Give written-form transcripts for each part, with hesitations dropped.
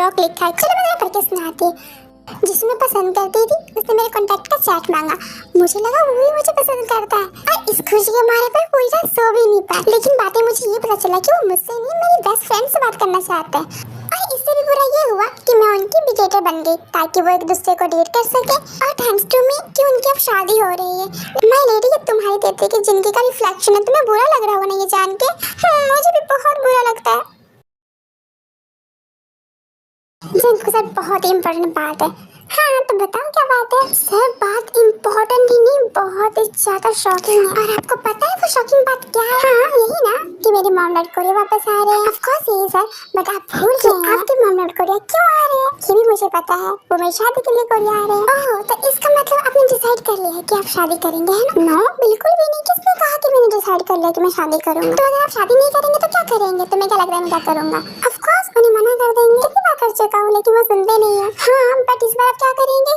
Blog लिखा है, चलो मैं पढ़ के सुनाती हूँ। जिसमें पसंद करती थी उसने मेरे कॉन्टैक्ट का चैट मांगा। मुझे लगा वो भी मुझे पसंद करता है और इस खुशी के मारे पर पूरी रात सो भी नहीं पाई। लेकिन बातें मुझे ये पता चला कि वो मुझसे नहीं मेरी बेस्ट फ्रेंड से बात करना चाहते हैं। और इससे भी बुरा ये हुआ कि मैं उनकी बिगेटर बन गई ताकि वो एक दूसरे को डेट कर सके। और थैंक्स टू मी कि उनकी अब शादी हो रही है। माय लेडी, ये तुम्हारी देते की जिंदगी का रिफ्लेक्शन है। तुम्हें बुरा लग रहा होगा ना ये जान के? मुझे भी बहुत बुरा लगता है। जिनको सर बहुत ही इम्पोर्टेंट बात है। हाँ तो बताओ क्या बात है? सर बात इम्पोर्टेंट ही नहीं, बहुत ही ज्यादा शॉकिंग है। और आपको पता है वो शॉकिंग बात क्या है? हाँ यही ना कि मेरे मॉम डैड कोरिया वापस आ रहे हैं। ऑफ कोर्स यही सर, बट आप भूल गए आपके मॉम डैड कोरिया क्यों आ रहे हैं? ये भी मुझे पता है, वो मेरी शादी के लिए कोरिया आ रहे हैं। ओह तो इसका मतलब आपने डिसाइड कर लिया है कि आप शादी करेंगे, है ना? नो बिल्कुल भी नहीं। किसने कहा कि मैंने डिसाइड कर लिया कि मैं शादी करूंगा? तो अगर आप शादी नहीं करेंगे तो क्या करेंगे? तुम्हें क्या लग रहा है मैं क्या करूंगा? ऑफ कोर्स उन्हें मना कर देंगे। कितनी बार कर चुका हूँ लेकिन वो सुनते नहीं है। हाँ बट इस बार क्या करेंगे?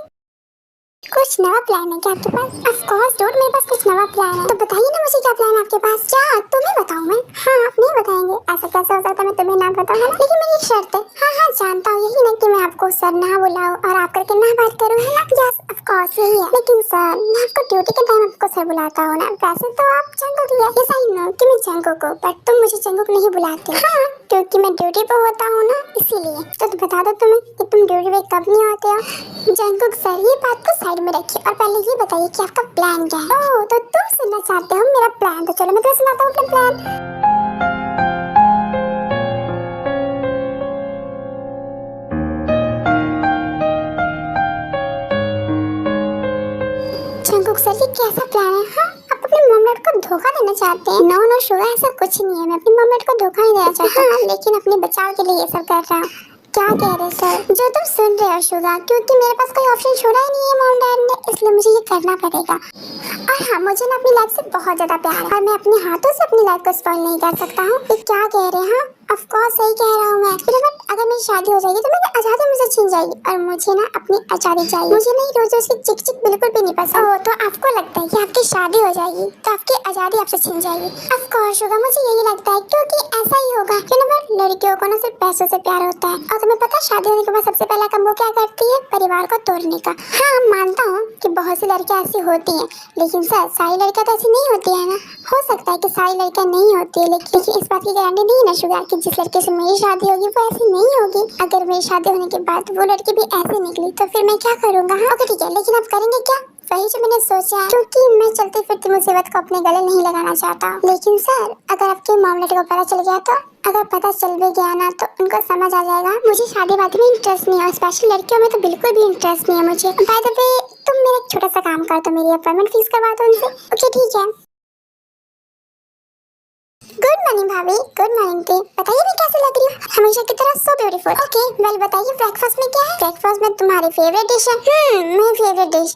कुछ नवा प्लान है क्या आपके पास? ऑफ कोर्स डूड, मेरे पास कुछ नवा प्लान है। तो बताइए ना मुझे क्या प्लान है आपके पास? क्या तुम्हें बताऊं मैं? हाँ आप नहीं बताएंगे, ऐसा कैसे हो सकता है मैं तुम्हें ना बताऊं? लेकिन मेरी एक शर्त है। हाँ जानता हूँ, यही ना कि मैं आपको सर ना बुलाऊं और आप करके ना बात करूं, है ना? यस ऑफ कोर्स यही है। लेकिन सर मैं आपको ड्यूटी के टाइम आपको सर बुलाता हूँ ना। वैसे तो आप जंगुक ही है। यस आई नो कि मैं जंगुक हूँ, बट तुम मुझे जंगुक नहीं बुलाते। हाँ क्योंकि मैं ड्यूटी पे होता हूँ ना, इसीलिए। तो बता दो तुम्हें कि तुम ड्यूटी पे कब नहीं होते हो। जंगुक सर ये बात को साइड में रखिए और पहले ये बताइए कि आपका प्लान क्या है? ओह तो तुम सुनना चाहते हो मेरा प्लान? तो चलो मैं तुम्हें सुनाता हूँ अपना प्लान। जंगुक सर ये कैसा प्लान है? हाँ आप अपने मॉम डैड को धोखा देना चाहते हैं? नो नो शुगा, ऐसा कुछ नहीं है। मैं अपनी मॉम डैड को धोखा नहीं देना चाहता। हाँ लेकिन अपने बचाव के लिए ये सब कर रहा हूँ। क्या कह रहे सर? जो तुम सुन रहे हो शुगा, क्योंकि मेरे पास कोई ऑप्शन छोड़ा ही नहीं है मॉम डैड ने, इसलिए मुझे ये करना पड़ेगा। और हाँ मुझे ना अपनी लाइफ से बहुत ज्यादा प्यार है और मैं अपने हाथों से अपनी लाइफ को स्पॉइल नहीं कर सकता हूँ। ये क्या कह रहे हैं? ऑफ कोर्स सही कह रहा हूँ मैं। बट अगर मेरी शादी हो जाएगी तो मेरी आजादी मुझसे छीन जाएगी और मुझे ना अपनी आजादी चाहिए। मुझे नहीं रोज रोज की चिक चिक बिल्कुल भी नहीं पसंद। ओह तो आपको लगता है कि आपकी शादी हो जाएगी तो आपकी आजादी आपसे छीन जाएगी? ऑफ कोर्स होगा, मुझे यही लगता है क्योंकि ऐसा ही होगा। लड़कियों को ना सिर्फ पैसों से प्यार होता है और तुम्हें पता है शादी होने के बाद सबसे पहला काम वो क्या करती है? परिवार को तोड़ने का। हाँ मानता हूँ कि बहुत सी लड़कियां ऐसी होती हैं, लेकिन सर सारी लड़कियां तो ऐसी नहीं होती है ना। हो सकता है कि सारी लड़कियां नहीं होती है, लेकिन इस बात की गारंटी नहीं ना शुगर कि जिस लड़के से मेरी शादी होगी वो ऐसी नहीं होगी। अगर मेरी शादी होने के बाद वो लड़की भी ऐसे निकली तो फिर मैं क्या करूँगा? हाँ ओके ठीक है, लेकिन आप करेंगे क्या? वही जो मैंने सोचा है, क्योंकि मैं चलती फिरती मुसीबत को अपने गले नहीं लगाना चाहता। लेकिन सर अगर आपके मामले को पता चल गया तो? अगर पता चल भी गया ना तो उनको समझ आ जाएगा मुझे शादी वादी में इंटरेस्ट नहीं है, स्पेशली लड़कियों में तो बिल्कुल भी इंटरेस्ट नहीं है मुझे। बाय द वे तुम मेरा एक छोटा सा काम कर दो, मेरी अपॉइंटमेंट फीस करवा दो उनसे। ओके ठीक है। गुड मॉर्निंग भाभी। Good morning tea. बताइए मैं कैसे लग रही हूँ? हमेशा की तरह सो ब्यूटीफुल। ओके वेल बताइए ब्रेकफास्ट में क्या है? ब्रेकफास्ट में तुम्हारी फेवरेट डिश है। मेरी फेवरेट डिश।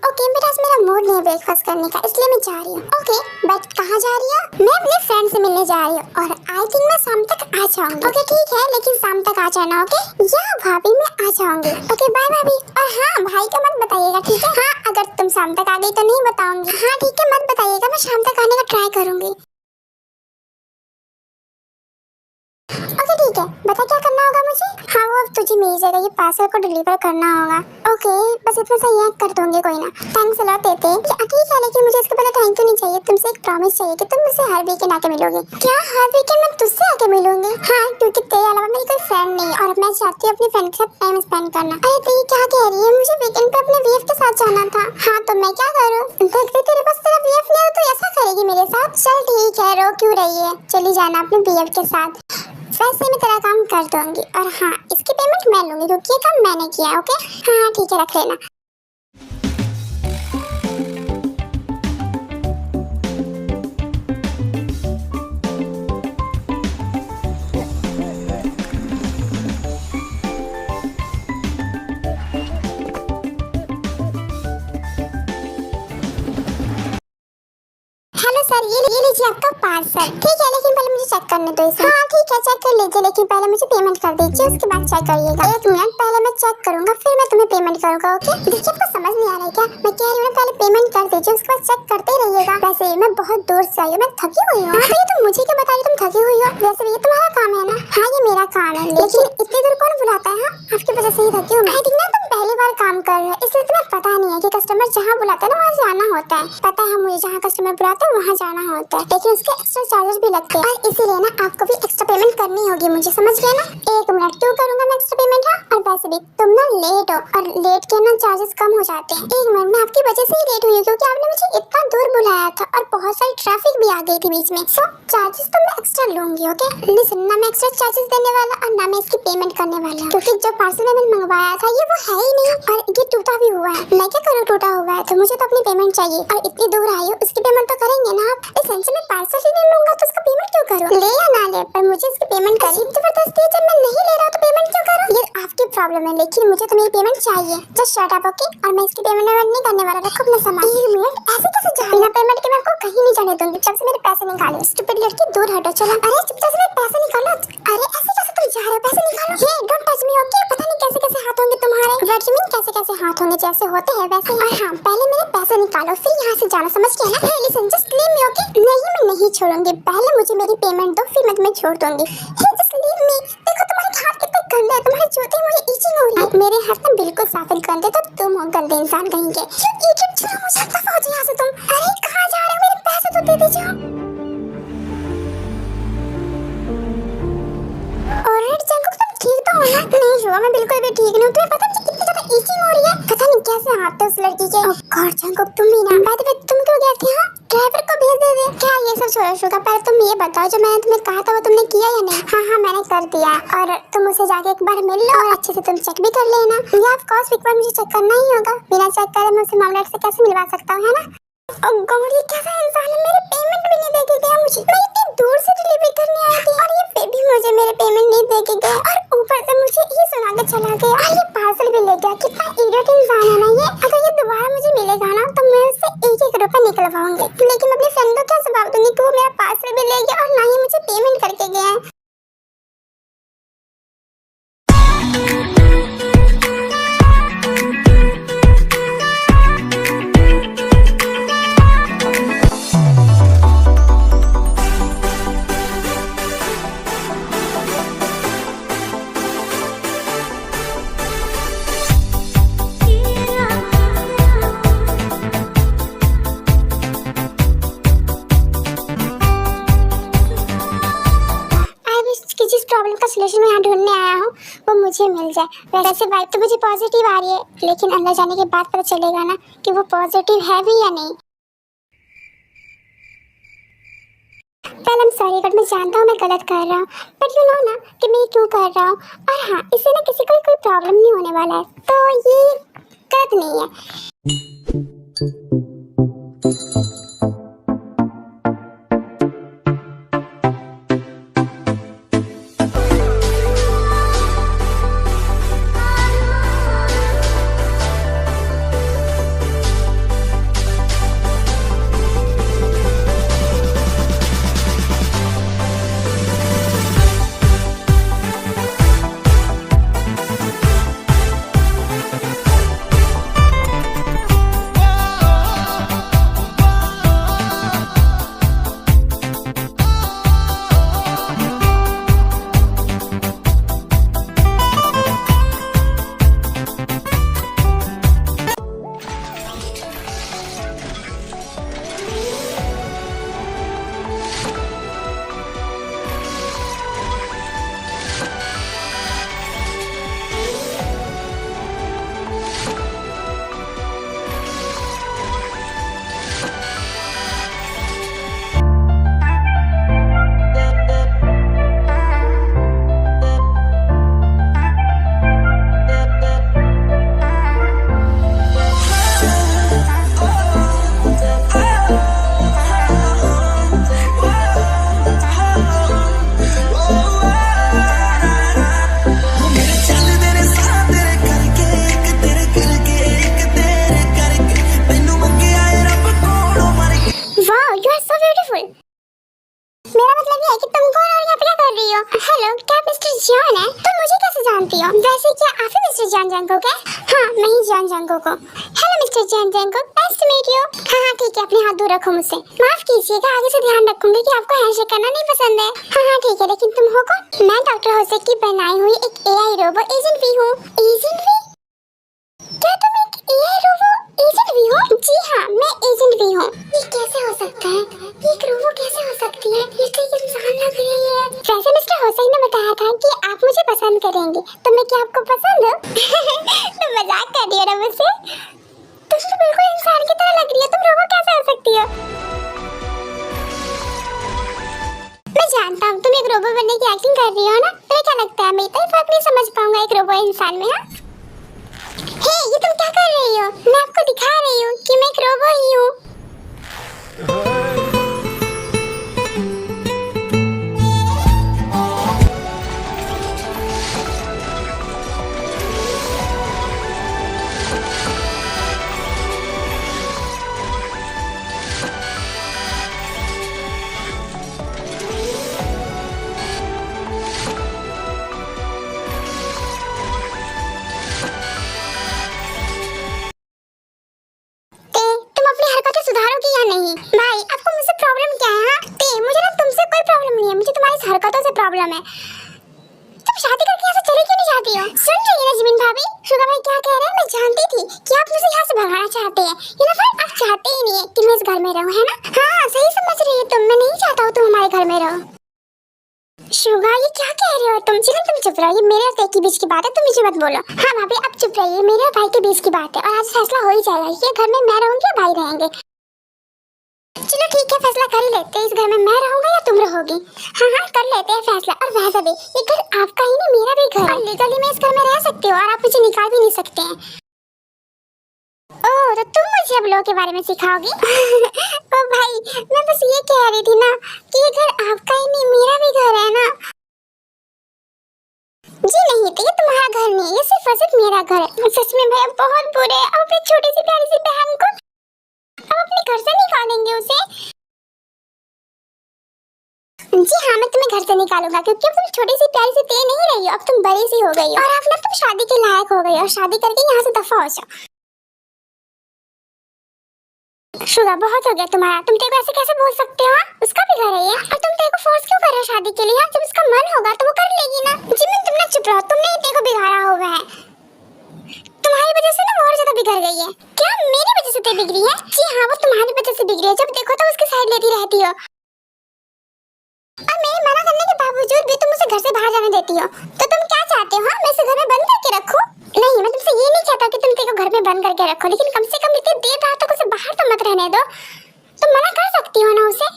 ओके बट आज मेरा मूड नहीं है ब्रेकफास्ट करने का, इसलिए मैं जा रही हूँ। ओके बट कहाँ जा रही हो? मैं अपने फ्रेंड से मिलने जा रही हूँ और आई थिंक मैं शाम तक आ जाऊंगी। ओके ठीक है लेकिन शाम तक आ जाना। ओके या भाभी मैं आ जाऊंगी। ओके बाय भाभी। और हाँ भाई को मत बताइएगा ठीक है? हाँ अगर तुम शाम तक आ गई तो नहीं बताऊंगी। हाँ ठीक है मत बताइएगा, मैं शाम तक आने का ट्राई करूंगी। ओके ठीक है, बता क्या करना होगा मुझे? हाँ वो तुझे मेरी जगह ये पार्सल को डिलीवर करना होगा। ओके बस इतना सही है, कर दूंगी कोई ना। थैंक्स अ लॉट देते। ठीक है लेकिन मुझे इसके पहले थैंक यू नहीं चाहिए, तुमसे एक प्रॉमिस चाहिए कि तुम मुझसे हर वीकेंड आके मिलोगे। क्या हर वीकेंड मैं तुझसे आके मिलूंगी? हाँ क्योंकि तेरे अलावा मेरी कोई फ्रेंड नहीं है और मैं चाहती हूँ अपनी फ्रेंड के साथ टाइम स्पेंड करना। अरे तो ये क्या कह रही है? मुझे वीकेंड पे अपने बीएफ के साथ जाना था। हाँ तो मैं क्या करूँ? देखते तेरे पास तेरा बीएफ नहीं है तो ऐसा करेगी मेरे साथ? चल ठीक है, रो क्यों रही है, चली जाना अपने बीएफ के साथ। वैसे मैं तेरा काम कर दूंगी और हाँ इसकी पेमेंट मैं लूंगी क्योंकि ये काम मैंने किया। ओके हाँ ठीक है रख लेना। हेलो सर ये लीजिए आपका पार्सल। ठीक है, लेकिन पहले मुझे चेक करने दो इसे। हाँ ठीक है, चेक कर लीजिए, लेकिन पहले मुझे पेमेंट कर दीजिए, उसके बाद चेक करिएगा। 1 मिनट, पहले मैं चेक करूंगा, फिर मैं तुम्हें पेमेंट करूंगा। ओके, देखिए आपको समझ नहीं आ रहा है क्या? मैं कह रही हूँ पहले पेमेंट कर दीजिए, उसके बाद चेक करते रहिएगा। वैसे मैं बहुत दूर से आई हूँ, मैं थकी हुई हूँ। तो ये तुम मुझे क्या बता रही, तुम थकी हुई हो? वैसे ये तुम्हारा काम है ना? हाँ ये मेरा काम है, लेकिन इतनी दूर कौन बुलाता है? आपकी वजह से ही थकी हूँ मैं। ठीक ना, तुम पहली बार काम कर रहे हो, इसलिए तुम्हें पता नहीं है कि कस्टमर जहाँ बुलाता है ना वहाँ जाना होता है। पता है मुझे, जहाँ कस्टमर बुलाता है वहाँ जाना होता है, लेकिन उसके एक्स्ट्रा चार्जेस भी लगते हैं, और इसीलिए ना आपको भी एक्स्ट्रा पेमेंट करनी होगी मुझे, समझ गए ना? 1 मिनट, क्यों करूंगा मैं एक्स्ट्रा पेमेंट? हाँ, और वैसे भी तुम ना लेट हो, और लेट के ना चार्जेस कम हो जाते हैं। 1 मिनट, मैं आपकी वजह से ही लेट हुई हूँ, क्योंकि आपने मुझे इतना दूर बुलाया था और बहुत सारी ट्रैफिक भी आ गई थी बीच में। सो चार्जेस तो मैं एक्स्ट्रा लूंगी। ओके, लिसन, ना मैं एक्स्ट्रा चार्जेस देने वाला और ना मैं इसकी पेमेंट करने वाला हूँ, क्योंकि जो पार्सल मैंने मंगवाया था ये वो है ही नहीं, और ये टूटा भी हुआ है। मैं क्या करूँ, टूटा हुआ है तो मुझे तो अपनी पेमेंट चाहिए, और इतनी दूर आई हूँ, उसकी पेमेंट तो करेंगे ना आप? इस सेंस में पार्सल ही नहीं लूंगा तो उसका पेमेंट क्यों करूँ? ले या ना ले, पर मुझे इसकी पेमेंट करनी। जबरदस्ती है, जब मैं नहीं ले रहा तो पेमेंट क्यों करूँ? ये आपकी प्रॉब्लम है, लेकिन मुझे तो मेरी पेमेंट चाहिए। Just shut up, okay? और मैं इसकी पेमेंट नहीं करने वाला, रखो अपना सामान। 1 मिनट, ऐसे कैसे जा? बिना पेमेंट के मैं आपको कहीं नहीं जाने दूंगी, जब से मेरे पैसे निकालो। स्टूपिड लड़की, दूर हटो, चलो। अरे चुपचाप से मेरे पैसे निकालो। अरे ऐसे कैसे तुम जा रहे हो? पैसे निकालो। हे डोंट टच मी, ओके? पता नहीं कैसे कैसे हाथ होंगे तुम्हारे। व्हाट यू मीन कैसे कैसे हाथ होंगे? जैसे होते हैं वैसे। और हाँ, पहले मेरे पैसे निकालो, फिर यहाँ से जाना, समझ गए ना? Hey listen, just leave me, okay? नहीं, मैं नहीं छोड़ूंगी, पहले मुझे मेरी पेमेंट दो, फिर मैं तुम्हें छोड़ दूंगी। हे जस्ट लीव मी। देखो तुम्हारे हाथ कितने गंदे हैं, तुम्हारे जूते मुझे इचिंग हो रही है। मेरे हाथ ना बिल्कुल साफ और गंदे, तो तुम हो गंदे इंसान कहीं के। क्यों इडियट, छोड़ो मुझे, दफा हो जाओ यहाँ से तुम। अरे कहाँ जा रहे हो? मेरे पैसे तो दे दीजिए। ऑलराइट जंकुक, तुम ठीक तो हो ना? नहीं शुआ, मैं बिल्कुल भी ठीक नहीं हूँ। तुम्हें पता नहीं कितनी ज्यादा इचिंग हो रही है, पता नहीं कैसे हाथ थे उस लड़की के। ओह गॉड जंकुक, तुम भी ना। बाय द वे, तुम क्यों गए थे? हाँ, ड्राइवर को भेज दे। क्या ये सब छोड़ो शुगा, पहले तुम ये बताओ, जो मैंने तुम्हें कहा था वो तुमने किया या नहीं? हाँ मैंने कर दिया, और तुम उसे जाके एक बार मिल लो और अच्छे से तुम चेक भी कर लेना। या ऑफ कोर्स एक बार मुझे चेक करना ही होगा, बिना चेक करे मैं उसे मामला से कैसे मिलवा सकता हूँ, है ना? ओह गॉड, ये कैसा इंसान है, मेरे पेमेंट भी नहीं देके गया मुझे। मैं इतनी दूर से डिलीवरी करने आई थी, और ये फिर भी मुझे मेरे पेमेंट नहीं देके गया, और ऊपर से मुझे ये सुना के चला गया, और ये पार्सल भी ले गया। कितना इडियट इंसान है ना ये। अगर ये दोबारा मुझे मिलेगा ना तो मैं उससे 1-1 रुपया निकलवाऊंगी, लेकिन मैं अपनी फ्रेंड को क्या जवाब दूंगी कि वो मेरा पार्सल भी ले गया और ना ही मुझे पेमेंट करके गया है। जिस प्रॉब्लम का सलूशन मैं यहाँ ढूंढने आया हूँ वो मुझे मिल जाए। वैसे वाइब तो मुझे पॉजिटिव आ रही है, लेकिन अंदर जाने के बाद पता चलेगा ना कि वो पॉजिटिव है भी या नहीं। Well I am sorry, but मैं जानता हूँ मैं गलत कर रहा हूँ, बट यू नो ना कि मैं क्यों कर रहा हूँ। और हाँ, इससे ना किसी को कोई प्रॉब्लम नहीं होने वाला है, तो ये गलत नहीं है। कौन है? तुम मुझे कैसे जानती हो? वैसे क्या आप ही मिस्टर जॉन जंगकुक है? हाँ, मैं ही जॉन जंगकुक हूँ। Hello mister John Jungkook, nice to meet you. हाँ ठीक है, अपने हाथ दूर रखो मुझसे। माफ कीजिएगा, आगे से ध्यान रखूंगी कि आपको हैंडशेक करना नहीं पसंद है। हाँ ठीक है, लेकिन तुम हो कौन? मैं डॉक्टर होसे की बनाई हुई एक AI रोबो एजेंट भी हूँ। एजेंट भी? क्या तुम एक AI रोबो एजेंट भी हो? जी हाँ, मैं एजेंट भी हूँ। ये कैसे हो सकता है? एक रोबो कैसे हो सकती है? ये तो एक इंसान लग रही है। वैसे मिस्टर हुसैन ने बताया था कि आप मुझे पसंद करेंगे, तो मैं क्या आपको पसंद हूँ? तुम मजाक कर रही हो ना मुझसे? तुम तो बिल्कुल इंसान की तरह लग रही हो, तुम रोबो कैसे हो सकती हो? मैं जानता हूँ तुम एक रोबो बनने की एक्टिंग कर रही हो ना। तुम्हें क्या लगता है मैं इतना फर्क नहीं समझ पाऊंगा एक रोबो इंसान में? हाँ, हे ये तुम क्या कर रही हो? मैं आपको दिखा रही हूँ कि मैं एक रोबो ही हूँ। तुम अपनी हरकतें सुधारोगी या नहीं? भाई आपको मुझसे प्रॉब्लम क्या है? हाँ मुझे ना तुमसे कोई प्रॉब्लम नहीं है, मुझे तुम्हारी हरकतों से प्रॉब्लम है। तुम शादी करके यहाँ से चले क्यों नहीं जाती हो? सुन रही है ना जिमिन भाभी, शुगर भाई क्या कह रहे हैं? मैं जानती थी कि आप मुझे यहाँ से भगाना चाहते हैं। ये ना फिर आप चाहते ही नहीं है कि मैं इस घर में रहूँ, है ना? हाँ सही समझ रही है तुम, मैं नहीं चाहता हूँ तुम हमारे घर में रहो। शुगा ये क्या कह रहे हो तुम? चलो तुम चुप रहो, ये मेरे और तेरे के बीच की बात है, तुम मुझे मत बोलो। हाँ भाभी अब चुप रहिए, मेरे और भाई के बीच की बात है और आज फैसला हो ही जाएगा ये घर में मैं रहूंगी या भाई रहेंगे। चलो ठीक है, फैसला कर ही लेते हैं, इस घर में मैं रहूंगा या तुम रहोगी। हाँ हाँ कर लेते हैं फैसला। और वैसे भी ये घर आपका ही नहीं मेरा भी घर है, लीगली मैं इस घर में रह सकती हूँ और आप मुझे निकाल भी नहीं सकते हैं। ओह तो तुम मुझे अब लॉ के बारे में सिखाओगी? ओ भाई मैं बस ये कह रही थी ना कि ये घर आपका ही नहीं मेरा भी घर है ना। जी नहीं, तो ये तुम्हारा घर नहीं है, ये सिर्फ और सिर्फ मेरा घर है। सच में भैया बहुत बुरे हैं, अपनी छोटी सी प्यारी सी बहन को अब अपने घर से निकालेंगे उसे। जी हाँ मैं तुम्हें घर से निकालूंगा क्योंकि अब तुम छोटी सी प्यारी सी ते नहीं रही हो, अब तुम बड़ी सी हो गई हो और अब ना तुम शादी के लायक हो गई हो, शादी करके यहाँ से दफा हो जाओ। शुगा बहुत हो गया तुम्हारा, तुम तेरे को ऐसे कैसे बोल सकते हो? उसका भी घर है ये, और तुम तेरे को फोर्स क्यों कर रहे हो शादी के लिए? जब उसका मन होगा तो वो कर लेगी ना। जिमिन तुम ना चुप रहो, तुमने ही तेरे को बिगाड़ा हुआ है। तुम्हारी वजह से ना वो और ज्यादा बिगड़ गई है। क्या मेरी वजह से ते बिगड़ी है? जी हाँ वो तुम्हारी वजह से बिगड़ी है, जब देखो तो उसकी साइड लेती रहती हो और मेरे मना करने के बावजूद भी तुम उसे घर से बाहर जाने देती हो। तो तुम क्या चाहते हो? मैं इसे घर में बंद करके रखूं? नहीं मैं तुमसे ये नहीं चाहता कि तुम तेरे को घर में बंद करके रखो, लेकिन कम से कम इतनी देर रात तक उसे बाहर तो मत रहने दो। तुम मना कर सकती हो ना उसे।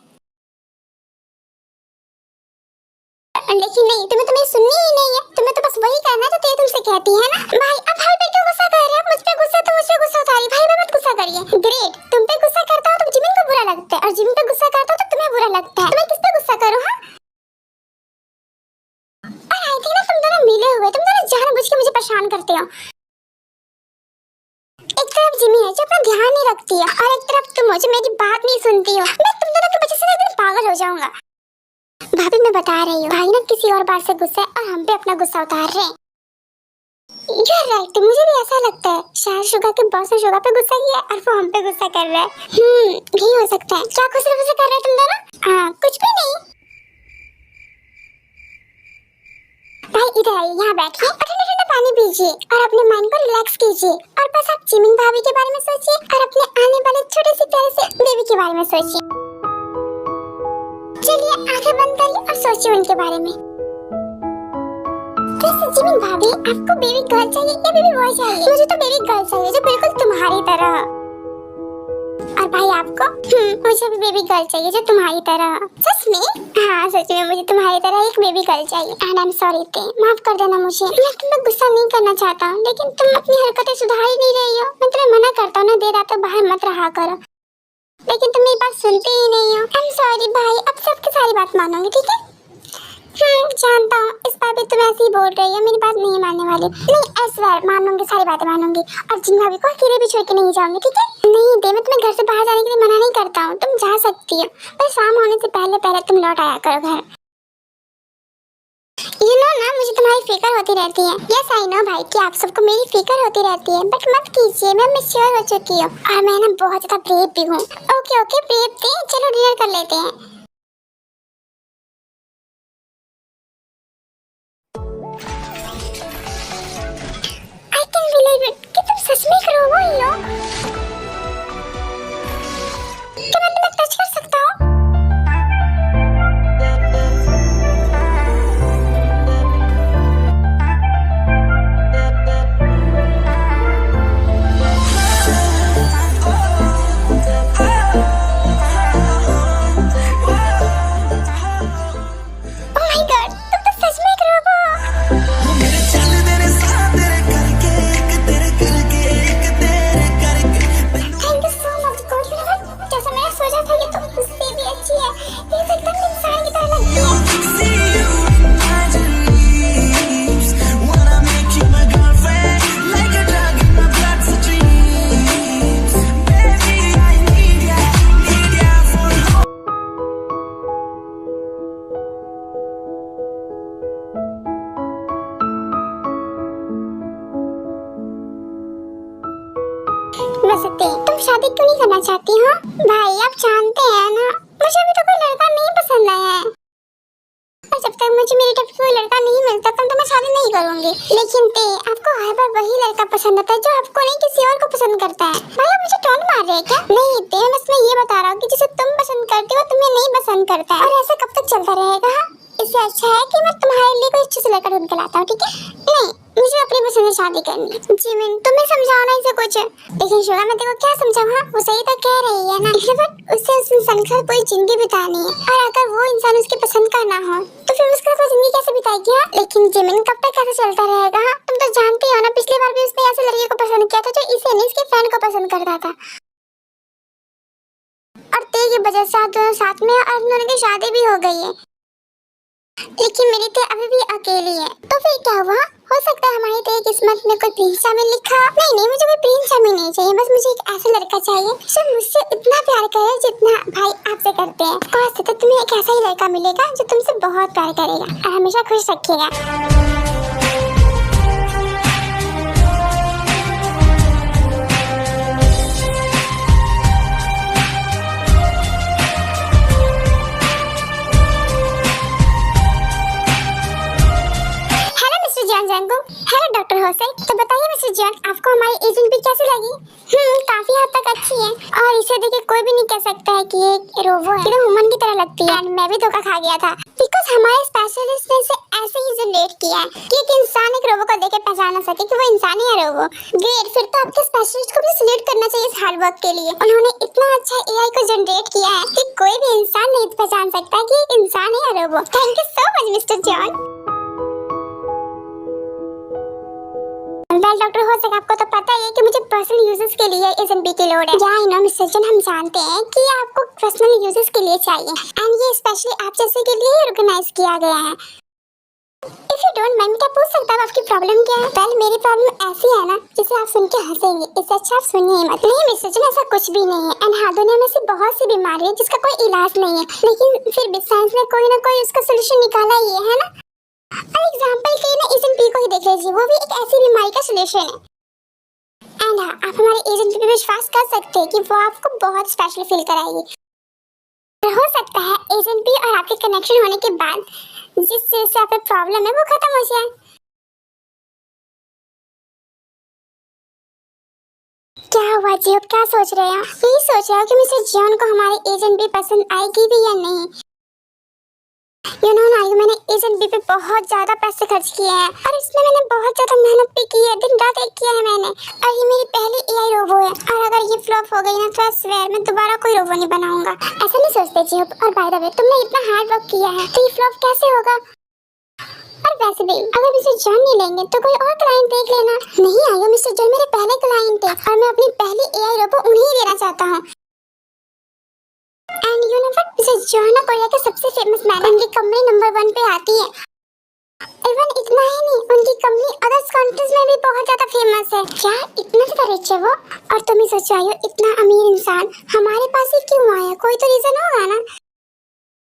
लेकिन नहीं तुम्हें सुननी ही नहीं है, तुम्हें तो बस वही करना है जो ते तुमसे कहती है ना। भाई अब भाई पे क्यों गुस्सा कर रहे हो? मुझ पे गुस्सा तो मुझ पे गुस्सा उतारिए, भाई पे मत गुस्सा करिए। ग्रेट, तुम पे गुस्सा करता हूँ तो जिमिन को बुरा लगता है और जिमिन पे गुस्सा करता हूँ तो तुम्हें बुरा लगता है। तो मैं किस पे गुस्सा करूँ? हाँ और आई थिंक ना तुम दोनों मिले हुए, तुम दोनों जानबूझ के मुझे परेशान करते हो। एक तरफ जिमी है जो अपना ध्यान नहीं रखती है और एक तरफ तुम हो जो मेरी बात नहीं सुनती हो। मैं तुम दोनों की वजह से एक दिन पागल हो जाऊंगा। भाभी मैं बता रही हूँ, भाई ना किसी और बात से गुस्सा है और हम पे अपना गुस्सा उतार रहे हैं। You're right, मुझे भी ऐसा लगता है शायद शुगर के बॉस ने शुगर पे गुस्सा किया और वो हम पे गुस्सा कर रहा है। यही हो सकता है। क्या कुछ सिर्फ कर रहे हो तुम दोनों? हाँ कुछ भी नहीं। भाई इधर आइए, यहाँ बैठिए और ठंडा ठंडा पानी पीजिए और अपने माइंड को रिलैक्स कीजिए और बस आप जिमिन भाभी के बारे में सोचिए और अपने आने वाले छोटे से प्यारे से बेबी के बारे में सोचिए। चलिए आंखें बंद करिए और सोचिए उनके बारे में। वैसे जिमिन भाभी आपको बेबी गर्ल चाहिए या बेबी बॉय चाहिए? मुझे तो बेबी गर्ल चाहिए जो बिल्कुल तुम्हारी तरह। और भाई आपको? मुझे भी बेबी गर्ल चाहिए जो तुम्हारी तरह। सच में? हाँ सच में मुझे तुम्हारी तरह एक बेबी गर्ल चाहिए। एंड आई एम सॉरी ते, माफ कर देना मुझे। मैं तुम पे गुस्सा नहीं करना चाहता हूँ लेकिन तुम अपनी हरकतें सुधार ही नहीं रही हो। मैं तुम्हें मना करता हूँ ना देर रात तक बाहर मत रहा करो, लेकिन तुम मेरी बात सुनते ही नहीं हो। आई एम सॉरी भाई, अब सबकी सारी बात मानोगे ठीक है? जानता हूँ इस बार भी तुम ऐसे ही बोल रही हो, मेरी बात नहीं मानने वाली। नहीं इस बार मानूंगी, सारी बातें मानूंगी और जिन भाभी को अकेले भी छोड़ के नहीं जाऊंगी ठीक है? नहीं दे, मैं तुम्हें घर से बाहर जाने के लिए मना नहीं करता हूँ, तुम जा सकती हो, पर शाम होने से पहले पहले तुम लौट आया करो घर। ना मुझे तुम्हारी फिक्र होती रहती है। यस आई नो भाई कि आप सबको मेरी फिक्र होती रहती है, बट मत कीजिए, मैं मैच्योर हो चुकी हूँ और मैं ना बहुत ज्यादा ब्रेव भी हूँ। ओके ओके ब्रेव थे, चलो डिनर कर लेते हैं। आई कैन बिलीव इट कि तुम सच में एक रोबोट हो। क्या मैं तुम्हें टच कर सकता हूँ? ओह माय गॉड, तुम तो सच में एक रोबोट हो। Thank you so much God. जैसा मैंने सोचा था कि तुम उससे भी अच्छी है, ये तो एकदम इंसान की तरह लगती है। वैसे तुम शादी क्यों नहीं करना चाहती हो? भाई आप जानते हैं ना, मुझे अभी तो कोई लड़का नहीं पसंद आया है और जब तक मुझे मेरे टाइप का कोई लड़का नहीं मिलता तब तो मैं शादी नहीं करूंगी। लेकिन आपको हर बार वही लड़का पसंद आता है जो आपको नहीं किसी और को पसंद करता है। भाई आप मुझे टोन मार रहे हैं क्या? नहीं बस मैं ये बता रहा हूँ कि जिसे तुम पसंद करती हो तुम्हें नहीं पसंद करता है और ऐसा कब तक चलता रहेगा? इससे अच्छा है कि मैं तुम्हारे लिए कोई अच्छे से लड़का ढूंढ के लाता हूँ, ठीक है? नहीं, मुझे अपनी पसंद से शादी करनी है। जिमिन तुम्हें समझाओ ना इसे कुछ। लेकिन शुगा मैं देखो क्या समझाऊँ? हाँ वो सही तो कह रही है ना, बट उससे उस इंसान के साथ पूरी जिंदगी बितानी है और अगर वो इंसान उसके पसंद का ना हो तो फिर उसके साथ जिंदगी कैसे बिताएगी? हाँ लेकिन जिमिन कब तक ऐसे चलता रहेगा? हाँ तुम तो जानती हो ना, पिछली बार भी उसने ऐसे लड़के को पसंद किया था जो इसे नहीं इसके फ्रेंड को पसंद करता था और ते की वजह से दोनों साथ में और दोनों की शादी भी हो गई है। लेकिन मेरी ते अभी भी अकेली है, तो फिर क्या हुआ? हो सकता है हमारी ते किस्मत में कोई प्रिंस चार्मिंग लिखा। नहीं मुझे कोई प्रिंस चार्मिंग नहीं चाहिए, बस मुझे एक ऐसा लड़का चाहिए जो मुझसे इतना प्यार करे जितना भाई आपसे करते हैं। आज तक तुम्हें एक ऐसा ही लड़का मिलेगा जो तुमसे बहुत प्यार करेगा और हमेशा खुश रखेगा। हेलो डॉक्टर होसेक, तो बताइए मिस्टर जॉन, आपको हमारी एजेंट भी कैसी लगी? काफी हद तक अच्छी है और इसे देख कोई भी नहीं कह सकता है कि ये रोबो है, तो ह्यूमन की तरह लगती है। मैं भी धोखा खा गया था बिकॉज हमारे स्पेशलिस्ट ने इसे ऐसे ही जनरेट किया है कि एक इंसान एक रोबो को देख के पहचान ना सके कि वो इंसान ही है रोबो। ग्रेट, फिर तो आपके स्पेशलिस्ट को भी सैल्यूट करना चाहिए इस हार्ड वर्क के लिए। उन्होंने इतना अच्छा एआई को जनरेट किया है कि कोई भी इंसान नहीं पहचान सकता कि एक इंसान ही है robo. Thank you so much mister John. Well doctor Hosek, आपको तो पता ही है कि मुझे पर्सनल यूजेस के लिए एजेंट की लोड है। या नो मिस्टर जॉन, हम जानते हैं कि आपको पर्सनल यूजेस के लिए चाहिए एंड ये स्पेशली आप जैसे के लिए ऑर्गेनाइज किया गया है। इफ यू डोंट माइंड, क्या पूछ सकता हूँ आपकी प्रॉब्लम क्या है? वेल मेरी प्रॉब्लम ऐसी है ना जिसे आप सुन के हंसेंगे, इससे अच्छा आप सुनिए ही मत। नहीं मिस्टर जॉन, ऐसा कुछ भी नहीं है एंड हाँ दुनिया में से बहुत सी बीमारी है जिसका कोई इलाज नहीं है, लेकिन फिर भी साइंस ने कोई ना कोई उसका सोल्यूशन निकाला ही है ना। और एग्जांपल के लिए ना एजेंट पी को ही देख लीजिए, वो भी एक ऐसी बीमारी का सोल्यूशन है। एंड हाँ, आप हमारे एजेंट पे विश्वास कर सकते हैं कि वो आपको बहुत स्पेशल फील कराएगी। हो सकता है एजेंट पी और आपके कनेक्शन होने के बाद जिस चीज से आपकी प्रॉब्लम है वो खत्म हो जाए। क्या हुआ जी, अब क्या सोच रहे हो? यही सोच रहे हो कि मिस्टर जॉन को हमारे एजेंट भी पसंद आएगी भी या नहीं। यू नो ना, मैंने एजेंट बी पे बहुत ज्यादा पैसे खर्च किए हैं और इसमें मैंने बहुत ज्यादा मेहनत भी की है, दिन रात एक किया है मैंने और ये मेरी पहली एआई रोबो है और अगर ये फ्लॉप हो गई ना तो आई स्वेयर मैं दोबारा कोई रोबो नहीं बनाऊंगा। ऐसा नहीं सोचते जी। और बाय द वे तुमने इतना हार्ड वर्क किया है तो ये फ्लॉप कैसे होगा? और वैसे भी अगर मिस्टर जॉन नहीं लेंगे तो कोई और क्लाइंट देख लेना। नहीं आएगा, मिस्टर जॉन मेरे पहले क्लाइंट है और मैं अपनी पहली एआई रोबो उन्हें देना चाहता हूँ। And you know what, mister John ना कोरिया के सबसे फेमस मैन, उनकी कंपनी नंबर 1 पे आती है। इवन इतना ही नहीं, उनकी कंपनी अदर्स कंट्रीज में भी बहुत ज्यादा फेमस है। क्या इतना ज्यादा रिच है वो? और तुम ही सोचो आयो, इतना अमीर इंसान हमारे पास ही क्यों आया? कोई तो रीजन होगा ना।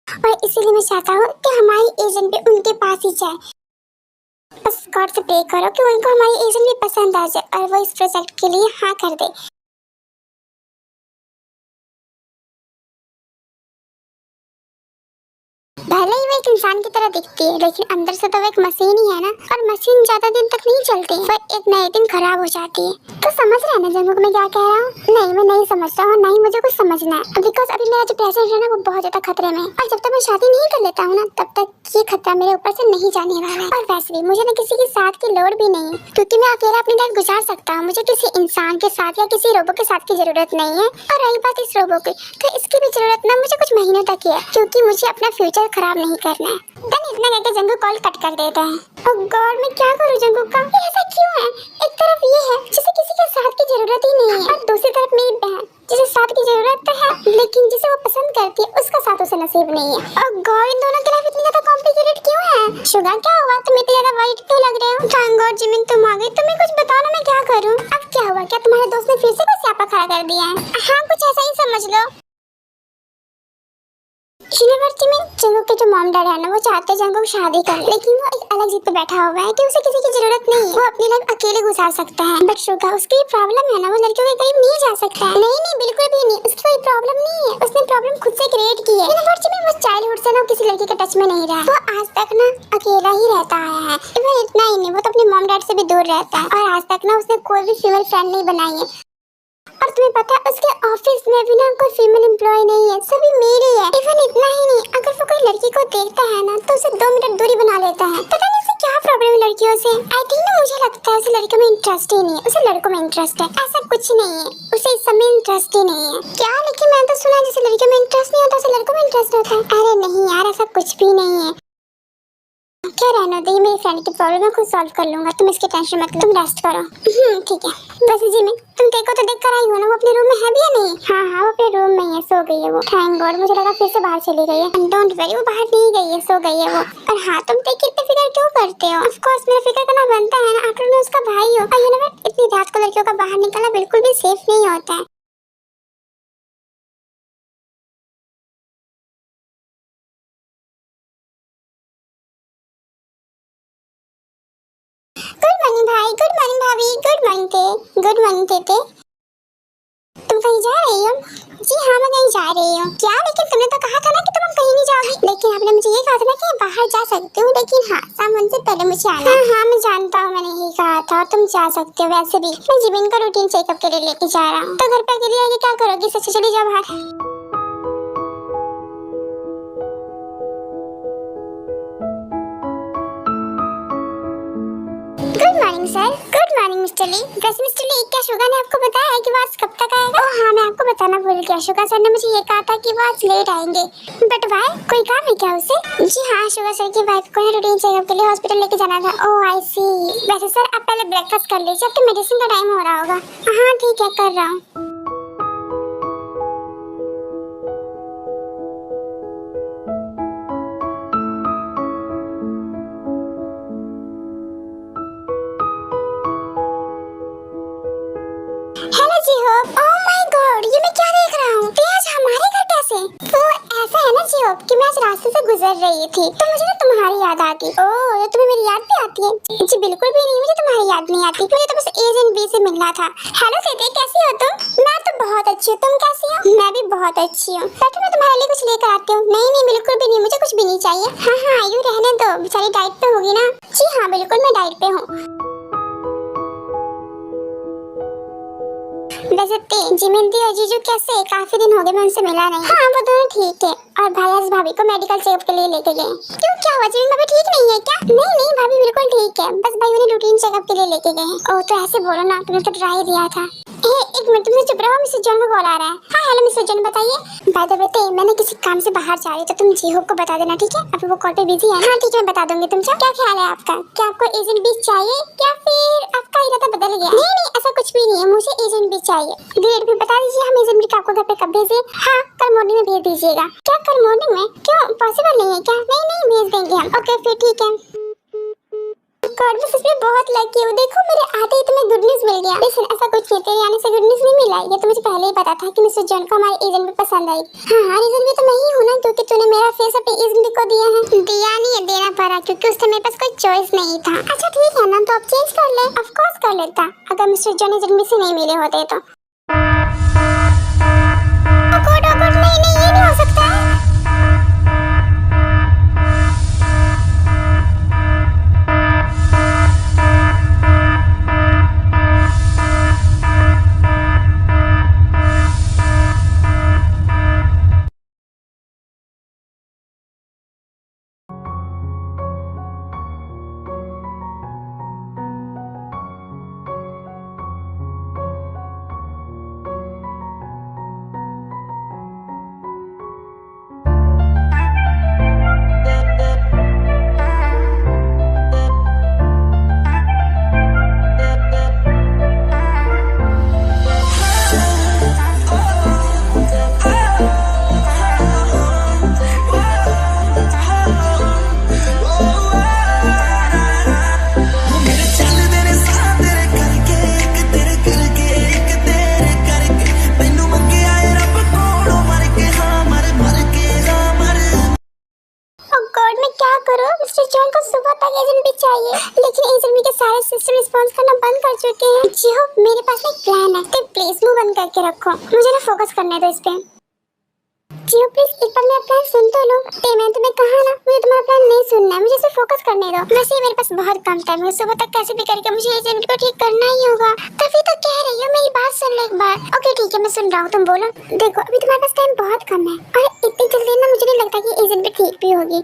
और इसीलिए मैं चाहता हूँ कि हमारी एजेंट भी उनके पास ही जाए बस गॉड से प्रे करो कि उनको हमारी एजेंट भी पसंद आ जाए और वो इस प्रोजेक्ट के लिए हाँ कर दे। भले ही वो एक इंसान की तरह दिखती है लेकिन अंदर से तो वो एक मशीन ही है ना, और मशीन ज्यादा दिन तक नहीं चलती, पर एक नए दिन खराब हो जाती है। तो समझ रहे हैं ना जंगुक मैं क्या कह रहा हूँ? नहीं, मैं नहीं समझ रहा हूँ, नहीं मुझे कुछ समझना है, बिकॉज अभी मेरा जो प्रेजेंट है ना वो बहुत ज्यादा खतरे में, और जब तक मैं शादी नहीं कर लेता हूँ ना तब तक ये खतरा मेरे ऊपर से नहीं जाने वाला है। और वैसे भी मुझे ना किसी के साथ की लोड भी नहीं है, क्योंकि मैं अकेला अपनी लाइफ गुजार सकता हूँ। मुझे किसी इंसान के साथ या किसी रोबो के साथ की जरूरत नहीं है। और रही बात इस रोबो की, तो इसकी भी जरूरत ना मुझे कुछ महीनों तक ही है, क्योंकि मुझे अपना फ्यूचर खराब नहीं करना है। देन इतना कहकर जंगुक कॉल कट कर देता है। ओह गॉड, मैं क्या करूं जंगुक का? ये ऐसा क्यों है? एक तरफ ये है जिसे किसी के साथ की जरूरत ही नहीं है, और दूसरी तरफ मेरी बहन जिसे साथ की जरूरत तो है लेकिन जिसे वो पसंद करती है उसका साथ उसे नसीब नहीं है। ओह गॉड, इन दोनों की लाइफ इतनी ज्यादा कॉम्प्लिकेटेड क्यों है? शुगर क्या हुआ? तुम इतनी ज्यादा वरीड क्यों लग रहे हो? थैंक गॉड जिमिन तुम आ गई। तुम्हें कुछ बताओ ना, मैं क्या करूं? अब क्या हुआ? क्या तुम्हारे दोस्त ने फिर से कोई स्यापा खड़ा कर दिया है? हाँ, कुछ ऐसा ही समझ लो। जंगुक के जो मॉम डैड है ना वो चाहते हैं जंगुक शादी करे, लेकिन वो एक अलग जिद पे बैठा हुआ है कि उसे किसी की जरूरत नहीं है, वो अपनी लाइफ अकेले गुजार सकता है। बट शुगा उसकी प्रॉब्लम है ना, वो लड़कियों के करीब नहीं जा सकता है। नहीं नहीं, बिल्कुल भी नहीं, उसकी कोई प्रॉब्लम नहीं है, उसने प्रॉब्लम खुद से क्रिएट की है। वो चाइल्डहुड से ना किसी लड़की के टच में नहीं रहा, वो आज तक ना अकेला ही रहता आया है। इवन इतना ही नहीं, वो तो अपने मॉम डैड से भी दूर रहता है, और आज तक ना उसने कोई भी फीमेल फ्रेंड नहीं बनाई है। और तुम्हें पता है उसके ऑफिस में भी ना कोई फीमेल एम्प्लॉय नहीं है, सभी मेल ही है। इवन इतना ही नहीं, अगर वो कोई लड़की को देखता है ना तो उसे 2 मिनट दूरी बना लेता है। पता नहीं उसे क्या प्रॉब्लम है लड़कियों से। आई थिंक ना, मुझे लगता है उसे लड़कियों में इंटरेस्ट ही नहीं है, उसे लड़कों में इंटरेस्ट है। ऐसा कुछ नहीं है, उसे इस समय इंटरेस्ट ही नहीं है। क्या? लेकिन मैं तो सुना जैसे लड़कियों में इंटरेस्ट नहीं होता उसे लड़कों में इंटरेस्ट होता है। अरे नहीं यार, ऐसा कुछ भी नहीं है। क्या रहना दे, मेरी फ्रेंड की प्रॉब्लम मैं खुद सॉल्व कर लूंगा, तुम इसकी टेंशन मत लो, तुम रेस्ट करो। ठीक है। वैसे जी मैं तुम देखो तो देख कर आई हो ना, वो अपने रूम में है भी या नहीं? हाँ हाँ, वो अपने रूम में ही है, सो गई है वो। थैंक गॉड, मुझे लगा फिर से बाहर चली गई है। डोंट वरी, वो बाहर नहीं गई है, सो गई है वो। और हाँ, तुम देख इतने फिक्र क्यों करते हो? ऑफ कोर्स मेरा फिक्र करना बनता है ना, आखिर में उसका भाई हो। और यू नो व्हाट, इतनी रात को लड़कियों का बाहर निकलना बिल्कुल भी सेफ नहीं होता है। गुड मॉर्निंग भाई, गुड मॉर्निंग भाभी, गुड मॉर्निंग ते, गुड मॉर्निंग तेते। तुम कहीं जा रही हो? जी हाँ, मैं कहीं जा रही हूँ। क्या? लेकिन तुमने तो कहा था ना कि तुम कहीं नहीं जाओगी। लेकिन आपने मुझे ये कहा था ना कि बाहर जा सकते हो, लेकिन हाँ, सामान से पहले मुझे आना। हाँ हाँ, मैं जानता हूँ, मैंने यही कहा था, और तुम जा सकते हो। वैसे भी मैं जिमिन का रूटीन चेकअप के लिए लेके जा रहा हूँ, तो घर पे अकेले आके क्या करोगी? सच चली जाओ बाहर। Good morning sir. Good morning mister Lee. वैसे मिस्टर ली, क्या शुगा ने आपको बताया है कि वो आज कब तक आएगा? ओह हाँ, मैं आपको बताना भूल गया, शुगा सर ने मुझे ये कहा था कि वो आज लेट आएंगे। बट वाई, कोई काम है क्या उसे? जी हाँ, शुगा सर की वाइफ को रूटीन चेकअप के लिए हॉस्पिटल लेके जाना था। ओह आई सी। वैसे सर आप पहले ब्रेकफास्ट कर लीजिए, आपके मेडिसिन का टाइम हो रहा होगा। हाँ ठीक है, कर रहा हूँ। Hello J Hope. Oh my god, ये मैं क्या देख रहा हूँ? ते आज हमारे घर कैसे? वो ऐसा है ना जी होप कि मैं आज रास्ते से गुजर रही थी तो मुझे ना तुम्हारी याद आ गई। ओह, तो तुम्हें मेरी याद भी आती है? जी बिल्कुल भी नहीं, मुझे तुम्हारी याद नहीं आती, मुझे तो बस एजेंट बी से मिलना था। हेलो तेते, कैसी हो तुम? मैं तो बहुत अच्छी हूँ, तुम कैसी हो? मैं भी बहुत अच्छी हूँ। बैठो, मैं तुम्हारे लिए कुछ लेकर आती हूँ। नहीं नहीं, बिल्कुल भी नहीं, मुझे कुछ भी नहीं चाहिए। हाँ हाँ, आयु रहने दो, बेचारी डाइट पे होगी ना। जी हाँ बिल्कुल, मैं डाइट पे हूँ। वैसे जिमिन दी और जीजू कैसे? काफी दिन हो गए मैं उनसे मिला नहीं। हाँ, वो दोनों ठीक है, और भाई आज भाभी को मेडिकल चेकअप के लिए लेके गए। क्यों, क्या हुआ? जिमिन भाभी ठीक नहीं है क्या? नहीं नहीं, भाभी बिल्कुल ठीक है, बस भाई उन्हें रूटीन चेकअप के लिए लेके गए। ओह, तो ऐसे बोलो ना, तुमने तो ट्राई दिया था। एक मिनट, तुमसे चुप रहो, मिस्टर जॉन का कॉल आ रहा है। हाँ हेलो मिस्टर जॉन, बताइए। बाय द वे, मैंने किसी काम से बाहर जा रही, तो तुम जी होप को बता देना, ठीक है? अभी वो कॉल पे बिजी है। हाँ ठीक है, मैं बता दूंगी। तुमसे क्या ख्याल है आपका? क्या आपको एजेंट भी चाहिए या फिर आपका इरादा बदल गया? नहीं नहीं, ऐसा कुछ भी नहीं है, मुझे एजेंट भी चाहिए। ग्रेड भी बता दीजिए, हम एजेंट भी आपको घर पे कब भेजें? हाँ, कल मॉर्निंग में भेज दीजिएगा। क्या कल मॉर्निंग में? क्यों, पॉसिबल नहीं है क्या? नहीं नहीं, भेज देंगे हम। ओके फिर ठीक है। गॉड, मैं सच में बहुत लकी हूँ। देखो मेरे आते ही तुम्हें गुड न्यूज मिल गया। लेकिन ऐसा कुछ नहीं, तेरे आने से गुड न्यूज नहीं मिला। ये तो मुझे पहले ही पता था कि मिस्टर जॉन को हमारे एजेंट भी पसंद आई। हाँ, रीजन भी तो मैं ही हूँ ना, क्योंकि तूने मेरा फेस अपने एजेंट को दिया है। दिया नहीं है, देना पड़ा, क्योंकि उस समय मेरे पास कोई चॉइस नहीं था। अच्छा ठीक है ना, तो अब चेंज कर ले। ऑफ कोर्स कर लेता, अगर मिस्टर जॉन एजेंट से नहीं मिले होते तो। नहीं नहीं, ये नहीं हो सकता है। लेकिन एजेंट भी के सारे सिस्टम रिस्पॉन्स करना बंद कर चुके हैं। जी हो, मेरे पास एक प्लान है, तो प्लीज मुंह बंद करके रखो, मुझे ना फोकस करने दो इस पे। जी हो प्लीज एक बार मेरा प्लान सुन तो लो। मैंने तुम्हें कहा ना, मुझे तुम्हारा प्लान नहीं सुनना है, मुझे सिर्फ फोकस करने दो। वैसे मेरे पास बहुत कम टाइम है, सुबह तक कैसे भी करके मुझे एजेंट को ठीक करना ही होगा। तभी तो कह रही हूँ, मेरी बात सुन लो एक बार। ओके ठीक है, मैं सुन रहा हूँ, तुम बोलो। देखो अभी तुम्हारे पास टाइम बहुत कम है, और इतनी जल्दी ना मुझे नहीं लगता कि एजेंट भी ठीक भी होगी।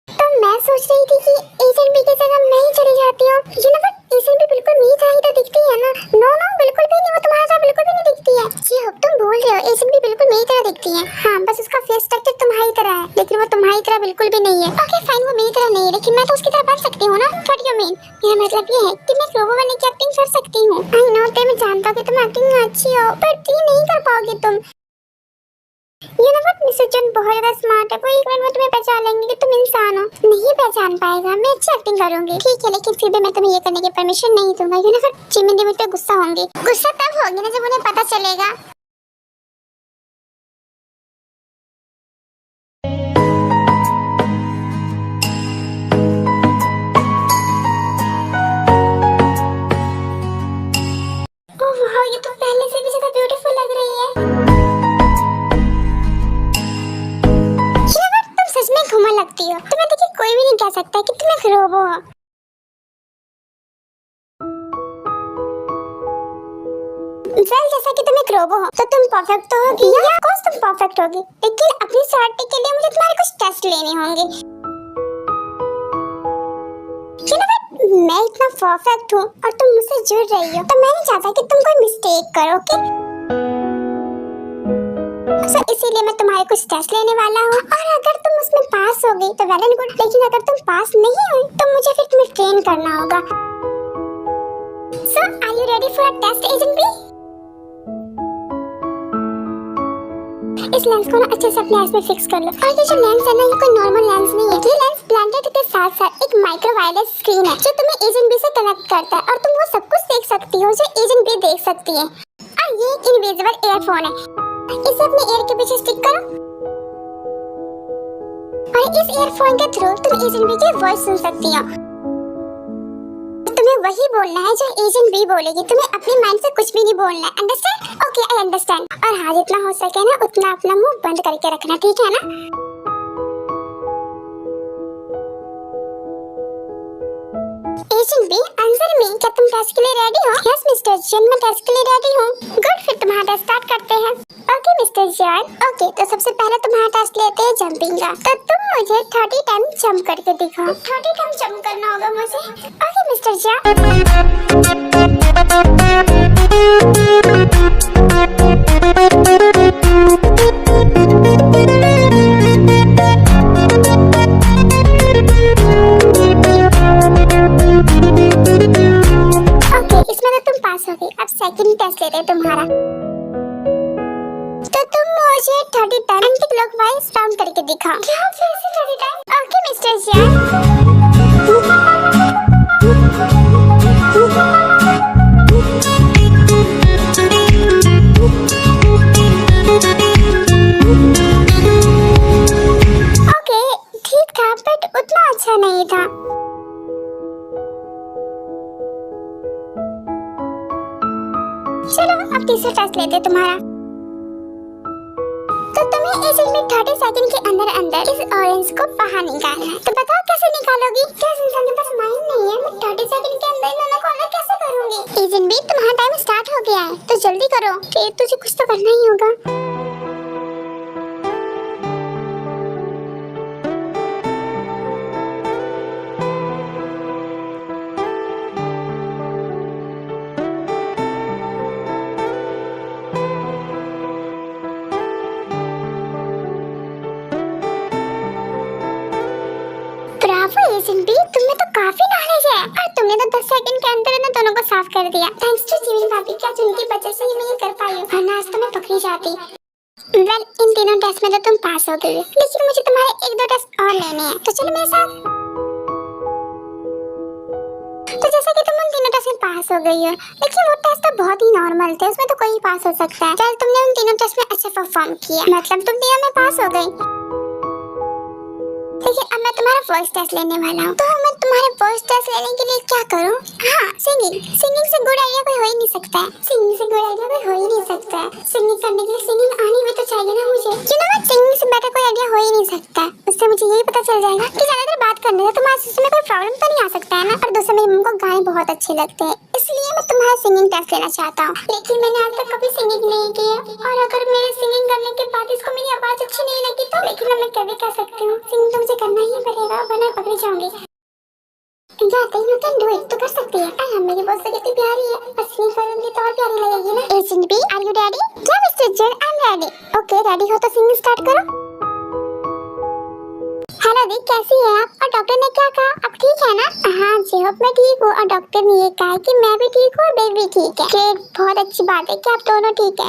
तो मैं सोच रही थी कि एजेंट भी की जगह मैं ही चली जाती हूँ। यू नो व्हाट, एजेंट भी बिल्कुल मेरी तरह ही तो दिखती है ना। नो नो, बिल्कुल भी नहीं, वो तुम्हारी तरह बिल्कुल भी नहीं दिखती है। जी होप तुम बोल रहे हो, एजेंट भी बिल्कुल मेरी तरह दिखती है। हाँ, बस उसका फेस स्ट्रक्चर तुम्हारी तरह है, लेकिन वो तुम्हारी तरह बिल्कुल भी नहीं है। ओके फाइन, वो मेरी तरह नहीं है, लेकिन मैं तो उसकी तरह बन सकती हूँ ना। What you mean? मेरा मतलब ये है कि मैं रोबो बनने की एक्टिंग कर सकती हूँ। आई नो, मैं जानता हूँ कि तुम एक्टिंग में अच्छी हो, पर ये नहीं कर पाओगे तुम। You know what, mister John बहुत ज्यादा स्मार्ट है, वो एक मिनट में तुम्हें पहचान लेंगे कि तुम इंसान हो। नहीं पहचान पाएगा, मैं अच्छी एक्टिंग करूंगी। ठीक है, लेकिन फिर भी मैं तुम्हें ये करने की परमिशन नहीं दूंगा। You know what, जिमिनी मुझ पे गुस्सा होंगी। गुस्सा तब होगी ना जब उन्हें पता चलेगा। ओह वाह, ये तो पहले से भी ज्यादा ब्यूटीफुल लग रही है। सच में घुमा लगती हो, तुम्हें देखिए कोई भी नहीं कह सकता कि तुम एक रोबो हो। वेल, जैसा कि तुम एक रोबो हो तो तुम परफेक्ट तो होगी। या ऑफ कोर्स तुम परफेक्ट होगी, लेकिन अपनी सिक्योरिटी के लिए मुझे तुम्हारे कुछ टेस्ट लेने होंगे। You know what? मैं इतना परफेक्ट हूँ और तुम मुझसे जुड़ रही हो, तो मैं नहीं चाहता कि तुम कोई मिस्टेक करो। ओके सो इसीलिए मैं तुम्हारे कुछ टेस्ट लेने वाला हूँ, और अगर तुम उसमें पास हो गई तो वेल एंड गुड, लेकिन अगर तुम पास नहीं हुई तो मुझे फिर तुम्हें ट्रेन करना होगा। So are you ready for a test agent B? इस लेंस को ना अच्छे से अपने आईज में फिक्स कर लो। और ये जो लेंस है ना, ये कोई नॉर्मल लेंस नहीं है। ये लेंस प्लांटेड के साथ साथ एक माइक्रो वायरलेस स्क्रीन है जो तुम्हें एजेंट बी से कनेक्ट करता है, और तुम वो सब कुछ देख सकती हो जो एजेंट बी देख सकती है। और ये एक इनविजिबल ईयरफोन है, इसे अपने ईयर के पीछे स्टिक करो, और इस ईयरफोन के थ्रू तुम एजेंट बी की वॉइस सुन सकती हो। तुम्हें वही बोलना है जो एजेंट बी बोलेगी, तुम्हें अपने माइंड से कुछ भी नहीं बोलना है। अंडरस्टैंड? Okay I understand. और हाँ, जितना हो सके ना उतना अपना मुंह बंद करके रखना, ठीक है ना? एजेंट बी आंसर मी, क्या तुम टेस्ट के लिए रेडी हो? यस मिस्टर जॉन, मैं टेस्ट के लिए रेडी हूँ। गुड, फिर तुम्हारा टेस्ट स्टार्ट करते हैं। Okay mister John. ओके, तो सबसे पहले तुम्हारा टेस्ट लेते हैं जंपिंग का। तो तुम मुझे 30 टाइम जंप करके दिखाओ। 30 टाइम जंप करना होगा मुझे। Okay mister John. Second test लेते हैं तुम्हारा। तो तुम मुझे 30 टाइम एंटी क्लॉकवाइज राउंड करके दिखाओ। क्या फिर से 30 टाइम? Okay mister John. से टेस्ट लेते तुम्हारा। तो तुम्हें इस 30 सेकंड के अंदर अंदर इस ऑरेंज को बाहर निकालना है। तो बताओ कैसे निकालोगी? क्या इंसान के पास माइंड नहीं है? मैं 30 सेकंड के अंदर दोनों को अलग कैसे करूंगी? एजेंट बी तुम्हारा टाइम स्टार्ट हो गया है, तो जल्दी करो। फिर तुझे कुछ तो करना ही होगा। ब्रावो एजेंट बी, तुम्हें तो काफी नॉलेज है और तुमने तो 10 सेकंड के अंदर ना दोनों को साफ कर दिया। थैंक्स टू जीवन भाभी की, आज उनकी वजह से ही मैं ये कर पाई हूँ, वरना आज तो मैं पकड़ी जाती। वेल, इन तीनों टेस्ट में तो तुम पास हो गई हो, लेकिन मुझे तुम्हारे 1-2 टेस्ट और लेने हैं, तो चलो मेरे साथ। तो जैसा कि तुम उन तीनों टेस्ट में पास हो गई हो, लेकिन वो टेस्ट तो बहुत ही नॉर्मल थे, उसमें तो कोई पास हो सकता है। चल, तुमने उन तीनों टेस्ट में अच्छा परफॉर्म किया, मतलब तुम तीनों में पास हो गई। देखिए, अब मैं तुम्हारा फर्स्ट टेस्ट लेने वाला हूँ। तो मैं तुम्हारे फर्स्ट टेस्ट लेने के लिए क्या करूँ? हाँ, सिंगिंग से गुड आइडिया कोई हो ही नहीं सकता है। सिंगिंग से गुड आइडिया कोई हो ही नहीं सकता है। सिंगिंग करने के लिए सिंगिंग आनी भी तो चाहिए ना मुझे। यू नो व्हाट, सिंगिंग से बेटर कोई आइडिया हो ही नहीं सकता। उससे मुझे यही पता चल जाएगा कि ज्यादातर बात करने से तुम्हारे सिस्टम में कोई प्रॉब्लम तो नहीं आ सकता है ना। और दूसरा, मेरी मम्मी को गाने बहुत अच्छे लगते हैं, इसलिए मैं तुम्हारा सिंगिंग टेस्ट लेना चाहता हूँ। लेकिन मैंने आज तक कभी सिंगिंग नहीं की है, और अगर मेरे सिंगिंग करने के बाद इसको मेरी आवाज अच्छी नहीं लगी तो? लेकिन मैं कभी कर सकती हूँ, सिंगिंग तो मुझे करना ही पड़ेगा, वरना पकड़ी जाऊंगी। जाते ही कैन डू इट, तो कर सकती है। आई मेरी बॉस से कितनी प्यारी है, बस नहीं करूंगी तो और प्यारी लगेगी ना। Agent B, are you ready? क्या mister Jane, I am ready. Okay, ready हो तो सिंगिंग स्टार्ट करो। हेलो दी, कैसी है आप? और डॉक्टर ने क्या कहा, आप ठीक है ना? हाँ जी, होप मैं ठीक हूँ, और डॉक्टर ने ये कहा कि मैं भी ठीक हूँ और बेबी भी ठीक है। ग्रेट, बहुत अच्छी बात है कि आप दोनों ठीक है।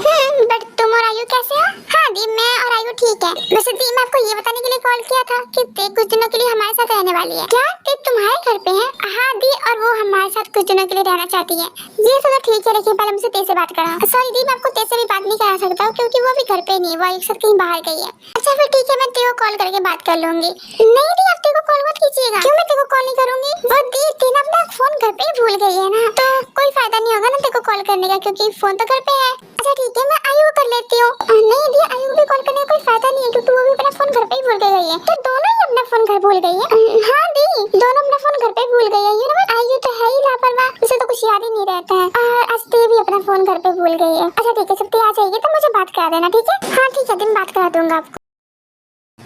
बट तुम और आयु कैसे हो? हाँ दी, मैं और आयु ठीक है। वैसे दी, मैं आपको ये बताने के लिए कॉल किया था कि ते कुछ दिनों के लिए हमारे साथ रहने वाली है। क्या ते तुम्हारे घर पे है? हाँ दी, और वो हमारे साथ कुछ दिनों के लिए रहना चाहती है। ये सब ठीक है, लेकिन पहले मुझसे ते से बात करा। सॉरी दी, मैं आपको ते से भी बात नहीं करा सकता क्योंकि वो अभी घर पे नहीं है, वो एक साथ कहीं बाहर गई है। अच्छा फिर ठीक है, मैं ते को कॉल करके बात कर लूंगी। नहीं दी, आप ते को कॉल मत कीजिएगा। क्यों मैं ते को कॉल नहीं करूंगी? वो दी, तीन अपना फोन घर पे ही भूल गई है ना, तो कोई फायदा नहीं होगा ना ते को कॉल करने का, क्योंकि फोन तो घर पे है। अच्छा ठीक है, मैं आयु को कर लेती हूँ। नहीं दी, आयु को भी कॉल करने का कोई फायदा नहीं है, क्योंकि वो भी अपना फोन घर पे ही भूल गई है। तो दोनों ही अपना फोन घर भूल गई है। हाँ दी, दोनों अपना फोन घर पे भूल गई है। यू नो व्हाट, आयु तो है ही लापरवाह, उसे तो कुछ याद ही नहीं रहता है। और आज ते भी अपना फोन घर पे भूल गई है। अच्छा ठीक है, जब ते आ जाएगी तो मुझे बात करा देना, ठीक है? हाँ ठीक है, दिन बात करा दूंगा आपको।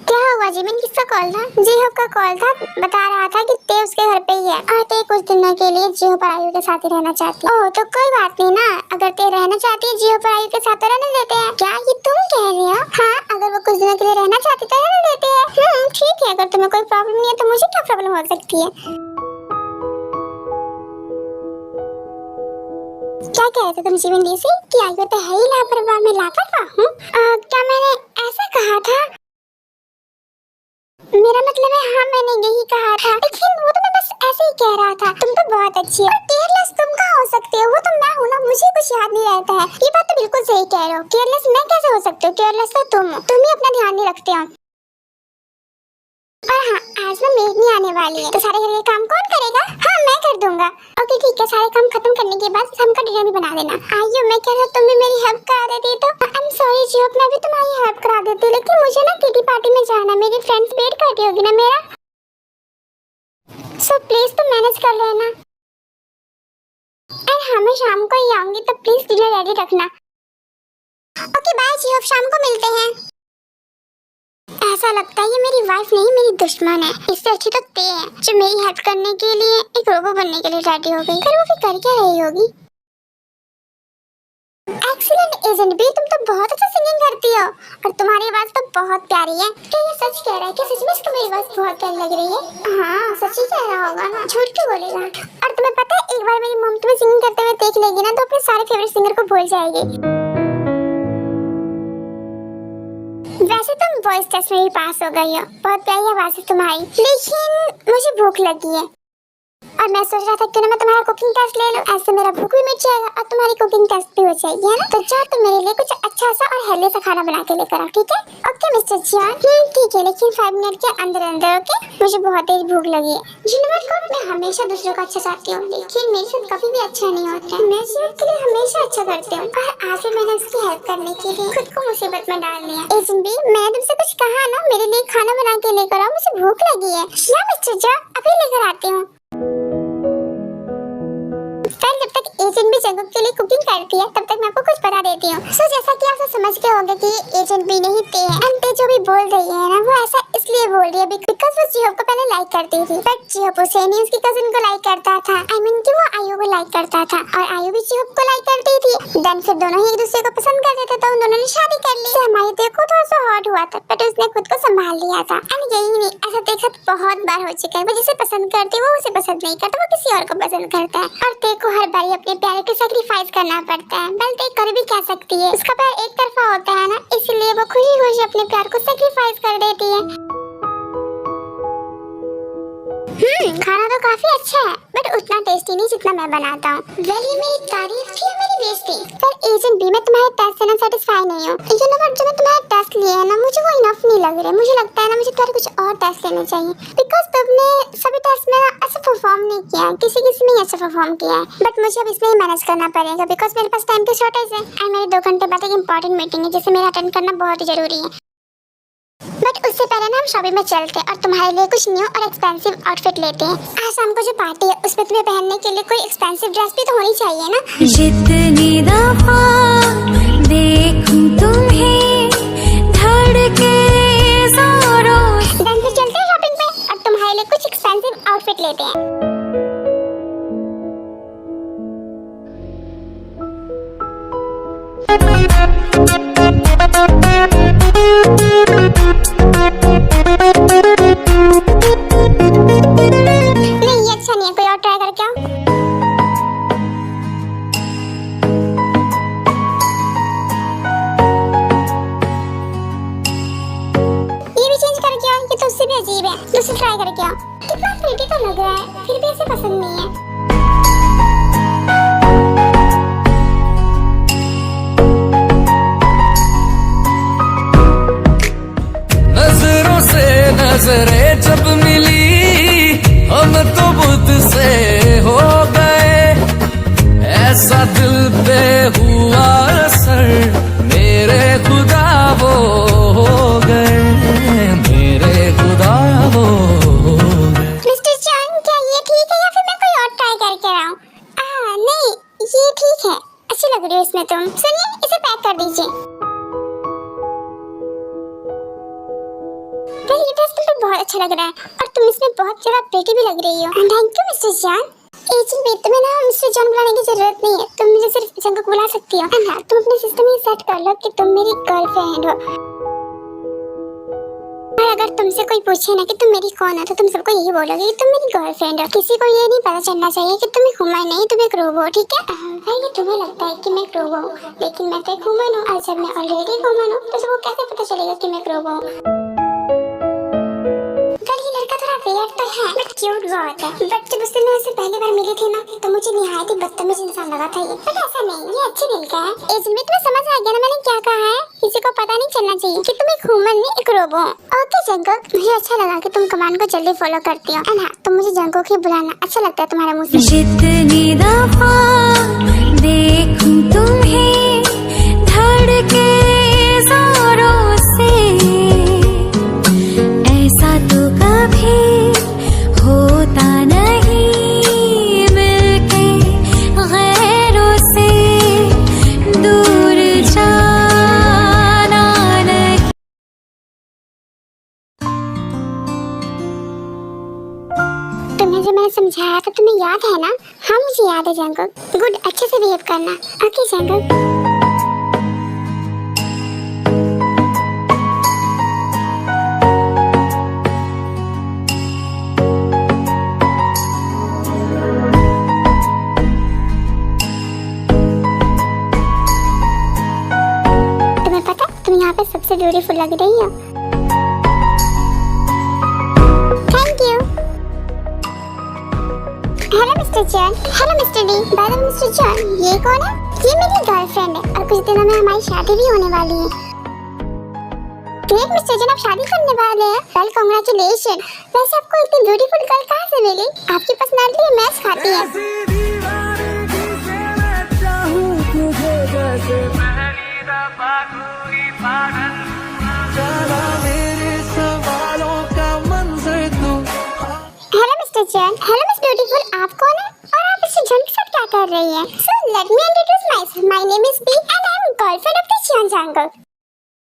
क्या हुआ जीवन, किसका कॉल था? जीहब का कॉल था, बता रहा था कि ते उसके घर पे ही है और ते कुछ दिनों के लिए जीहब और आयु के साथ ही रहना चाहती है। ओह, तो कोई बात नहीं ना, अगर ते रहना चाहती है जीहब और आयु के साथ तो रहने देते हैं। क्या ये तुम कह रही हो? हाँ, अगर वो कुछ दिनों के लिए रहना चाहती तो रहने देते हैं। ठीक है, अगर तुम्हें कोई प्रॉब्लम नहीं है तो मुझे क्या प्रॉब्लम हो सकती है? क्या कह रहे थे तुम जीवन दी से कि आयु तो है ही लापरवाह, मैं लापरवाह हूँ? क्या मैंने ऐसा कहा था? मेरा मतलब है, हाँ मैंने यही कहा था, लेकिन वो तो मैं बस ऐसे ही कह रहा था। तुम तो बहुत अच्छी हो, केयरलेस तुम कहाँ हो सकते हो? वो तो मैं हूँ ना, मुझे कुछ याद नहीं रहता है। ये बात तो बिल्कुल सही कह रहे हो, केयरलेस मैं कैसे हो सकती हूँ? केयरलेस तो तुम हो, तुम ही अपना ध्यान नहीं रखते हो। और हाँ, आज ना मेघ नहीं आने वाली है, तो सारे घर के काम कौन करेगा? हाँ मैं कर दूंगा। ओके ठीक है, सारे काम खत्म करने के बाद शाम का डिनर भी बना देना। आइयो, मैं कह रहा तुम भी मेरी हेल्प करा देती तो। आई एम सॉरी जीहब, मैं भी तुम्हारी हेल्प करा देती, लेकिन मुझे ना किटी पार्टी में जाना, मेरी फ्रेंड्स वेट कर रही होगी ना मेरा। सो प्लीज तुम मैनेज कर लेना। और हाँ, मैं शाम को ही आऊंगी, तो प्लीज डिनर रेडी रखना। ओके बाय जीहब, शाम को मिलते हैं। ऐसा लगता है ये मेरी वाइफ नहीं, मेरी दुश्मन है। इससे अच्छी तो ते है जो मेरी हेल्प करने के लिए एक रोबो बनने के लिए रेडी हो गई। पर वो फिर कर क्या रही होगी? एक्सीलेंट एजेंट बी, तुम तो बहुत अच्छा सिंगिंग करती हो और तुम्हारी आवाज तो बहुत प्यारी है। क्या ये सच कह रहा है? क्या सच में इसको मेरी आवाज बहुत प्यारी लग रही है? हाँ सच ही कह रहा होगा ना, झूठ क्यों बोलेगा? और तुम्हें पता है, एक बार मेरी मम्मी तुम्हें सिंगिंग करते हुए देख लेगी ना, तो अपने सारे फेवरेट सिंगर को भूल जाएगी। वैसे तुम वॉइस टेस्ट में भी पास हो गई हो, बहुत प्यारी आवाज है तुम्हारी, लेकिन मुझे भूख लगी है। और मैं सोच रहा था क्यों ना मैं तुम्हारा कुकिंग टेस्ट ले लूं, ऐसे मेरा भूख भी मिट जाएगा और तुम्हारी कुकिंग टेस्ट भी हो जाएगी, है ना? तो जाओ तुम मेरे लिए कुछ अच्छा सा और हेल्दी सा खाना बना के लेकर आओ, ठीक है? ओके मिस्टर जियान। ठीक है, लेकिन 5 मिनट के अंदर अंदर। ओके, मुझे बहुत तेज भूख लगी है। यू नो व्हाट, मैं हमेशा दूसरों का अच्छा चाहती हूँ, लेकिन मेरे साथ कभी भी अच्छा नहीं होता है। मैं जियान के लिए हमेशा अच्छा करती हूँ और आज भी मैंने उसकी हेल्प करने के लिए खुद को मुसीबत में डाल दिया। एजेंट बी, मैंने तुमसे कुछ कहा ना, मेरे लिए खाना बना के लेकर आओ, मुझे भूख लगी है। या मिस्टर जियान, अभी लेकर आती हूँ। जब तक एजेंट भी जंगल के लिए कुकिंग करती है तब तक मैं आपको कुछ बता देती हूँ। सो जैसा कि आप समझ गए होंगे कि एजेंट भी नहीं थे, एंड जो भी बोल रही है ना वो ऐसा इसलिए बोल रही है बिकॉज़ वो जिहोप को पहले लाइक करती थी, बट जिहोप उसे नहीं उसकी कजिन को लाइक करता था। आई मीन कि वो आयु को लाइक करता था और आयु भी जिहोप को लाइक करती थी। देन फिर दोनों ही एक दूसरे को पसंद करते थे तो उन दोनों ने शादी कर ली। हमारी देखो थोड़ा सा हॉट हुआ था बट उसने खुद को संभाल लिया था। एंड यही नहीं, ऐसा देखा बहुत बार हो चुका है, वो जिसे पसंद करती है वो उसे पसंद नहीं करता, वो किसी और को पसंद करता है। और देखो हर बारी अपने प्यार के सैक्रिफाइस करना पड़ता है। बल देख कर भी क्या सकती है, उसका प्यार एक तरफा होता है ना, इसलिए वो खुशी खुशी अपने प्यार को सैक्रिफाइस कर देती है। खाना तो काफी अच्छा है बट उतना टेस्टी नहीं जितना मैं बनाता हूँ। वेल ये मेरी तारीफ थी या मेरी बेइज्जती? पर एजेंट बी, मैं तुम्हारे टेस्ट से ना सेटिस्फाई नहीं हूँ। यू नो व्हाट, जो मैं तुम्हारे टेस्ट लिए है ना मुझे वो इनफ नहीं लग रहे। मुझे लगता है ना मुझे तुम्हारे कुछ और टेस्ट लेने चाहिए बिकॉज तुमने सभी टेस्ट में ना अच्छा परफॉर्म नहीं किया, किसी किसी में अच्छा परफॉर्म किया है। बट मुझे अब इसमें ही मैनेज करना पड़ेगा बिकॉज मेरे पास टाइम की शॉर्टेज है एंड मेरे 2 घंटे बाद एक इंपॉर्टेंट मीटिंग है जिसे मेरा अटेंड करना बहुत ही जरूरी है। बट उससे पहले ना हम शॉपिंग में चलते हैं और तुम्हारे लिए कुछ न्यू और एक्सपेंसिव आउटफिट लेते हैं। आज शाम को जो पार्टी है उसमें तुम्हें पहनने के लिए कोई एक्सपेंसिव ड्रेस भी तो होनी चाहिए ना। जितनी दफा देखूं तुम्हें धड़के जोरों से। देन फिर चलते हैं शॉपिंग पे और तुम्हारे लिए कुछ एक्सपेंसिव आउटफिट लेते हैं। नहीं ये अच्छा नहीं है, कोई और ट्राई करके आओ। ये भी चेंज करके आओ, ये तो उससे भी अजीब है, दूसरी ट्राई करके आओ। कितना प्रिटी तो लग रहा है फिर भी ऐसे पसंद नहीं है। नजरों से नजरें जब मिली हम तो बुद्ध से हो गए, ऐसा दिल पे हुआ असर मेरे खुदा वो हो गए, मेरे खुदा वो हो गए। मिस्टर चांग, क्या ये ठीक है या फिर मैं कोई और ट्राई करके आऊं? नहीं ये ठीक है, अच्छी लग रही है इसमें तुम। सुनिए इसे पैक कर दीजिए। ये ड्रेस तुम पे बहुत अच्छा लग रहा है और तुम इसमें बहुत ज्यादा प्रिटी भी लग रही हो। थैंक यू मिस्टर जान। एजेंट बी, तुम्हें ना मिस्टर जान बुलाने की जरूरत नहीं है, तुम मुझे सिर्फ जंगल को बुला सकती हो। हाँ, तुम अपने सिस्टम में सेट कर लो कि तुम मेरी गर्लफ्रेंड हो। और अगर तुमसे कोई पूछे ना कि तुम मेरी कौन हो तो तुम सबको यही बोलोगे कि तुम मेरी गर्लफ्रेंड हो। किसी को ये नहीं पता चलना चाहिए कि तुम एक ह्यूमन नहीं, तुम एक रोबो, ठीक है? ये तुम्हें लगता है कि मैं एक रोबो हूँ लेकिन मैं तो एक ह्यूमन हूँ और जब मैं ऑलरेडी एक ह्यूमन हूँ तो सबको कैसे पता चलेगा कि मैं एक रोबो हूँ? वियर्ड तो है बट क्यूट बहुत है। बट जब उससे मैं उससे पहली बार मिली थी ना तो मुझे निहायत ही बदतमीज इंसान लगा था ये। बट ऐसा नहीं, ये अच्छे दिल का है। एजेंट, तुम्हें समझ आ गया ना मैंने क्या कहा है? किसी को पता नहीं चलना चाहिए कि तुम एक ह्यूमन नहीं एक रोबो हो। ओके जंगल, मुझे अच्छा लगा कि तुम कमांड को जल्दी फॉलो करती हो। एंड हाँ, तुम मुझे जंगल ही बुलाना, अच्छा लगता है तुम्हारा मुंह से। जितनी दफा देखूं तुम्हें धड़के जोरों से, ऐसा तो कभी होता नहीं मिलके गैरों से दूर जाना नहीं। तुम्हें जो मैंने समझाया था तुम्हें याद है ना? हाँ मुझे याद है जंगल। गुड, अच्छे से बिहेव करना। ओके जंगल। तुम्हें पता तुम यहाँ पे सबसे ब्यूटीफुल लग रही हो। Thank you. Hello mister John. Hello mister D. By the way mister John, ये कौन है? ये मेरी गर्लफ्रेंड है और कुछ दिनों में हमारी शादी भी होने वाली है। ग्रेट मिस्टर जॉन, आप शादी करने वाले हैं? Well congratulation. वैसे आपको इतनी ब्यूटीफुल गर्ल कहाँ से मिली? आपकी पर्सनालिटी मैच खाती है। Hello mister John. Hello miss beautiful, आप कौन है और आप इस जॉन के साथ क्या कर रही हैं? So let me introduce myself. My name is B and I am girlfriend of the John jungle.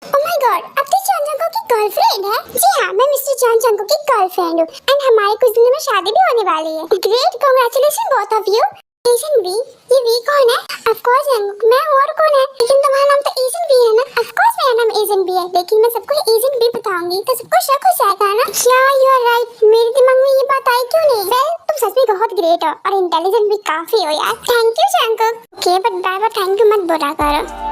Oh my god, आप तो जॉन जंगल की गर्लफ्रेंड है? जी हाँ, मैं मिस्टर जॉन जंगल की गर्लफ्रेंड हूँ एंड हमारे कुछ दिनों में शादी भी होने वाली है। Great, congratulation both of you. Asian B, ये बी कौन है? ऑफ कोर्स मैं हूँ, और कौन है? लेकिन तुम्हारा नाम तो एशियन बी है ना? ऑफ कोर्स मेरा नाम एशियन बी है, लेकिन मैं सबको एशियन बी बताऊंगी तो सबको शक हो जाएगा ना। क्या यू आर राइट, मेरे दिमाग में ये बात आई क्यों नहीं? वेल, तुम सच में बहुत ग्रेट हो और इंटेलिजेंट भी काफी हो यार। Thank you jungle. Okay, but bar bar thank you मत बोला करो।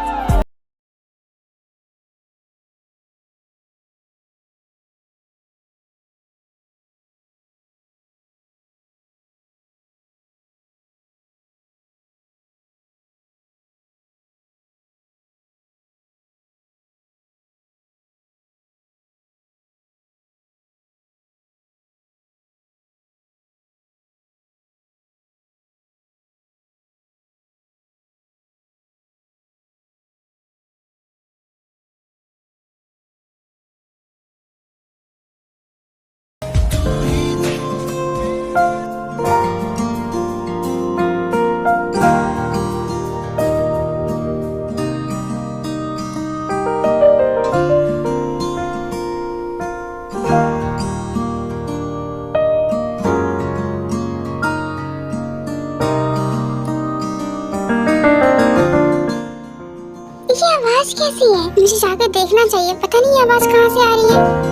ये आवाज कैसी है? मुझे जाकर देखना चाहिए, पता नहीं ये आवाज कहाँ से आ रही है।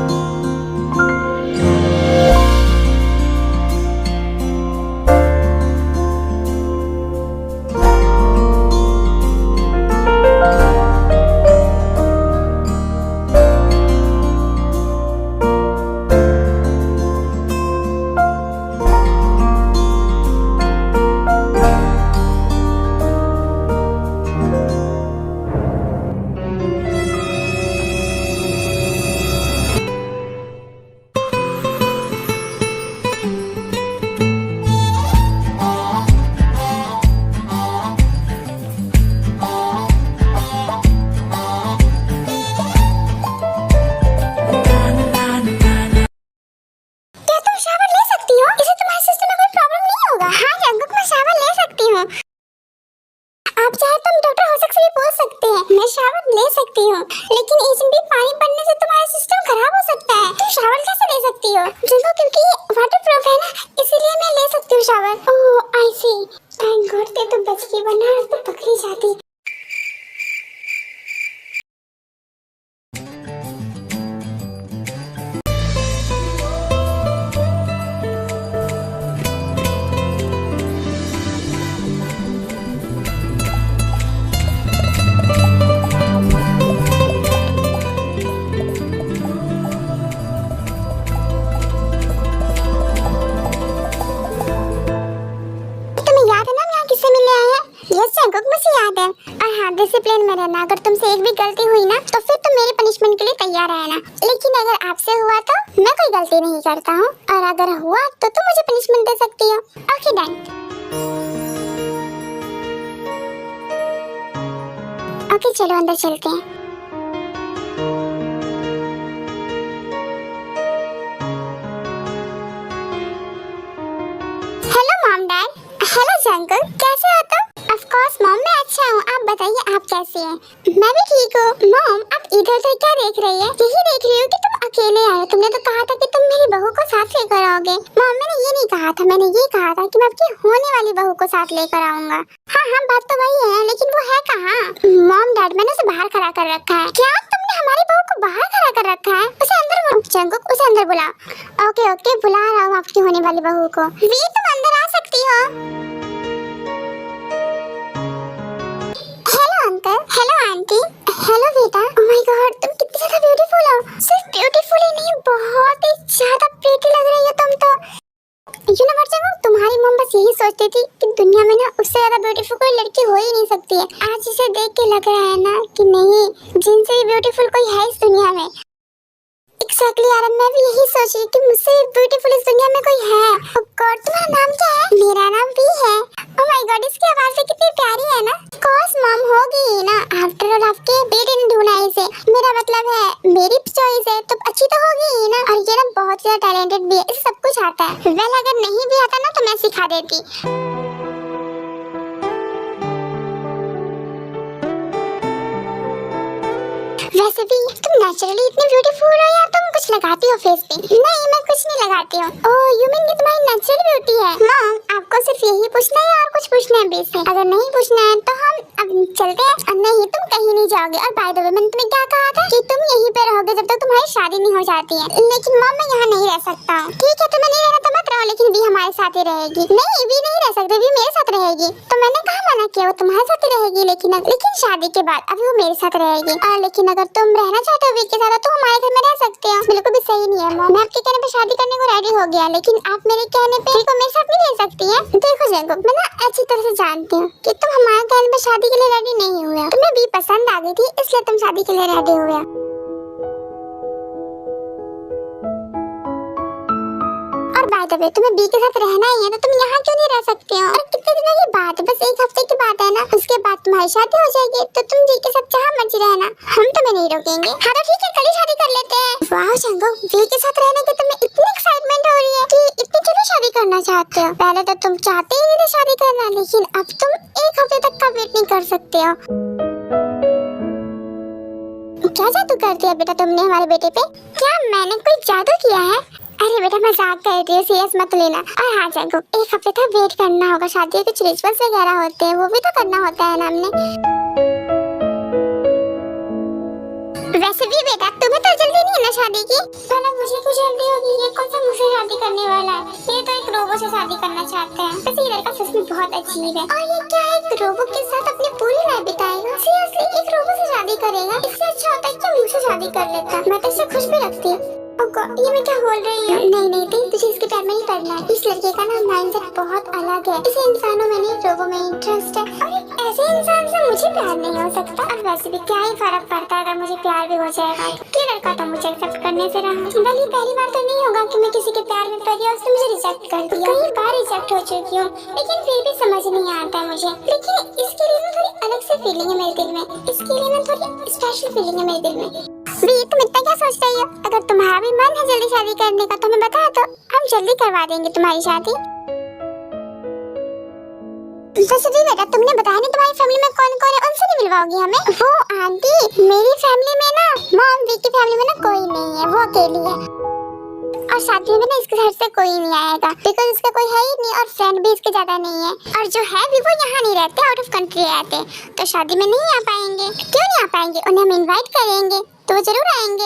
आप चाहे तो डॉक्टर होशक से भी पूछ सकते हैं। मैं शावर ले सकती हूँ, लेकिन इसमें भी पानी पड़ने से तुम्हारा सिस्टम खराब हो सकता है। तुम शावर कैसे ले सकती हो? देखो, क्योंकि ये वाटरप्रूफ है ना, इसीलिए मैं ले सकती हूँ शावर। ओह आई सी, थैंक गॉड ते तो बच गई, वरना तो पकड़ी जाती। मुझे याद है। और हाँ, डिसिप्लिन में रहना। अगर तुमसे एक भी गलती हुई ना तो फिर तुम मेरी पनिशमेंट के लिए तैयार रहना। लेकिन अगर आपसे हुआ तो मैं कोई गलती नहीं करता हूँ, और अगर हुआ तो तुम मुझे पनिशमेंट दे सकती हो। Okay done. ओके चलो अंदर चलते हैं। Hello mom dad. हेलो जंगल, कैसे हो तुम? ऑफ कोर्स मॉम, मैं अच्छा हूँ। आप बताइए आप कैसे हैं? मैं भी ठीक हूँ। मॉम, आप इधर उधर क्या देख रही है? यही देख रही हूँ कि तुम अकेले आए। तुमने तो कहा था कि तुम मेरी बहू को साथ लेकर आओगे। मॉम, मैंने ये नहीं कहा था, मैंने ये कहा था कि मैं आपकी होने वाली बहू को साथ लेकर आऊंगा। हाँ हाँ, बात तो वही है, लेकिन वो है कहाँ? मॉम डैड, मैंने उसे बाहर खड़ा कर रखा है। क्या तुमने हमारी बहू को बाहर खड़ा कर रखा है? उसे अंदर जंगल, उसे अंदर बुलाओ। ओके ओके, बुला रहा हूँ आपकी होने वाली बहू को। वी, तुम अंदर आ सकती हो। Hello uncle. Hello aunty. Hello बेटा। ओह माय गॉड, तुम कितनी ज्यादा ब्यूटीफुल हो। सिर्फ ब्यूटीफुल ही नहीं, बहुत ही ज्यादा प्रीटी लग रही हो तुम तो। यू नो व्हाट जंगल, तुम्हारी मम्मी बस यही सोचती थी कि दुनिया में ना उससे ज्यादा ब्यूटीफुल कोई लड़की हो ही नहीं सकती है। आज इसे देख के लग रहा है ना कि नहीं, जिनसे भी ब्यूटीफुल कोई है इस दुनिया में। एक्जेक्टली यार, मैं भी यही सोच रही कि मुझसे ब्यूटीफुल इस दुनिया में कोई है। Oh God, तुम्हारा नाम क्या है? मेरा नाम भी है। Oh my God, इसकी आवाज भी कितनी प्यारी है ना। कोर्स मॉम होगी ना, आफ्टर ऑल आपके बेटे ने ढूंढा इसे। मेरा मतलब है मेरी चॉइस है तो अच्छी तो होगी ही ना। और ये ना बहुत ज्यादा टैलेंटेड भी है, इसे सब कुछ आता है। वेल अगर नहीं भी आता ना तो मैं सिखा देती। वैसे भी तुम नेचुरली इतनी ब्यूटीफुल हो या तुम कुछ लगाती हो फेस पे? नहीं, मैं कुछ नहीं लगाती हूँ। ओह, यू मीन कि तुम्हारी नेचुरल ब्यूटी है। मॉम, आपको सिर्फ यही पूछना है और कुछ पूछना है बेस से? अगर नहीं पूछना है तो हम अब चलते हैं। और नहीं, तुम कहीं नहीं जाओगे। और बाय द वे, मैंने तुम्हें क्या कहा था कि तुम यहीं पे रहोगे जब तक तुम्हारी शादी नहीं हो जाती है। लेकिन मॉम, मैं यहाँ नहीं रह सकता हूँ। ठीक है, तुम्हें नहीं रहना तो मत रहो, लेकिन भी हमारे साथ ही रहेगी। नहीं, भी नहीं रह सकते, भी मेरे साथ रहेगी। तो मैंने कहा मना किया, वो तुम्हारे साथ ही रहेगी। लेकिन शादी के बाद अभी वो मेरे साथ रहेगी। और लेकिन अगर तुम रहना चाहते हो वी के साथ तो हमारे घर में रह सकते हो। बिल्कुल भी सही नहीं है मॉम। मैं आपके कहने पे शादी करने को रेडी हो गया, लेकिन आप मेरे कहने पे वी को मेरे साथ नहीं रह सकती है। देखो जैकब, मैं ना अच्छी तरह से जानती हूँ कि तुम हमारे कहने पे शादी के लिए रेडी नहीं हुए। तुम्हें वी पसंद आ गई थी, इसलिए तुम शादी के लिए रेडी हुए। और बाय द वे, तुम्हें बी के साथ रहना ही है तो तुम यहाँ क्यों नहीं रह सकते हो? और कितने दिनों की बात है, बस एक हफ्ते की बात है ना। उसके बाद तुम्हारी शादी हो जाएगी तो तुम बी के साथ जहाँ मर्जी रहना, हम तुम्हें नहीं रोकेंगे। हाँ तो ठीक है, कल ही शादी कर लेते हैं। वाह शंको, बी के साथ रहने की तुम्हें इतनी एक्साइटमेंट हो रही है कि इतनी जल्दी शादी करना चाहते हो। पहले तो तुम चाहते ही नहीं थे शादी करना, लेकिन अब तुम एक हफ्ते तक का वेट नहीं कर सकते हो। क्या जादू कर दिया बेटा तुमने हमारे बेटे पे? क्या मैंने कोई जादू किया है? अरे बेटा, मजाक कर रही हूँ, सीरियस मत लेना। और हाँ जैको, एक हफ्ते तक वेट करना होगा। शादी के कुछ रिचुअल्स वगैरह होते हैं, वो भी तो करना होता है ना हमने। वैसे भी बेटा, तुम्हें तो जल्दी नहीं है ना शादी की? भला मुझे कुछ जल्दी होगी? ये कौन सा मुझसे शादी करने वाला है? ये तो एक रोबो से शादी करना चाहते हैं। वैसे ये लड़का सच में बहुत अजीब है। और ये क्या है, एक रोबो के साथ अपनी पूरी लाइफ बिताएगा? सीरियसली, एक रोबो से शादी करेगा? इससे अच्छा होता है कि मुझसे शादी कर लेता। मैं तो इससे खुश भी रखती। ये मैं क्या बोल रही हूँ? नहीं, तुझे इसके प्यार में ही पड़ना है। इस लड़के का ना माइंडसेट बहुत अलग है। इसे इंसानों में नहीं, रोबो में इंटरेस्ट है। और एक ऐसे इंसान से मुझे प्यार नहीं हो सकता। और वैसे भी क्या ही फर्क पड़ता है अगर मुझे प्यार भी हो जाएगा। ये लड़का तो मुझे एक्सेप्ट करने से रहा। भले पहली बार तो नहीं होगा कि मैं किसी के प्यार में पड़ी और उसने मुझे रिजेक्ट कर दिया। कई बार रिजेक्ट हो चुकी हूँ, लेकिन फिर भी समझ नहीं आता मुझे। लेकिन इसके लिए ना थोड़ी अलग से फीलिंग है मेरे दिल में। इसके लिए ना थोड़ी स्पेशल फीलिंग है मेरे दिल में। तुम इतना क्या सोच रही हो? अगर तुम्हारा भी मन है जल्दी शादी करने का तो हमें बता दो, हम जल्दी करवा देंगे तुम्हारी शादी। वैसे भी बेटा, तुमने बताया नहीं तुम्हारी फैमिली में कौन कौन है, उनसे भी मिलवाओगी हमें? वो आंटी, मेरी फैमिली में ना, मॉम वी की फैमिली में ना कोई नहीं है, वो अकेली है। और शादी में ना इसके घर से कोई नहीं आएगा, बिकॉज इसका कोई है ही नहीं और फ्रेंड भी इसके ज्यादा नहीं है। और जो है भी वो यहाँ नहीं रहते, आउट ऑफ कंट्री रहते, तो शादी में नहीं आ पाएंगे। क्यों नहीं आ पाएंगे? उन्हें हम इनवाइट करेंगे तो वो जरूर आएंगे।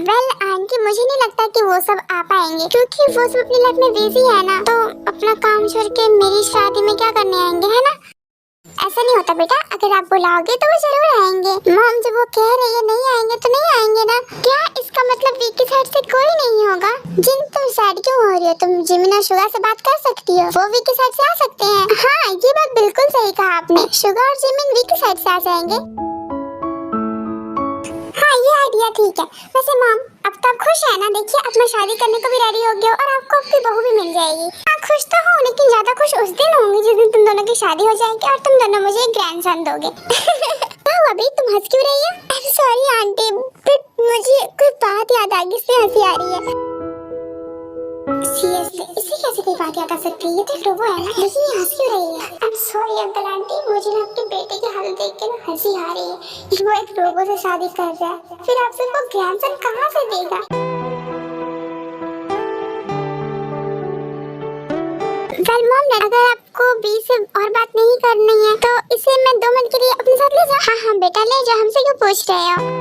वेल आंटी, मुझे नहीं लगता कि वो सब आ पाएंगे, क्योंकि वो सब अपनी लाइफ में बिजी है ना, तो अपना काम छोड़ के मेरी शादी में क्या करने आएंगे, है ना? ऐसा नहीं होता बेटा, अगर आप बुलाओगे तो वो जरूर आएंगे। मॉम, जब वो कह रही है नहीं आएंगे तो नहीं आएंगे ना। क्या इसका मतलब वी की साइड से कोई नहीं होगा? जिन, तुम सैड क्यों हो रही हो? तुम जिमिन और शुगर से बात कर सकती हो, वो वी की साइड से आ सकते हैं। हाँ, ये बात बिल्कुल सही कहा आपने, शुगर और जिमिन वी की साइड से आ जाएंगे। हाँ, ये आइडिया ठीक है। वैसे मॉम, अब तो आप खुश है ना? देखिए, अब मैं शादी करने को भी रेडी हो गया और आपको आपकी बहू भी मिल जाएगी। हाँ, खुश तो हूँ, लेकिन ज्यादा खुश उस दिन होंगी जिस दिन तुम दोनों की शादी हो जाएगी और तुम दोनों मुझे एक ग्रैंडसन दोगे। क्या हुआ भाई, तुम हंस क्यों रही हो? I am sorry aunty, but मुझे कोई बात याद आ गई, इसलिए हंसी आ रही है। सीरियसली, इसे कैसे कोई बात याद आ सकती है? ये तो रोबो है ना, लेकिन ये हंस क्यों रही है? I am sorry uncle aunty, मुझे ना अपने बेटे की हालत देख के ना हंसी आ रही है। वो एक रोबो से शादी कर रहा है, फिर आपसे वो ग्रैंडसन कहाँ से देगा? वेल मॉम, अगर आपको बी से और बात नहीं करनी है तो इसे मैं 2 मिनट के लिए अपने साथ ले जाऊँ? हाँ बेटा, ले जाओ, हमसे क्यों पूछ रहे हो?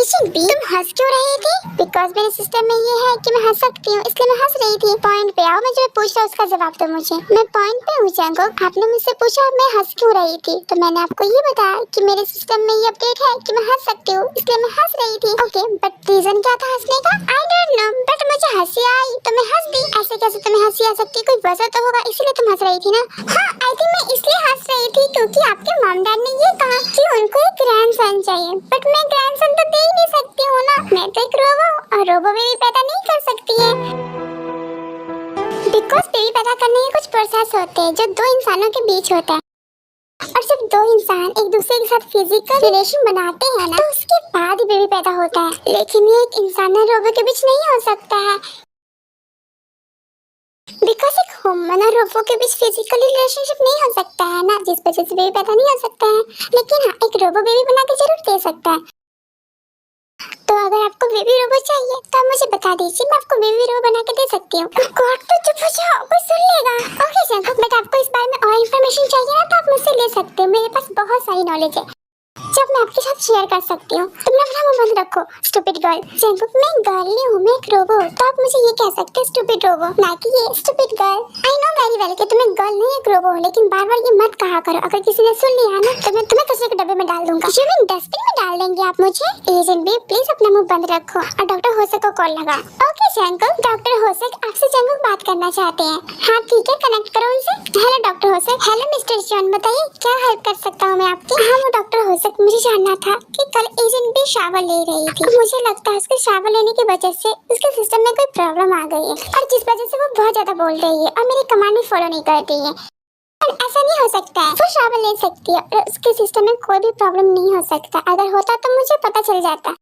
एजेंट बी, तुम हंस क्यों रही थी? बिकॉज मेरे सिस्टम में ये है कि मैं हंस सकती हूँ, इसलिए मैं हंस रही थी। पॉइंट पे आओ, मैं जो पूछ रहा हूँ उसका जवाब दो मुझे। मैं पॉइंट पे हूँ जंगुक। आपने मुझसे पूछा मैं हंस क्यों रही थी, तो मैंने आपको ये बताया कि मेरे सिस्टम में ये अपडेट है कि मैं हंस सकती हूँ, इसलिए मैं हंस रही थी। ओके, बट रीजन क्या था हंसने का? आई डोंट नो, बट मुझे हंसी आई तो मैं हंस दी। ऐसे कैसे तुम्हें हंसी आ सकती? कोई वजह तो होगा, इसीलिए तुम हंस रही थी ना? हाँ, आई थिंक मैं इसलिए हंस रही थी क्योंकि आपके मॉम डैड ने ये कहा कि उनको एक ग्रैंडसन चाहिए, बट मैं ग्रैंडसन तो दे ही नहीं सकती हूँ ना। मैं तो एक रोबो हूँ और रोबो बेबी पैदा नहीं कर सकती है। बिकॉज बेबी पैदा करने के कुछ प्रोसेस होते हैं जो दो इंसानों के बीच होता है, और जब दो इंसान एक दूसरे के साथ फिजिकल रिलेशन बनाते हैं ना, तो उसके बाद ही बेबी पैदा होता है। लेकिन ये एक इंसान और रोबो के बीच नहीं हो सकता है, बिकॉज एक ह्यूमन और रोबो के बीच फिजिकली रिलेशनशिप नहीं हो सकता है ना, जिस वजह से बेबी पैदा नहीं हो सकता है। लेकिन हाँ, एक रोबो बेबी बना के जरूर दे सकता है। तो अगर आपको बेबी रोबो चाहिए तो आप मुझे बता दीजिए, मैं आपको बेबी रोबो बना के दे सकती हूँ। गॉड, तो चुप हो जाओ, कोई सुन लेगा। ओके जंगुक, बट आपको इस बारे में और इन्फॉर्मेशन चाहिए ना, तो आप मुझसे ले सकते हो। मेरे पास बहुत सारी नॉलेज है जब मैं आपके साथ शेयर कर सकती हूँ। तुम ना अपना मुंह बंद रखो, स्टूपिड गर्ल। जंगुक, मैं गर्ल नहीं हूँ, मैं एक रोबो हूँ, तो आप मुझे ये कह सकते हैं स्टूपिड रोबो, ना कि ये stupid girl. I know very well कि तुम एक गर्ल नहीं एक रोबो हो, लेकिन बार बार ये मत कहा करो। अगर किसी ने सुन लिया ना तो मैं तुम्हें कचरे के डब्बे में डाल दूंगा। यू मीन डस्टबिन में डाल देंगे आप मुझे? एजेंट बी, प्लीज अपना मुंह बंद रखो और डॉक्टर होसक को कॉल लगा। ओके जंगुक, डॉक्टर होसक आपसे जंगुक बात करना चाहते हैं। हाँ ठीक है, कनेक्ट करो उनसे। Hello doctor Hoseok. Hello mister John, बताइए क्या हेल्प कर सकता हूँ मैं आपकी? हाँ वो डॉक्टर होसक, मुझे जानना था कि कल एजेंट भी शावर ले रही थी। मुझे लगता है उसके शावर लेने की वजह से उसके सिस्टम में कोई प्रॉब्लम आ गई है, और जिस वजह से वो बहुत ज्यादा बोल रही है और मेरी कमांड भी फॉलो नहीं करती है। और ऐसा नहीं हो सकता है, वो शावर ले सकती है और उसके सिस्टम में कोई भी प्रॉब्लम नहीं हो सकता। अगर होता तो मुझे पता चल जाता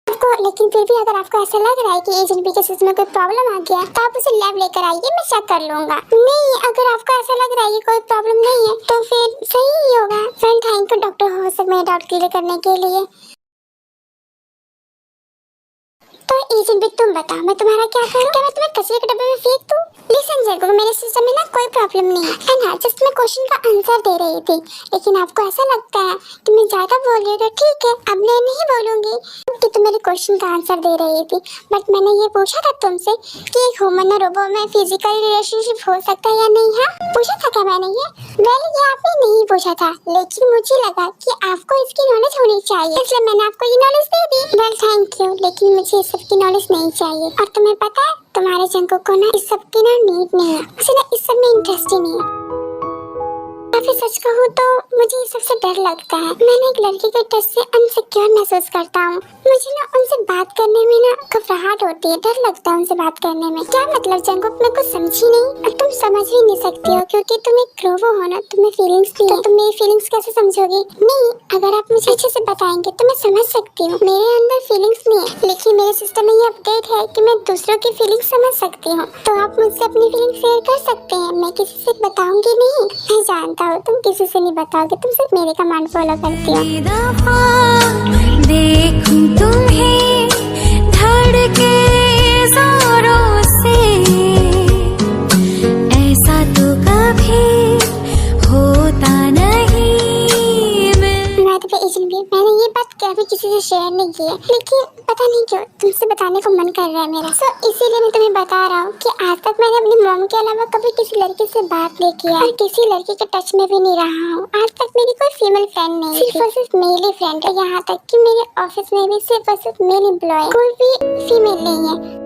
आपको, लेकिन फिर भी अगर आपको ऐसा लग रहा है कि एजेंट बी के सिस्टम में कोई प्रॉब्लम आ गया, तो आप उसे लैब लेकर आइए, मैं चेक कर लूंगा। नहीं, अगर आपको ऐसा लग रहा है कि कोई प्रॉब्लम नहीं है तो फिर सही ही होगा। फ्रेंड, थैंक यू डॉक्टर हो सकता है डाउट क्लियर करने के लिए। तो एजेंट बी तुम बताओ, मैं तुम्हारा क्या करूं? क्या मैं तुम्हें कचरे के डब्बे में फेंक दूं? लिसन जंगुक, मेरे सिस्टम में ना कोई प्रॉब्लम नहीं है, एंड हाँ, जस्ट मैं क्वेश्चन का आंसर दे रही थी। लेकिन आपको ऐसा लगता है कि मैं ज्यादा बोल रही हूँ, तो ठीक है, अब मैं नहीं बोलूंगी कि तुम मेरे क्वेश्चन का आंसर दे रही थी। बट मैंने ये पूछा था तुमसे कि एक ह्यूमन और रोबो में फिजिकल रिलेशनशिप हो सकता है या नहीं? हाँ पूछा था क्या मैंने ये? वेल, ये आपने नहीं पूछा था, लेकिन मुझे लगा कि आपको इसकी नॉलेज होनी चाहिए, इसलिए मैंने आपको ये knowledge they the. Well thank you, लेकिन मुझे इस सब की नॉलेज नहीं चाहिए। और तुम्हें पता है, तुम्हारे जंगुक को ना इस सब की ना नीड नहीं है, उसे ना इस सब में इंटरेस्ट ही नहीं है। काफी सच कहूँ तो मुझे इस सबसे डर लगता है। मैं ना एक लड़की के टच से अनसिक्योर महसूस करता हूँ। मुझे ना उनसे बात करने में ना घबराहट होती है, डर लगता है उनसे बात करने में। क्या मतलब जंगुक, मैं कुछ समझी नहीं। और तुम समझ भी नहीं सकती हो क्योंकि तुम एक रोबो हो ना, तुम्हें फीलिंग्स नहीं है, तो तुम मेरी फीलिंग्स कैसे समझोगी? नहीं, अगर आप मुझे अच्छे से बताएंगे तो मैं समझ सकती हूँ। मेरे अंदर फीलिंग्स नहीं है, लेकिन मेरे सिस्टम में ये अपडेट है कि मैं दूसरों की फीलिंग्स समझ सकती हूँ। तो आप मुझसे अपनी फीलिंग्स शेयर कर सकते हैं, मैं किसी से बताऊंगी नहीं। मैं जानता हूँ तुम किसी से नहीं बताओगे, तुम सिर्फ मेरे कमांड फॉलो करती हो। देखूं तुम्हें धड़के जोरों से, ऐसा तो कभी होता नहीं। एजेंट बी, मैंने ये बात कभी किसी से शेयर नहीं की है, लेकिन पता नहीं क्यों तुमसे बताने को मन कर रहा है मेरा। सो इसीलिए मैं तुम्हें बता रहा हूँ कि आज तक मैंने अपनी मॉम के अलावा कभी किसी लड़की से बात नहीं किया और किसी लड़की के टच में भी नहीं रहा हूँ। आज तक मेरी कोई फीमेल फ्रेंड नहीं, सिर्फ और सिर्फ मेल ही फ्रेंड है। यहाँ तक कि मेरे ऑफिस में भी सिर्फ और सिर्फ मेल एम्प्लॉय, कोई भी फीमेल नहीं है।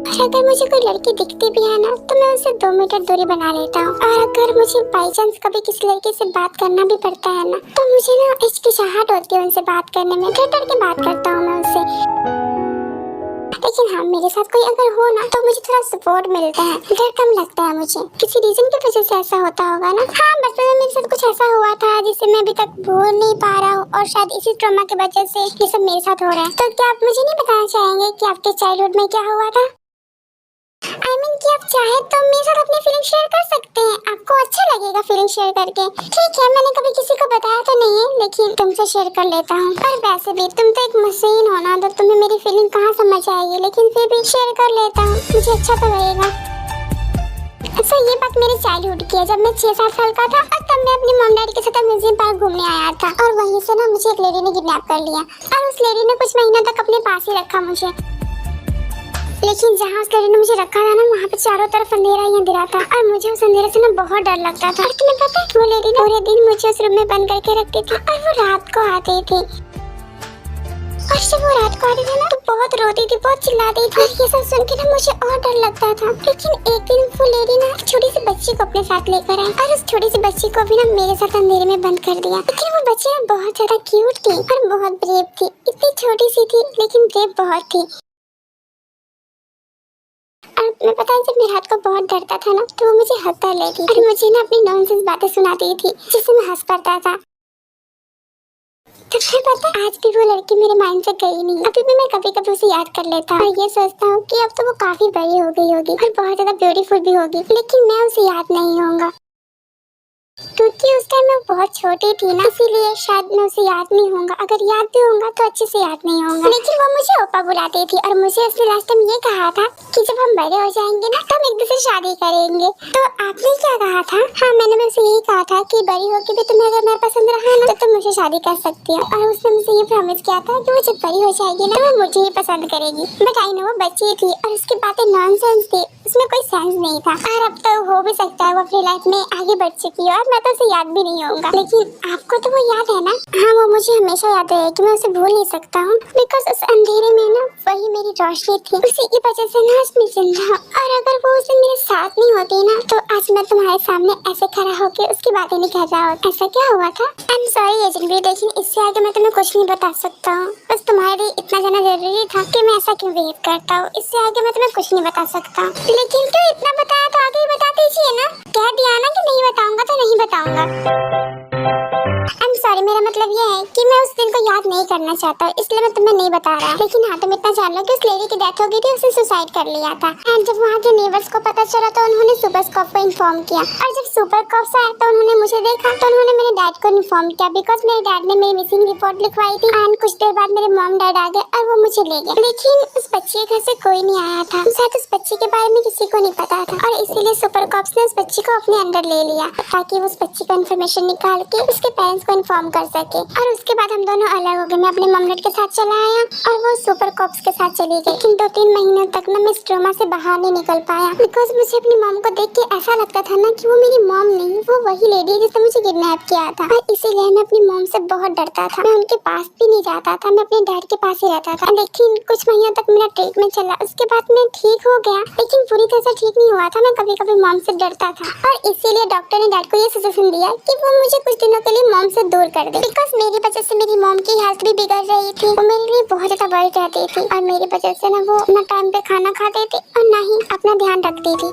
और अगर मुझे कोई लड़की दिखती भी है ना, तो मैं उससे 2 मीटर दूरी बना लेता हूँ। और अगर मुझे बाई चांस कभी किसी लड़की से बात करना भी पड़ता है ना, तो मुझे ना हिचकिचाहट होती है उनसे बात करने में, डर डर के बात करता हूँ मैं उससे। लेकिन हाँ, मेरे साथ कोई अगर हो ना तो मुझे थोड़ा सपोर्ट मिलता है, डर कम लगता है मुझे। किसी रीजन की वजह से ऐसा होता होगा ना। हाँ, बचपन में मेरे साथ कुछ ऐसा हुआ था जिसे मैं अभी तक भूल नहीं पा रहा हूँ, और शायद इसी ट्रॉमा की वजह से ये सब मेरे साथ हो रहा है। तो क्या आप मुझे नहीं बताना चाहेंगे कि आपके चाइल्डहुड में क्या हुआ था? I mean, कि आप चाहे तो मेरे साथ अपनी फीलिंग शेयर कर सकते हैं, आपको अच्छा लगेगा फीलिंग शेयर करके। ठीक है, मैंने कभी किसी को बताया तो नहीं है, लेकिन तुमसे शेयर कर लेता हूँ। और वैसे भी तुम तो एक मशीन हो ना, तो तुम्हें मेरी फीलिंग कहाँ समझ आएगी, लेकिन फिर भी शेयर कर लेता हूँ, मुझे अच्छा तो लगेगा। अच्छा ये बात मेरे चाइल्डहुड की है, जब मैं 6-7 साल का था और तब मैं अपनी मॉम डैडी के साथ म्यूजियम पार्क घूमने आया था और वहीं से ना मुझे एक लेडी ने किडनैप कर लिया और उस लेडी ने कुछ महीनों तक अपने पास ही रखा मुझे। लेकिन जहाँ उस लेडी ने मुझे रखा था ना, वहाँ पे चारों तरफ अंधेरा ही अंधेरा था और मुझे उस अंधेरे से ना बहुत डर लगता था। और तुम्हें पता है वो लेडी ना पूरे दिन मुझे उस रूम में बंद करके रखती थी और वो रात को आती थी और जब वो रात को आती थी ना तो बहुत रोती थी, बहुत चिल्लाती थी। ये सब सुन के ना मुझे और डर लगता था। लेकिन एक दिन वो लेडी ना एक छोटी सी बच्ची को अपने साथ लेकर आई और उस छोटी सी बच्ची को भी ना मेरे साथ अंधेरे में बंद कर दिया। लेकिन वो बच्ची ना बहुत ज्यादा क्यूट थी और बहुत ब्रेव थी। इतनी छोटी सी थी लेकिन ब्रेव बहुत थी। और मैं पता है जब मैं रात को बहुत डरता था ना तो वो मुझे हक कर लेती और मुझे ना अपनी नॉनसेंस बातें सुनाती थी जिससे मैं हंस पड़ता था। तो फिर पता आज भी वो लड़की मेरे माइंड से गई नहीं। अभी भी मैं कभी कभी उसे याद कर लेता हूँ और ये सोचता हूँ कि अब तो वो काफी बड़ी हो गई होगी और बहुत ज्यादा ब्यूटीफुल भी होगी, लेकिन मैं उसे याद नहीं होऊंगा क्योंकि उस टाइम मैं बहुत छोटी थी ना, इसीलिए शायद मैं उसे याद नहीं होऊंगा। अगर याद भी होऊंगा तो अच्छे से याद नहीं होऊंगा। लेकिन वो मुझे ओपा बुलाती थी और मुझे उसने लास्ट टाइम ये कहा था कि जब हम बड़े हो जाएंगे ना तो हम एक दूसरे से शादी करेंगे। तो आपने क्या कहा था? हाँ मैंने उसे यही कहा था कि बड़ी होकर भी तुम्हें अगर मैं पसंद रहा ना तो तुम मुझे शादी कर सकती हो। और उसने मुझे ये प्रॉमिस किया था कि वो जब बड़ी हो जाएगी ना तो वो मुझे ही पसंद करेगी। बट आई नो वो बच्ची थी और उसकी बातें नॉनसेंस थी, उसमें कोई सेंस नहीं था। और अब तो हो भी सकता है वो अपनी लाइफ में आगे बढ़ चुकी है और मैं तो उसे याद भी नहीं होऊंगा। लेकिन आपको तो वो याद है ना? हाँ वो मुझे हमेशा याद है कि मैं उसे भूल नहीं सकता हूँ बिकॉज उस अंधेरे में ना वही मेरी रोशनी थी। उसी की वजह से ना आज मैं जिंदा हूँ। और अगर वो उस दिन मेरे साथ नहीं होती ना तो आज मैं तुम्हारे सामने ऐसे खड़ा होकर उसकी बातें नहीं कह रहा होता। ऐसा क्या हुआ था? आई एम सॉरी एजेंट, लेकिन इससे आगे मैं तुम्हें कुछ नहीं बता सकता हूँ। बस तुम्हारे लिए इतना जाना जरूरी था कि मैं ऐसा क्यों बिहेव करता हूँ। इससे आगे मैं तुम्हें कुछ नहीं बता सकता। लेकिन तो इतना बताया तो आगे ही बता दीजिए ना। कह दिया ना कि नहीं बताऊंगा तो नहीं बताऊंगा। I'm sorry, मेरा मतलब ये है कि मैं उस दिन को याद नहीं करना चाहता, इसलिए मैं तुम्हें नहीं बता रहा। लेकिन हाँ तुम इतना जान लो कि उस लेडी की डेथ हो गई थी, उसने सुसाइड कर लिया था। एंड जब वहाँ के नेबर्स को पता चला तो उन्होंने सुपर स्कॉप को इन्फॉर्म किया और जब सुपर कॉप्स आए तो उन्होंने मुझे देखा तो उन्होंने मेरे डैड को इन्फॉर्म किया बिकॉज मेरे डैड ने मेरी मिसिंग रिपोर्ट लिखवाई थी। एंड कुछ देर बाद मेरे मॉम डैड आ गए और वो मुझे ले गए। लेकिन उस बच्चे के घर से कोई नहीं आया था, शायद उस बच्चे के बारे में किसी को नहीं पता था और इसीलिए सुपर कॉप्स ने उस बच्ची को अपने अंदर ले लिया ताकि वो उस बच्ची का इन्फॉर्मेशन निकाल के उसके पेरेंट्स को इन्फॉर्म कर सके। और उसके बाद हम दोनों अलग हो गए। मैं अपने मॉम डैड के साथ चला आया और वो सुपर कॉप्स के साथ चली गई। लेकिन 2-3 महीनों तक ना मैं इस ट्रॉमा से बाहर नहीं निकल पाया बिकॉज मुझे अपनी मॉम को देख के ऐसा लगता था ना कि वो मेरी मॉम नहीं, वो वही लेडी है जिसने मुझे किडनैप किया था। और इसीलिए मैं अपनी मॉम से बहुत डरता था। मैं उनके पास भी नहीं जाता था, मैं अपने डैड के पास ही रहता था। लेकिन कुछ महीनों तक मेरा ट्रीटमेंट चला, उसके बाद मैं ठीक हो गया लेकिन पूरी तरह से ठीक नहीं हुआ था। मैं कभी कभी मॉम से डरता था और इसीलिए डॉक्टर ने डैड को ये सजेशन दिया कि वो मुझे कुछ दिनों के लिए मॉम से दूर कर दे बिकॉज मेरी वजह से मेरी मॉम की हेल्थ भी बिगड़ रही थी। वो मेरे लिए बहुत ज्यादा वर्ried रहती थी और मेरी वजह से ना वो ना टाइम पे खाना खाते थे और ना ही अपना ध्यान रखती थी,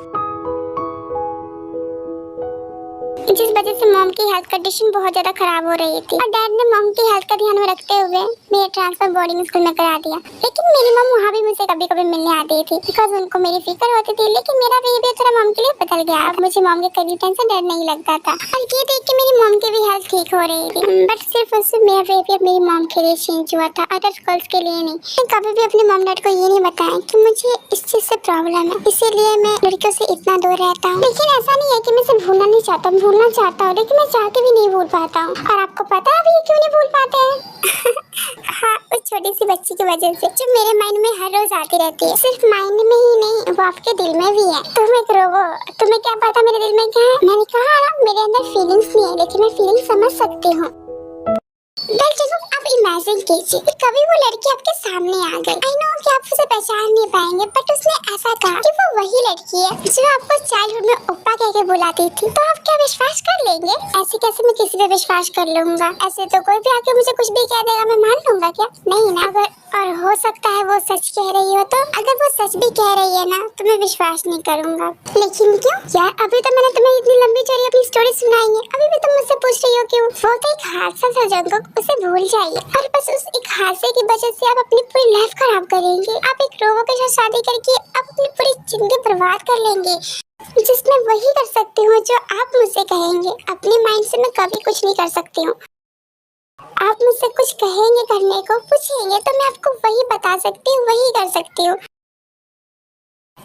जिस वजह से मॉम की हेल्थ कंडीशन बहुत ज्यादा खराब हो रही थी। और डैड ने मॉम की हेल्थ का ध्यान में रखते हुए मेरे ट्रांसफर बोर्डिंग स्कूल में करा दिया। लेकिन मेरी मॉम वहाँ भी मुझे कभी कभी मिलने आती थी बिकॉज उनको मेरी फिक्र होती थी। लेकिन मेरा बिहेवियर थोड़ा मॉम के लिए बदल गया। अब मुझे मॉम के करीब से डर नहीं लगता था और ये देख के मेरी मॉम की भी हेल्थ ठीक हो रही थी। बट सिर्फ उससे मेरा बिहेवियर मेरी मॉम के लिए चेंज हुआ था, अदर गर्ल्स के लिए नहीं। मैं कभी भी अपने मॉम डैड को ये नहीं बताया कि मुझे इस चीज से प्रॉब्लम है, इसीलिए मैं लड़कियों से इतना दूर रहता हूँ। लेकिन ऐसा नहीं है कि मैं इसे भूलना नहीं चाहता, भूलना चाहता हूँ लेकिन मैं चाह के भी नहीं भूल पाता हूँ। और आपको पता है अभी ये क्यों नहीं भूल पाते हैं? हाँ उस छोटी सी बच्ची की वजह से जो मेरे माइंड में हर रोज आती रहती है। सिर्फ माइंड में ही नहीं, वो आपके दिल में भी है। तुम एक रोबो, तुम्हें क्या पता मेरे दिल में क्या है? मैंने कहा ना मेरे अंदर फीलिंग्स नहीं है लेकिन मैं फीलिंग समझ सकती हूँ। चलो आप इमेजिन कीजिए कि कभी वो लड़की आपके सामने आ गई। आई नो कि आप उसे पहचान नहीं पाएंगे बट उसने ऐसा कहा कि वो वही लड़की है जो आपको चाइल्डहुड में ओप्पा कह के बुलाती थी। तो आप क्या विश्वास कर लेंगे? ऐसे कैसे मैं किसी पे विश्वास कर लूंगा? ऐसे तो कोई भी आके मुझे कुछ भी कह देगा, मैं मान लूंगा क्या? नहीं ना। अगर और हो सकता है वो सच कह रही हो, तो अगर वो सच भी कह रही है ना तो मैं विश्वास नहीं करूंगा। लेकिन क्यों यार? अभी तो मैंने तुम्हें इतनी लंबी चौड़ी अपनी स्टोरी सुनाई है, अभी भी तुम मुझसे पूछ रही हो क्यों? वो तो एक हादसा था जंगल, उसे भूल जाइए। और बस उस एक हादसे की वजह से आप अपनी पूरी लाइफ खराब करेंगे। आप एक रोबो के साथ शादी करके आप अपनी पूरी जिंदगी बर्बाद कर लेंगे जिसमें वही कर सकती हूँ जो आप मुझसे कहेंगे। अपने माइंड से मैं कभी कुछ नहीं कर सकती हूँ। आप मुझसे कुछ कहेंगे करने को, पूछेंगे तो मैं आपको वही बता सकती हूँ, वही कर सकती हूँ।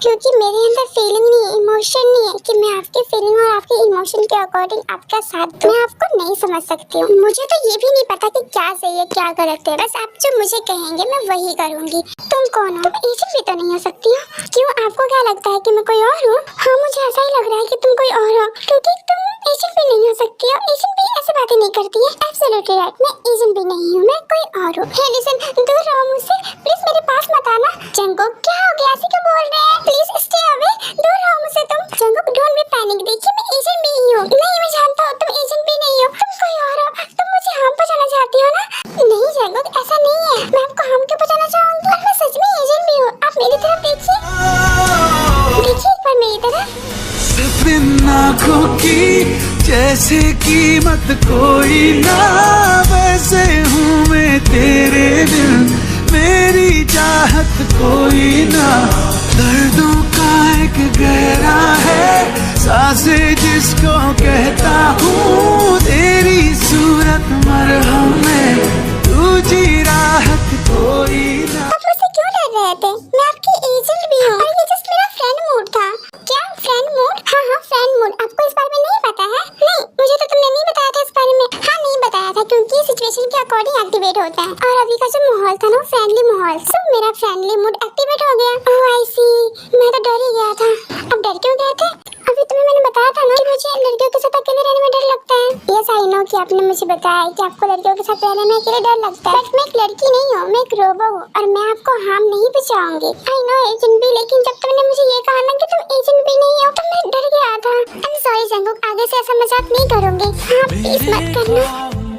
क्योंकि मेरे अंदर फीलिंग नहीं है, इमोशन नहीं है कि मैं आपके फीलिंग और आपके इमोशन के अकॉर्डिंग आपका साथ दूं। मैं आपको नहीं समझ सकती हूँ। मुझे तो ये भी नहीं पता कि क्या सही है क्या गलत है। बस आप जो मुझे कहेंगे मैं वही करूँगी। तुम कौन हो? तुम एजेंट भी तो नहीं हो सकती हो। क्यों, आपको क्या लगता है कि मैं कोई और हूँ? हाँ, मुझे ऐसा ही लग रहा है कि तुम कोई और हो, क्योंकि तुम एजेंट भी नहीं हो सकती हो। एजेंट भी ऐसी बातें नहीं करती है। एब्सोल्युटली राइट, मैं एजेंट भी नहीं हूँ, मैं कोई और हूँ। हे लिसन, दूर रहो मुझसे, प्लीज मेरे पास मत आना। जंगुक, क्या हो गया? ऐसे क्यों बोल रहे हैं? प्लीज स्टे अवे, दूर रहो मुझसे तुम। जंगुक, डोंट बी पैनिक। देखिए मैं एजेंट भी ही हूँ। नहीं, मैं जानता हूँ तुम एजेंट भी नहीं हो, तुम कोई और हो। तुम मुझे हार्म पहुंचाना चाहती हो ना? नहीं जंगुक, ऐसा नहीं है। मैं आपको हार्म क्यों पहुंचाना चाहूंगी? और मैं सच में एजेंट भी हूँ। आप मेरी तरफ देखिए, देखिए एक बार मेरी तरफ। सिर्फ इन आँखों की जैसे कीमत कोई ना, वैसे हूँ मैं तेरे दिल, मेरी चाहत कोई ना। दर्दों का एक गहरा है सांसे जिसको कहता हूँ, तेरी सूरत मरहम में तुझी राहत कोई ना। आप मुझसे क्यों डर रहे थे? मैं आपकी एजेंट भी हूँ और ये जस्ट मेरा फ्रेंड मूड था। क्या फ्रेंड मूड? हाँ हाँ, फ्रेंड मूड। आपको इस बारे में नहीं पता है? नहीं, मुझे तो तुमने नहीं बताया था इस बारे में। हाँ, नहीं बताया था क्योंकि सिचुएशन के अकॉर्डिंग एक्टिवेट होता है और अभी का जो माहौल था ना, फ्रेंडली माहौल, सब मेरा फ्रेंडली मूड एक्टिवेट हो गया। ओह आई सी, मैं तो डर ही गया था। अब डर क्यों गए थे? अभी तुम्हें मैंने बताया था ना कि मुझे लड़कियों के साथ अकेले रहने में डर लगता है। यस आई नो कि आपने मुझे बताया कि आपको लड़कियों के साथ रहने में अकेले डर लगता है, बट मैं एक लड़की नहीं हूँ, मैं एक रोबो हूँ और मैं आपको हार्म नहीं पहुंचाऊंगी। आई नो एजेंट भी, लेकिन जब तुमने मुझे ये कहा ना कि तुम एजेंट भी नहीं हो तो मैं डर गया था। आई एम सॉरी जंगुक, आगे से ऐसा मजाक नहीं करूंगी। हाँ प्लीज मत करना।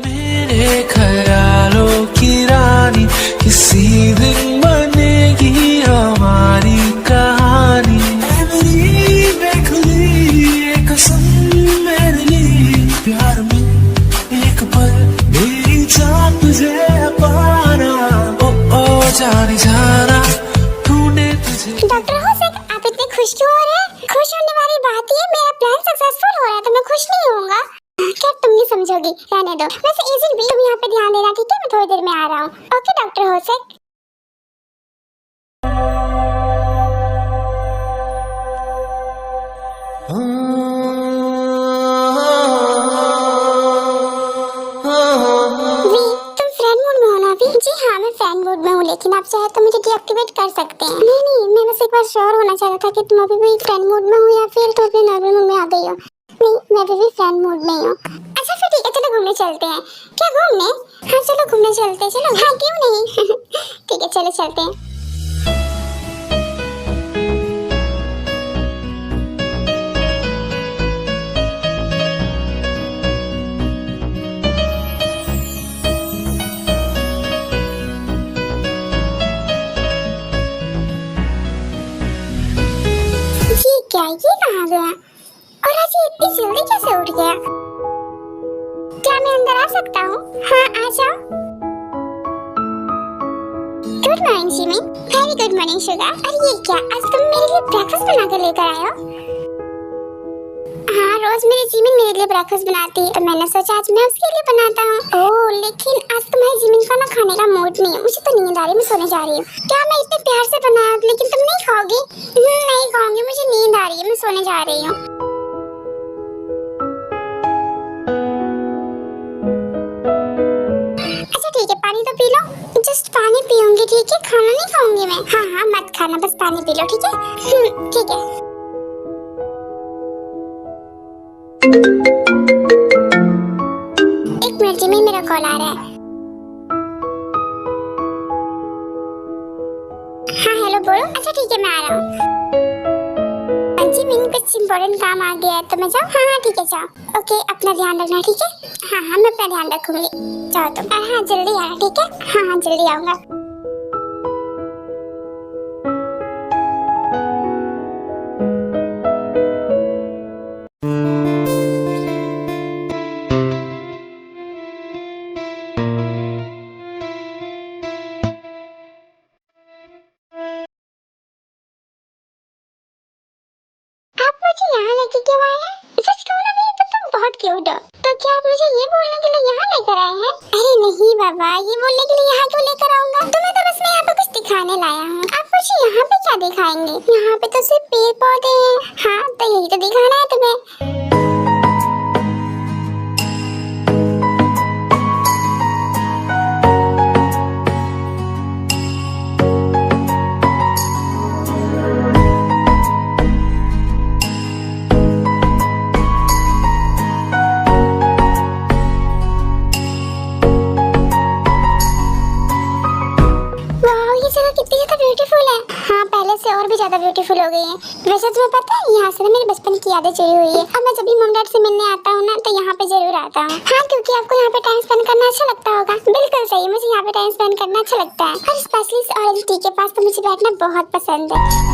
मेरे ख्यालों की रानी, किसी दिन बनेगी हमारी कहानी। मेरी बेखुदी ये कसम मेरे लिए, प्यार में एक पल मेरी जान तुझे पाना। ओ जाने जाना ढूंढे तुझे। डॉक्टर होसेक, आप इतने खुश क्यों हो रहे हैं? खुश होने वाली बात ही है, मेरा प्लान सक्सेसफुल हो रहा है तो मैं खुश नहीं होऊंगा? क्या तुम नहीं समझोगी? रहने दो। वैसे एजेंट भी, तुम यहाँ पे ध्यान देना, ठीक है? मैं थोड़ी देर में आ रहा हूँ। Okay doctor Hoseok. तुम फ्रेंड मूड में हो ना अभी? जी हाँ, मैं फ्रेंड मूड में हूँ, लेकिन आप चाहे तो मुझे डीएक्टिवेट कर सकते हैं। नहीं नहीं, मैं बस एक बार श्योर होना चाह रहा था कि तुम अभी भी फ्रेंड मूड में हो या फिर तो अपने नॉर्मल मूड में आ गई हो। नहीं, मैं अभी भी फ्रेंड मूड में ही हूँ। अच्छा फिर ठीक है, चलो घूमने चलते हैं। क्या घूमने? हाँ चलो घूमने चलते हैं, चलो। हाँ क्यों नहीं। ठीक है चलो चलते हैं। ये क्या, ये कहाँ गया? और आज ये इतनी जल्दी कैसे उठ गया? क्या मैं अंदर आ सकता हूँ? हाँ आ जाओ। Good morning Jimmy. Very good morning sugar. अरे ये क्या, आज तुम मेरे लिए ब्रेकफास्ट बना कर लेकर आए हो? हाँ, रोज मेरी जिमिन मेरे लिए ब्रेकफास्ट बनाती है तो मैंने सोचा आज मैं उसके लिए बनाता हूँ। ओह लेकिन आज तुम्हारी जिमिन का ना खाने का मूड नहीं है, मुझे तो नींद आ रही है, मैं सोने जा रही हूँ। क्या मैं इतने प्यार से बनाया लेकिन तुम नहीं खाओगी? नहीं खाऊंगी, मुझे नींद आ रही है, मैं सोने जा रही हूँ। अच्छा ठीक है, पानी तो पी लो। जस्ट पानी पीऊंगी, ठीक है? खाना नहीं खाऊंगी मैं। हाँ हाँ मत खाना, बस पानी पी लो, ठीक है? ठीक है। एक मिनट जिमी, मेरा कॉल आ रहा है। हाँ हेलो बोलो। अच्छा ठीक है मैं आ रहा हूँ। जी मेरे कुछ इम्पोर्टेंट काम आ गया है तो मैं जाऊँ? हाँ हाँ ठीक है जाओ। ओके अपना ध्यान रखना, ठीक है? हाँ हाँ मैं अपना ध्यान रखूंगी। जाओ तुम। हाँ जल्दी आना, ठीक है? हाँ हाँ जल्दी आऊंगा। आप मुझे यहाँ लेके क्यों आए हैं? सच कहूँ ना, तो तुम बहुत क्यूट हो। तो क्या आप मुझे ये बोलने के लिए यहाँ लेकर आए हैं? अरे नहीं बाबा, ये बोलने के लिए यहाँ क्यों लेकर आऊंगा? तुम्हें तो बस मैं यहाँ पे कुछ दिखाने लाया हूँ। आप मुझे यहाँ पे क्या दिखाएंगे? यहाँ पे तो सिर्फ पेड़ पौधे हैं। हाँ तो यही तो दिखाना है तुम्हें। कितनी ज्यादा ब्यूटीफुल है। हाँ पहले से और भी ज्यादा ब्यूटीफुल हो गई है। वैसे तुम्हें पता है यहाँ से ना मेरे बचपन की यादें जुड़ी हुई है। अब मैं जब भी मॉम डैड से मिलने आता हूँ ना तो यहाँ पे जरूर आता हूँ। हाँ क्योंकि आपको यहाँ पे टाइम स्पेंड करना अच्छा लगता होगा। बिल्कुल सही, मुझे यहाँ पे टाइम स्पेंड करना अच्छा लगता है और स्पेशली इस ऑरेंज टी के पास तो मुझे बैठना बहुत पसंद है।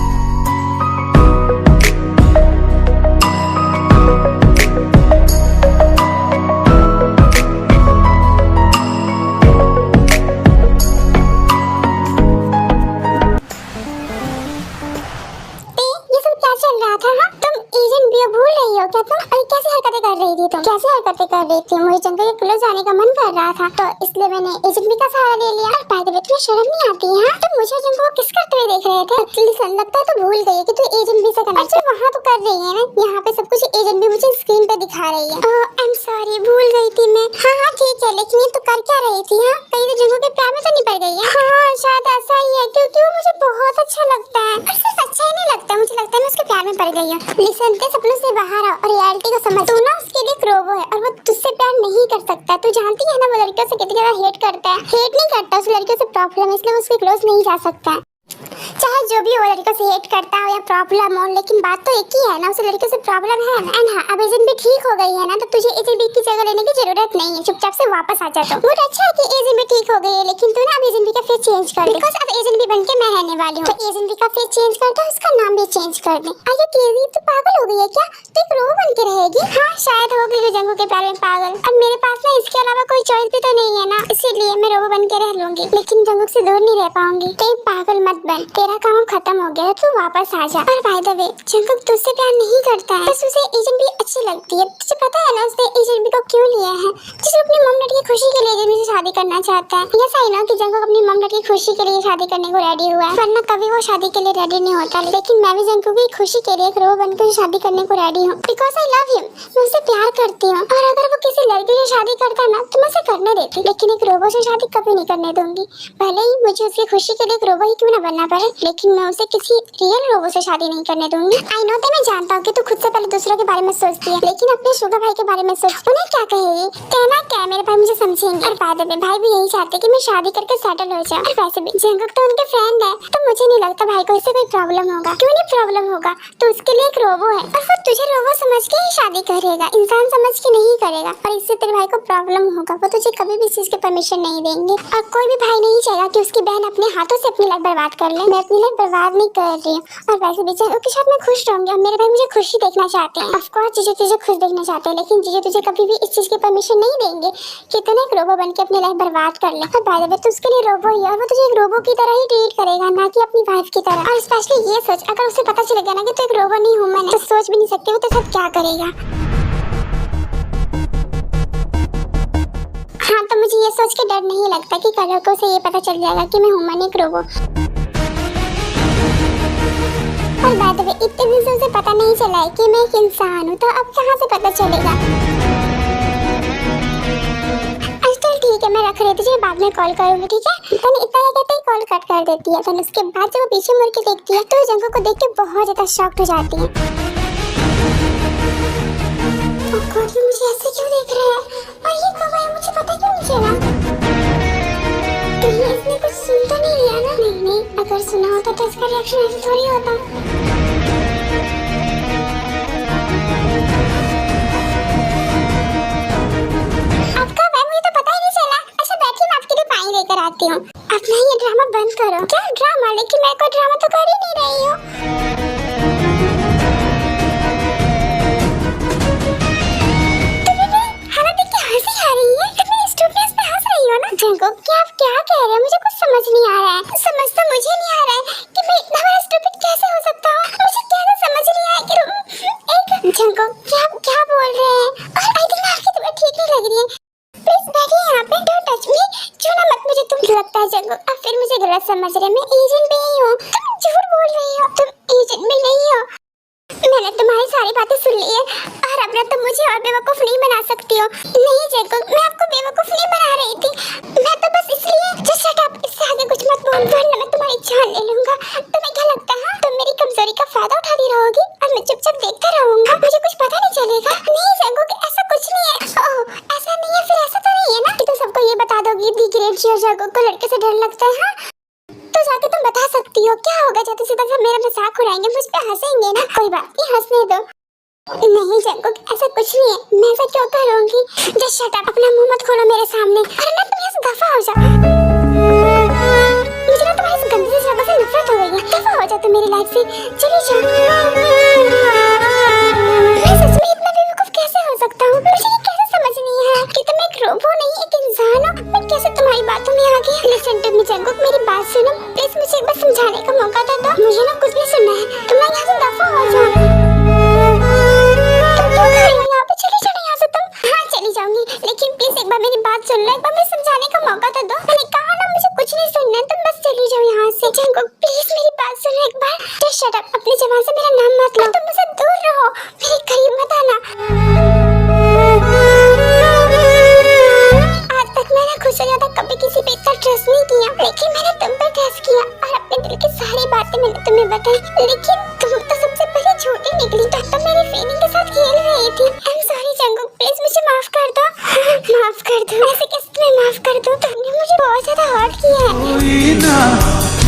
कैसे हरकतें कर रही थी? मुझे जंगल के क्लोज जाने का मन कर रहा था तो इसलिए मैंने एजेंट भी का सहारा ले लिया। और बाय द वे तुम्हें शर्म नहीं आती है? तुम मुझे जंगल को किस करते हुए देख रहे थे? लिसन, लगता है तो भूल गई कि तू एजेंट भी से कनेक्ट है। वहाँ तो कर रही है ना, यहाँ पे सब कुछ एजेंट भी मुझे स्क्रीन पे दिखा रही है। आई एम सॉरी, भूल गई थी मैं। हाँ ठीक है, लेकिन ये तो कर क्या रही थी? हाँ कहीं तो जंगल के प्यार में तो नहीं पड़ गई है? हाँ शायद ऐसा ही है क्योंकि वो मुझे बहुत अच्छा लगता है। और सिर्फ अच्छा ही नहीं लगता, मुझे लगता है मैं उसके प्यार में पड़ गई हूँ। लिसन के सपनों से बाहर आओ और रियलिटी को समझ। तू ना उसके लिए एक रोबो है और वो तुझसे प्यार नहीं कर सकता। तू जानती है ना वो लड़कियों से कितनी ज्यादा हेट करता है। हेट नहीं करता, उस लड़कियों से प्रॉब्लम है इसलिए वो उसके क्लोज नहीं जा सकता है। चाहे जो भी वो लड़कियों से हेट करता हो या प्रॉब्लम हो, लेकिन बात तो एक ही है ना, उस लड़कियों से प्रॉब्लम है ना। एंड हाँ अब एजेंट भी ठीक हो गई है ना तो तुझे एजेंट बी की जगह लेने की जरूरत नहीं है। चुपचाप से वापस आ जा। तो बहुत अच्छा है कि एजेंट भी ठीक हो गई है, लेकिन तू ना अब एजेंट बी का फेस चेंज कर दे बिकॉज़ अब एजेंट बी बनके मैं रहने वाली हूँ। तो एजेंट बी का फेस चेंज कर दे, उसका नाम भी चेंज कर दे। अरे केजी तू पागल हो गई है क्या? तू एक रोबो बन के रहेगी? हाँ शायद हो गई जंगल के प्यार में पागल। अब मेरे पास ना इसके अलावा कोई चॉइस भी तो नहीं है ना, इसीलिए मैं रोबो बन के रह लूंगी, लेकिन जंगल से दूर नहीं रह पाऊंगी। तो पागल मत बन, तेरा काम खत्म हो गया, तू वापस आ जा। और बाय द वे जंगल तुझसे प्यार नहीं करता है, बस उसे एजेंट बी अच्छी लगती है। तुझे पता है ना उसने एजेंट बी को क्यों लिया है? जिसे अपनी मॉम डैड की खुशी के लिए एजेंट बी से शादी करना चाहता है। यस आई नो कि जंगल अपनी मॉम डैड की खुशी के लिए शादी करने को रेडी हुआ है, वरना कभी वो शादी के लिए रेडी नहीं होता। लेकिन मैं भी जंगल की खुशी के लिए एक रोबो बनकर शादी करने को रेडी हूँ बिकॉज आई लव हिम। मैं उससे प्यार करती हूँ और अगर वो किसी लड़की से शादी करता ना तो मैं उसे करने देती, लेकिन एक रोबो से शादी कभी नहीं करने दूंगी। भले ही मुझे उसकी खुशी के लिए एक रोबो ही क्यों ना बनना पड़े, लेकिन मैं उसे किसी रियल रोबो से शादी नहीं करने दूंगी। आई नो मैं जानता हूँ कि तू खुद से पहले दूसरों के बारे में सोचती है, लेकिन अपने शुगर भाई के बारे में सोच। उन्हें क्या कहेगी? कहना क्या, मेरे भाई मुझे समझेंगे। और बाद में भाई भी यही चाहते कि मैं शादी करके सेटल हो जाऊँ। और वैसे भी जंगल तो उनके फ्रेंड है, तो मुझे नहीं लगता भाई को इससे कोई प्रॉब्लम होगा। क्यों नहीं प्रॉब्लम होगा? तो उसके लिए एक रोबो है और वो तुझे रोबो समझ के ही शादी करेगा, इंसान समझ के नहीं करेगा। और इससे तेरे भाई को प्रॉब्लम होगा, वो तुझे कभी भी इस चीज की परमिशन नहीं देंगे। और कोई भी भाई नहीं चाहेगा कि उसकी बहन अपने हाथों से अपनी लाइफ बर्बाद कर ले। मैं अपनी लाइफ बर्बाद नहीं कर रही हूँ और वैसे भी जंगल के साथ मैं खुश रहूंगी। और मेरे भाई मुझे खुशी देखना चाहते हैं। ऑफ कोर्स जीजू तुझे खुश देखना चाहते हैं, लेकिन जीजू तुझे कभी भी इस चीज की परमिशन नहीं देंगे कि तू एक रोबो बन के अपनी लाइफ बर्बाद कर ले। और बाय द वे तू उसके लिए रोबो ही है और वो तुझे एक रोबो की तरह ही ट्रीट करेगा, ना कि अपनी वाइफ की तरह। और स्पेशली ये सोच, अगर उसे पता चल गया ना कि तू एक रोबो नहीं हूँ मैं, तो सोच भी नहीं सकती वो तेरे साथ क्या करेगा। हाँ तो मुझे ये सोच के डर नहीं लगता कि कल को उसे ये पता चल जाएगा कि मैं हूँ मैंने एक रोबो। और बाय द वे इतने दिन से उसे पता नहीं चला है कि मैं एक इंसान हूँ, तो अब कहाँ से पता चलेगा? चल ठीक है, मैं रख रही थी, तुझे बाद में कॉल करूंगी, ठीक है? तने इतना क्या कहते ही कॉल कट कर देती है। तने उसके बाद जब वो पीछे मुड़ के देखती है तो जंगल को देख के बहुत ज्यादा शॉक्ड हो जाती है। ओ गॉड, ये मुझे ऐसे क्यों देख रहा है? और ये कब आया? मुझे पता क्यों नहीं चला? कहीं इसने कुछ सुन तो नहीं लिया ना? नहीं, अगर सुना होता तो इसका रिएक्शन ऐसे थोड़ी होता। अब कब है? मुझे तो पता ही नहीं चला। अच्छा बैठिए, मैं आपके लिए पानी लेकर आती हूँ। अपना ये ड्रामा बंद करो। क्या ड्रामा? लेकिन मैं कोई ड्रामा तो कर ही नहीं रही हूँ। जंगल क्या कह रहे हैं? मुझे कुछ समझ नहीं आ रहा है। समझ तो मुझे नहीं आ रहा है कि मैं इतना बड़ा स्टूपिड कैसे हो सकता हूँ। मुझे क्या समझ नहीं आया कि एक जंगल क्या बोल रहे हैं। और आई थिंक आपकी तबीयत ठीक नहीं लग रही है। प्लीज बैठिए यहाँ पे, डोंट टच मी। लगता है जंगू अब फिर मुझे गलत समझ रहे, मैं एजेंट भी ही हूँ। तुम झूठ बोल रही हो, तुम एजेंट भी नहीं हो। मैंने तुम्हारी सारी बातें सुन ली है और अब ना तुम मुझे और बेवकूफ नहीं बना सकती हो। नहीं जंगू, मैं आपको बेवकूफ नहीं बना रही थी, मैं तो बस इसलिए जस्ट शट अप, इससे आगे कुछ मत बोल वरना मैं तुम्हारी जान ले लूंगा। तुम्हें क्या लगता है तुम मेरी कमजोरी का फायदा उठाती रहोगी और मैं चुपचाप देखता रहूंगा, मुझे कुछ पता नहीं चलेगा? नहीं जंगू, ऐसा कुछ नहीं है। ओह ऐसा नहीं है, फिर ऐसा तो नहीं है ना कि तुम सबको ये बता दोगी दी ग्रेट जी और जंगू को लड़के से डर लगता है? तो जाके तुम बता सकती हो, क्या होगा जब सीधा सब मेरा मजाक उड़ाएंगे, मुझ पे हंसेंगे ना? कोई बात नहीं, हंसने दो। नहीं जंगू, ऐसा कुछ नहीं है, मैं ऐसा क्यों करूंगी? जस्ट शट अप, अपना मुंह मत खोलो मेरे सामने। अरे ना तुम यहाँ से दफा हो जाओ, मुझे ना तुम्हारी इस गंदी सी जगह से नफरत हो गई है। दफा हो जाओ तुम मेरी लाइफ से, चली जाओ। मैं सच में इतना बेवकूफ कैसे हो सकता हूँ? मुझे ये कैसे समझ नहीं है कि तुम एक रोबो नहीं एक इंसान हो? मैं कैसे तुम्हारी बातों में आ गई? लिसन टू मी जंगू, मेरी बात सुनो प्लीज, मुझे एक बार समझाने का मौका तो दो। मुझे ना कुछ नहीं सुनना है, तुम ना यहाँ से दफा हो जाओ। तुम क्यों खड़ी हो यहाँ पे? चली जाओ यहाँ से तुम। हाँ चली जाऊंगी, लेकिन प्लीज एक बार मेरी बात सुन लो, एक बार मुझे समझाने का मौका तो दो। मैंने कहा ना मुझे कुछ नहीं सुनना है, तुम बस चली जाओ यहाँ से। जंगू प्लीज मेरी बात सुनो एक बार। जस्ट शट अप, अपनी जबान से मेरा नाम मत लो, तुम मुझसे दूर रहो, मेरे करीब मत आना। आज तक मैंने खुद से ज्यादा कभी किसी पे इतना ट्रस्ट नहीं किया, लेकिन मैंने तुम पर ट्रस्ट किया और अपने दिल की सारी बातें मैंने तुम्हें बताई, लेकिन तुम तो सबसे पहले झूठी निकली। तो मेरी फीलिंग के साथ खेल रही थी। I am sorry Jangu, please मुझे माफ कर दो। माफ कर दो, ऐसे कैसे तुम्हें माफ कर दूं? तुमने मुझे बहुत ज्यादा हर्ट किया है। कोई ना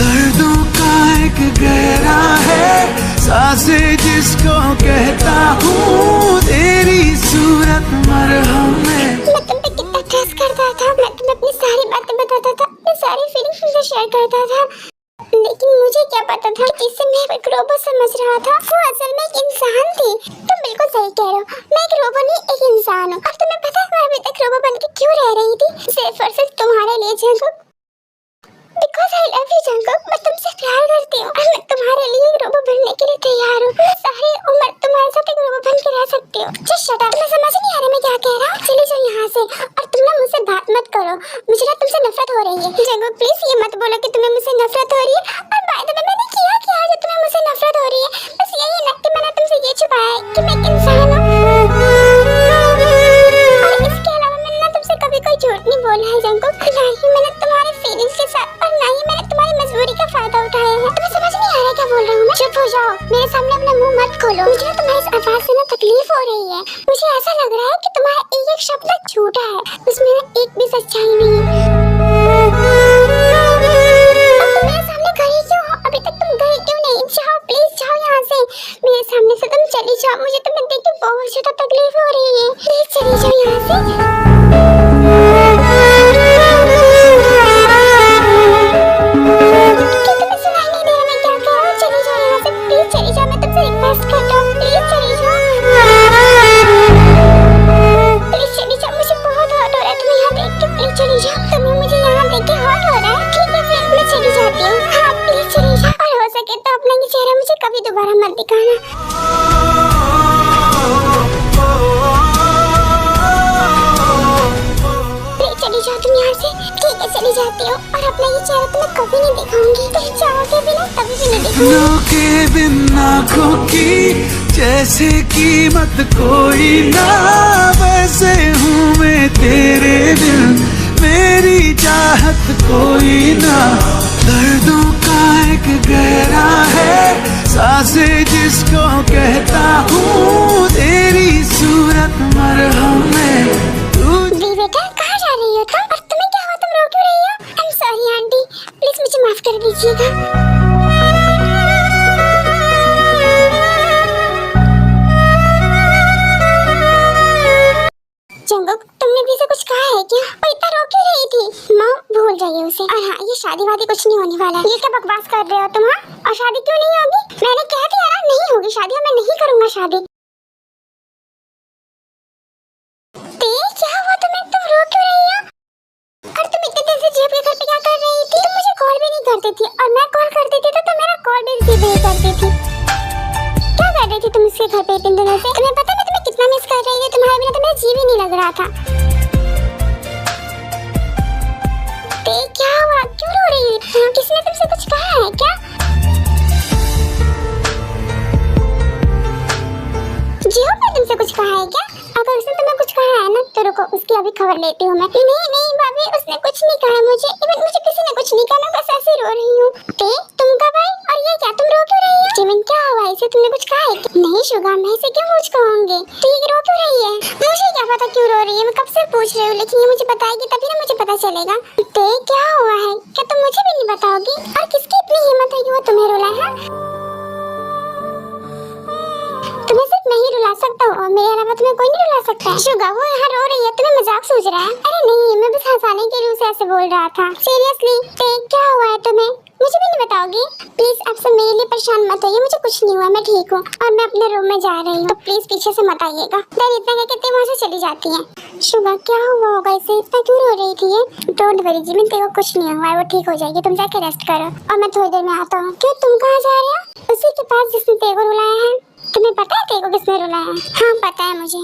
दर्दों का एक गहरा है, सांसें जिसको कहता हूँ, तेरी सूरत मरहम है। मैं तुम पे कितना ट्रस्ट करता था, मैं तुम्हें अपनी सारी बातें बताता था, अपनी सारी फीलिंग्स तुमसे शेयर करता था, लेकिन मुझे क्या पता था कि इसे मैं एक रोबो समझ रहा था, वो असल में एक इंसान थी। तुम बिल्कुल सही कह रहे हो, मैं एक रोबो नहीं एक इंसान हूँ। और तुम्हें पता है मैं अभी तक रोबो बन के क्यों रह रही थी? सिर्फ और सिर्फ तुम्हारे लिए Jangu, because I love you Jangu. मैं तुमसे प्यार करती हूँ और मैं तुम्हारे लिए एक रोबो बनने के लिए तैयार हूँ। मैं सारी उम्र तुम्हारे साथ एक रोबो बन के रह सकती हूँ। जस्ट शट अप, तुम्हें समझ नहीं आ रहा मैं क्या कह रहा हूँ? चली जाओ यहाँ से और तुम ना मुझसे बात मत करो, मुझे ना तुमसे नफरत हो रही है। जंगू प्लीज ये मत बोलो कि तुम्हें मुझसे नफरत हो रही है। और बाय द वे मैंने किया क्या जो तुम्हें मुझसे नफरत हो रही है? बस यही ना कि मैंने तुमसे ये छुपाया है कि मैं एक इंसान हूँ, और इसके अलावा मैंने ना तुमसे कभी कोई झूठ नहीं बोला है जंगू। ना ही मैंने तुम्हारे फीलिंग्स के साथ और ना ही मैंने तुम्हारी मजबूरी का फायदा उठाया है। तुम्हें समझ नहीं आ रहा क्या बोल रहा हूँ मैं? चुप हो जाओ, मेरे सामने अपना मुंह मत खोलो। मुझे ना तुम्हारी इस आवाज से ना तकलीफ हो रही है। मुझे ऐसा लग रहा है कि तुम्हारा एक एक शब्द ना झूठा है, उसमें ना एक भी सच्चाई नहीं है। अब तुम मेरे सामने खड़ी क्यों हो? अभी तक तुम गई क्यों नहीं? जाओ प्लीज, जाओ यहाँ से, मेरे सामने से तुम चली जाओ। मुझे तुम्हें देख के बहुत ज्यादा तकलीफ हो रही है, प्लीज चली जाओ यहाँ से। दोबारा मत दिखाना। चली जाओ तुम यहाँ से। ठीक है चली जाती हो और अपना ये चेहरा तो मैं कभी नहीं दिखाऊंगी। तुम चाहोगे भी ना तभी भी नहीं दिखाऊंगी। लोके बिन आँखों की जैसे कीमत कोई ना, वैसे हूँ मैं तेरे दिल, मेरी चाहत कोई ना। दर्दों का एक गहरा है, सांसें जिसको कहता हूँ, तेरी सूरत मरहम है। बेटा कहाँ जा रही हो तुम? और तुम्हें क्या हुआ, तुम रो क्यों रही हो? I am sorry aunty, please मुझे माफ कर दीजिएगा। जंगू तुमने भी से कुछ कहा है क्या? और इतना रो क्यों रही थी? माँ भूल जाइए उसे। और हाँ ये शादी वादी कुछ नहीं होने वाला है। ये क्या बकवास कर रहे हो तुम? हाँ और शादी क्यों नहीं होगी? मैंने कह दिया ना नहीं होगी शादी, मैं नहीं करूँगा शादी। क्या हुआ तुम्हें, तुम रो क्यों रही हो? और तुम इतने देर से जेब के घर पे क्या कर रही थी? तुम मुझे कॉल भी नहीं करती थी और मैं कॉल करती थी तो तुम मेरा कॉल भी रिसीव नहीं करती थी। क्या कर रही थी तुम इसके घर पे इतने दिनों से? तुम्हें पता मैं तुम्हें कितना मिस कर रही हूँ, तुम्हारे बिना तो मेरा जी भी नहीं लग रहा था। क्या हुआ, क्यों भी खबर लेती हूँ मैं। नहीं नहीं भाभी, उसने कुछ नहीं कहा मुझे, इवन मुझे किसी ने कुछ नहीं कहा, मैं बस ऐसे रो रही हूँ। तुम कब आई और ये क्या, तुम रो क्यों रही हो? जिमिन क्या हुआ, इसे तुमने कुछ कहा है? नहीं शुगा, मैं इसे क्यों कुछ कहूँगी, तो ये रो क्यों रही है? मुझे क्या पता क्यों रो रही है, मैं कब से पूछ रही हूँ, लेकिन ये मुझे बताएगी तभी ना मुझे पता चलेगा। क्या हुआ है, क्या तुम मुझे भी नहीं बताओगी? और किसकी इतनी हिम्मत है कि वो तुम्हें रुलाए? तुम्हें सिर्फ मैं ही रुला सकता हूँ और मेरे अलावा तुम्हें कोई नहीं रुला सकता है। शुगा, वो यहाँ रो रही है, तुम्हें मजाक सूझ रहा है? अरे नहीं, मैं बस हंसाने के लिए उसे ऐसे बोल रहा था। सीरियसली क्या हुआ है तुम्हें, मुझे भी नहीं बताओगी? प्लीज अब से मेरे लिए परेशान मत होइए, मुझे कुछ नहीं हुआ, मैं ठीक हूँ और मैं अपने रूम में जा रही हूँ, तो प्लीज पीछे से मत आइएगा। देर इतना कहते वहाँ से चली जाती है। शुगा, क्या हुआ होगा इसे, इतना क्यों रो रही थी ये? डोंट वरी जिमिन, तेरे को कुछ नहीं हुआ है, वो ठीक हो जाएगी, तुम जाके रेस्ट करो और मैं थोड़ी देर में आता हूँ। क्यों, तुम कहाँ जा रहे हो? उसी के पास जिसने तेरे को रुलाया है। तुम्हें पता है तेरे को किसने रुलाया है? हाँ पता है मुझे।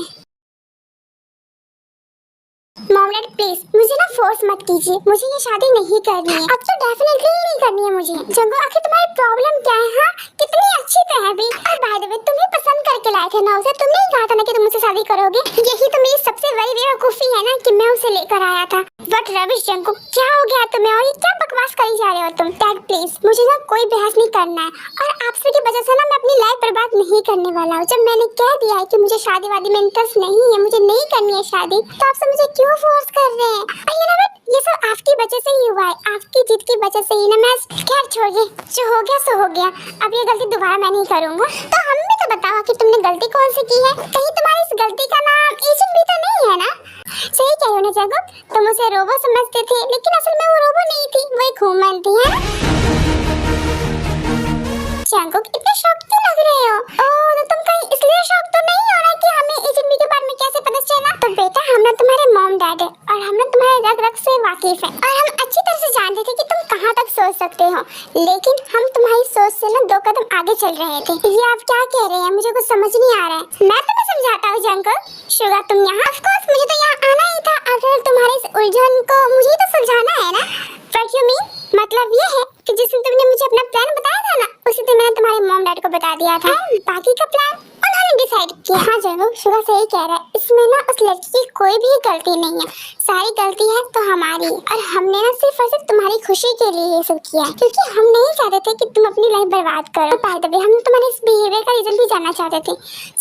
मॉम डैड प्लीज मुझे ना फोर्स मत कीजिए, मुझे ये शादी नहीं करनी है, अब तो डेफिनेटली ही नहीं करनी है मुझे। जंगो, आखिर तुम्हारी प्रॉब्लम क्या है? हाँ, कितनी अच्छी तो है भी, और बाय द वे तुम ही पसंद करके लाए थे ना उसे, तुमने ही कहा था ना कि तुम मुझसे शादी करोगे। यही तो मेरी सबसे बड़ी बेवकूफी है ना कि मैं उसे लेकर आया था। बट रविश जंगो, क्या हो गया तुम्हें और ये क्या बकवास करी जा रहे हो तुम? डैड प्लीज मुझे ना कोई बहस नहीं करना है, और आपसे की वजह से ना मैं अपनी लाइफ बर्बाद नहीं करने वाला हूँ। जब मैंने कह दिया है कि मुझे शादी वादी में इंटरेस्ट नहीं है, मुझे नहीं करनी है शादी, तो आपसे मुझे क्यों फोर्स कर रहे हैं? और ये सब आपकी वजह से ही हुआ है, आपकी जिद की वजह से ही ना। मैं खैर छोड़िए, जो हो गया सो हो गया, अब ये गलती दोबारा मैं नहीं करूँगा। तो हम भी तो बताओ कि तुमने गलती कौन सी की है? कहीं तुम्हारी इस गलती का नाम एजेंट भी तो नहीं है ना? सही कह रहे हो ना जंगो, तुम उसे रोबो समझते थे, लेकिन असल में वो रोबो नहीं थी, वो एक ह्यूमन थी। है जंगो, इतने शॉक क्यों लग रहे हो? ओह, तो तुम कहीं इसलिए शॉक तो नहीं हो रहा कि हमें एजेंट बी के बारे में कैसे पता चला? तो बेटा, हम ना तुम्हारे मॉम डैड है और हम ना तुम्हारे रग रग से वाकिफ हैं, और हम अच्छी तरह से जानते थे कि तुम कहाँ तक सोच सकते हो, लेकिन हम तुम्हारी सोच से ना 2 कदम आगे चल रहे थे। ये आप क्या कह रहे हैं, मुझे कुछ समझ नहीं आ रहा है। मैं तुम्हें समझाता हूँ जंगो। शुगा, तुम यहाँ? ऑफ कोर्स मुझे तो यहाँ आना ही था, अगर तुम्हारे इस उलझन को मुझे ही तो सुलझाना है ना। What you mean? मतलब ये है कि जिस दिन तुमने मुझे अपना प्लान बताया था ना, उसी दिन मैंने तुम्हारे मॉम डैड को बता दिया था। बाकी का प्लान उन्होंने डिसाइड किया। हाँ जंगो, शुगा सही कह रहा है, इसमें ना उस लड़की की कोई भी गलती नहीं है, सारी गलती है तो हमारी, और हमने ना सिर्फ और सिर्फ तुम्हारी खुशी के लिए ये सब किया, क्योंकि हम नहीं चाहते थे कि तुम अपनी लाइफ बर्बाद करो। बाय द वे, हम तुम्हारे इस बिहेवियर का रीजन भी जानना चाहते थे,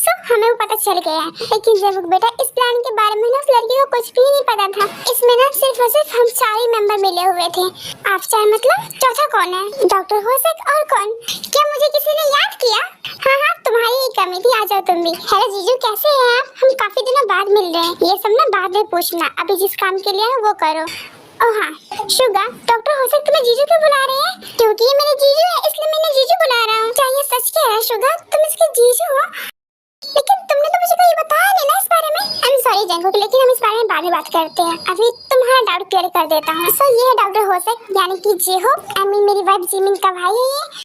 सो हमें वो पता चल गया है। लेकिन जब बेटा, इस प्लान के बारे में ना उस लड़की को कुछ भी नहीं पता था। इसमें ना सिर्फ और सिर्फ हम 4 ही मेंबर मिले हुए थे। आप 4 मतलब चौथा कौन है? डॉक्टर होसेक और कौन? क्या मुझे किसी ने याद किया? हाँ, तुम्हारी ही कमी थी, आ जाओ तुम भी। हेलो जीजू, कैसे हैं आप? हम काफी दिनों बाद मिल रहे हैं। ये सब ना बाद में पूछना, अभी जिस काम के लिए है वो करो। ओह हाँ शुगा, डॉक्टर होसेक तुम्हें जीजू क्यों बुला रहे हैं? क्योंकि ये मेरे जीजू है, इसलिए मैंने जीजू बुला रहा हूँ। क्या ये सच कह रहा है शुगा, तुम इसके जीजू हो? लेकिन तुमने तो मुझे कोई बताया नहीं ना इस बारे में। आई एम सॉरी जंगो, लेकिन हम इस बारे में बाद में बात करते हैं, अभी तुम्हारा डाउट क्लियर कर देता हूँ। सो ये है डॉक्टर होसेक, यानी कि जेहो, आई मीन मेरी वाइफ जिमिन का भाई है ये।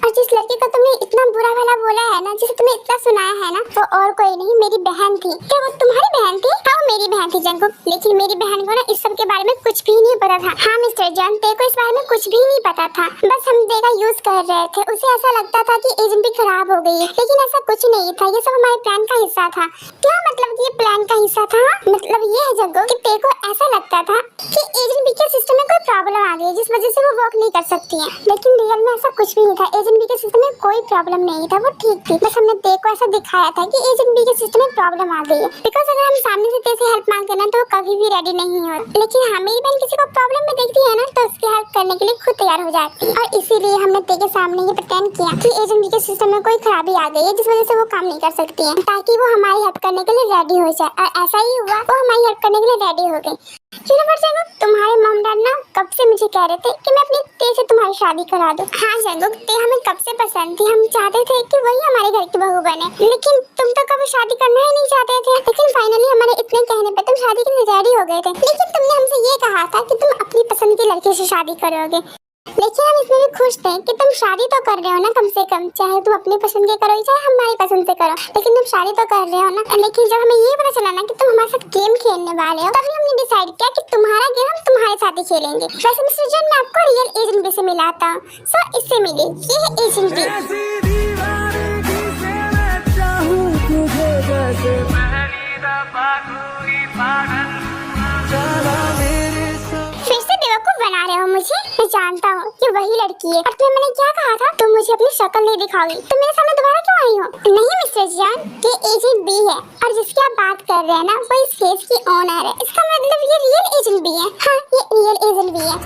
और जिस लड़की को तुमने इतना बुरा भला बोला है ना, जिसे तुमने इतना सुनाया है ना, वो और कोई नहीं, मेरी बहन थी। क्या वो तुम्हारी बहन थी? हाँ, वो मेरी बहन थी जंगो, लेकिन मेरी बहन को ना इस सब के बारे में कुछ भी नहीं पता था। हाँ मिस्टर जॉन, तेरे को इस बारे में कुछ भी नहीं पता था, बस हम तेरा यूज कर रहे थे। उसे ऐसा लगता था कि एजेंट भी खराब हो गई है, लेकिन ऐसा कुछ नहीं था, ये सब हमारे प्लान का हिस्सा था। क्या मतलब ये प्लान का हिस्सा था? मतलब ये है जंगो कि तेरे को ऐसा लगता था कि एजेंट बी के सिस्टम में कोई प्रॉब्लम आ गई है, जिस वजह से वो वर्क नहीं कर सकती है, लेकिन रियल में ऐसा कुछ भी नहीं था। एजेंट बी के सिस्टम में कोई प्रॉब्लम नहीं था, वो ठीक थी, बस हमने तेरे को ऐसा दिखाया था कि एजेंट बी के सिस्टम में प्रॉब्लम आ गई है। बिकॉज अगर हम सामने से तेरे से हेल्प मांगते ना, तो वो कभी भी रेडी नहीं होती, लेकिन हाँ मेरी बहन किसी को प्रॉब्लम में देखती है ना, तो उसकी हेल्प करने के लिए खुद तैयार हो जाती है। और इसीलिए हमने तेरे के सामने ये प्लान किया कि एजेंट बी के सिस्टम में कोई खराबी आ गई है, जिस वजह से वो काम नहीं कर सकती है, ताकि वो हमारी हेल्प करने के लिए रेडी हो जाए। और ऐसा ही हुआ, वो हमारी हेल्प करने के लिए रेडी हो गई। तुम्हारे मॉम डैड ना कब से मुझे कह रहे थे कि मैं अपनी तेज से तुम्हारी शादी करा दूं। हाँ जंगो, ते हमें कब से पसंद थी, हम चाहते थे कि वही हमारे घर की बहू बने, लेकिन तुम तो कभी शादी करना ही नहीं चाहते थे। लेकिन फाइनली हमारे इतने कहने पे तुम शादी के लिए रेडी हो गए थे, लेकिन तुमने हमसे ये कहा था कि तुम अपनी पसंद की लड़के से शादी करोगे। लेकिन हम इसमें भी खुश थे कि तुम शादी तो कर रहे हो ना, कम से कम, चाहे तुम अपनी पसंद के करो चाहे हमारी पसंद से करो, लेकिन तुम शादी तो कर रहे हो ना। लेकिन जब हमें ये पता चला ना कि तुम हमारे साथ गेम खेलने वाले हो, तभी हमने डिसाइड किया कि तुम्हारा गेम हम तुम्हारे साथ ही खेलेंगे। वैसे मिस्टर जॉन, मैं आपको रियल एजेंट बी से मिलाता हूँ, सो इससे मिले, ये है एजेंट बी। फिर से बेवकूफ बना रहे हो मुझे। मैं जानता हूँ ये वही लड़की है। और तुम्हें मैंने क्या कहा था, तुम मुझे अपनी शक्ल नहीं दिखाओगी। तुम मेरे सामने दोबारा क्यों आई हो? नहीं मिस्टर जान, ये एजेंट बी है और जिसकी आप बात कर रहे हैं ना वो इस केस की ओनर है। इसका मतलब ये रियल एजेंट बी है। हाँ, ये रियल एजेंट बी है।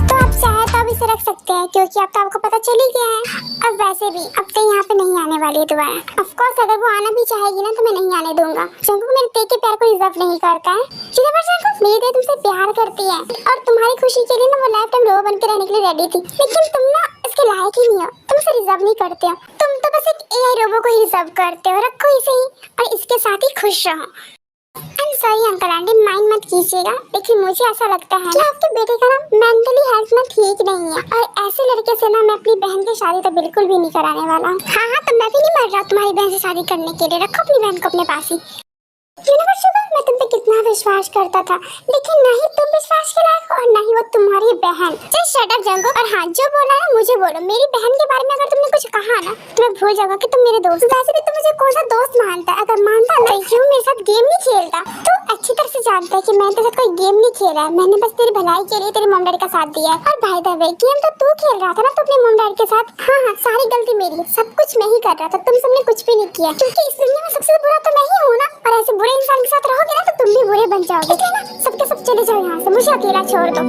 तो आप चाहे तो अब इसे रख सकते हैं क्योंकि अब तो आपको पता चल ही गया है। अब वैसे भी अब तो यहाँ पे नहीं आने वाली है दोबारा। ऑफ कोर्स अगर वो आना भी चाहेगी ना तो मैं नहीं आने दूंगा। जंगू मेरे ते के प्यार को डिजर्व नहीं करता है। जिधर जंगू मेरी ते तुमसे प्यार करती है और तुम्हारी खुशी के लिए ना वो लाइफ टाइम रो बन के रहने के लिए रेडी थी, लेकिन तुम ना इसके लायक ही नहीं हो। तुम उसे रिजर्व नहीं करते हो। तुम तो बस एक एआई रोबो को ही रिजर्व करते हो। रखो इसे ही और इसके साथ ही खुश रहो। I am sorry uncle aunty, mind मत कीजिएगा, लेकिन मुझे ऐसा लगता है कि आपके बेटे का ना मेंटली हेल्थ ना ठीक नहीं है और ऐसे लड़के से ना मैं अपनी बहन की शादी तो बिल्कुल भी नहीं कराने वाला। हाँ हाँ, तो मैं भी नहीं मर रहा तुम्हारी बहन से शादी करने के लिए। रखो अपनी बहन को अपने पास ही। मैं तुम पे कितना विश्वास करता था, लेकिन ना ही तुम विश्वास के लायक और ना ही वो तुम्हारी बहन। Just shut up Jangu. और हाँ, जो बोला ना मुझे बोलो। मेरी बहन के बारे में अगर तुमने कुछ कहा ना तो मैं भूल जाऊंगा कि तुम मेरे दोस्त। वैसे भी तुम मुझे कौन सा दोस्त मानता है? अगर मानता ना तो क्यों मेरे साथ गेम नहीं खेलता? तो अच्छी तरह से जानता है कि मैंने तेरे साथ कोई गेम नहीं खेला है। मैंने बस तेरी भलाई के लिए तेरे मॉम डैडी का साथ दिया है। और भाई द वे, गेम तो तू खेल रहा था ना तो अपने मॉम डैडी के साथ। हाँ हाँ, सारी गलती मेरी है। सब कुछ मैं ही कर रहा था, तुम सबने कुछ भी नहीं किया। क्योंकि इस दुनिया में सबसे बुरा तो मैं ही हूँ ना। और ऐसे बुरे इंसान के साथ रहोगे ना तो तुम भी बुरे बन जाओगे। ठीक है ना? सबके सब चले जाओ यहाँ से, मुझे अकेला छोड़ दो।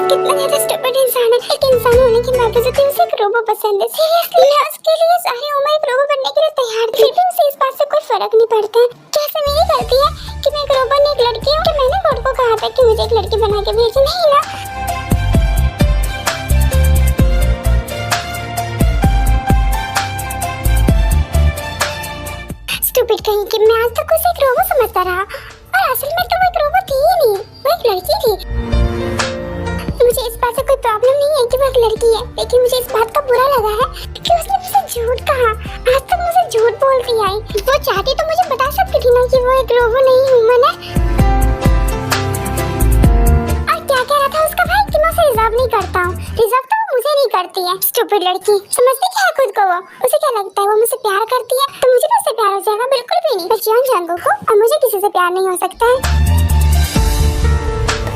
कितना ज्यादा स्टूपिड इंसान है। एक इंसान होने के नाते जो उसे एक रोबो पसंद है। सीरियसली मैं उसके लिए सारी उम्र एक रोबो बनने के लिए तैयार थी, फिर भी उसे इस बात से कोई फर्क नहीं पड़ता है। कैसे मेरी गलती है कि मैं एक रोबो नहीं एक लड़की हूँ? कि मैंने गॉड को कहा था कि मुझे एक लड़की बना के भेजे? नहीं ना। स्टूपिड कहीं कि मैं आज तक उसे एक रोबो समझता रहा और असल में तो वो एक रोबो थी ही नहीं, वो एक लड़की थी। मुझे इस बात से कोई प्रॉब्लम नहीं है कि वो एक लड़की है, लेकिन मुझे इस बात का बुरा लगा है कि उसने मुझसे झूठ कहा। आज तक मुझे झूठ बोलती आई। वो चाहती तो मुझे बता सकती थी ना कि वो एक रोबो नहीं ह्यूमन है। और क्या कह रहा था उसका भाई कि मैं उसे रिजर्व नहीं करता हूँ। रिजर्व तो वो मुझे नहीं करती है। स्टूपिड लड़की, समझती क्या है खुद को वो? उसे क्या लगता है वो मुझसे प्यार करती है तो मुझे भी उससे प्यार हो जाएगा? बिल्कुल भी नहीं। बस जान जंगू को और मुझे किसी से प्यार नहीं हो सकता है।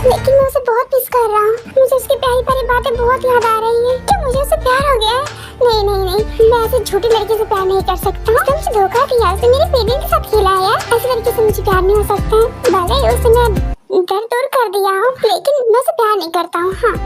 लेकिन मैं उसे बहुत मिस कर रहा हूँ। मुझे उसकी प्यारी प्यारी बातें बहुत याद आ रही हैं। क्या मुझे उससे प्यार हो गया है? नहीं नहीं नहीं, मैं ऐसे झूठी लड़की से प्यार नहीं कर सकता। उसने मुझे धोखा दिया, उसने मेरी फीलिंग के साथ खेला है यार। ऐसी लड़की से मुझे प्यार नहीं हो सकता है। भले ही उसे मैं डर दूर कर दिया हूँ, लेकिन मैं उसे प्यार नहीं करता हूँ। हाँ,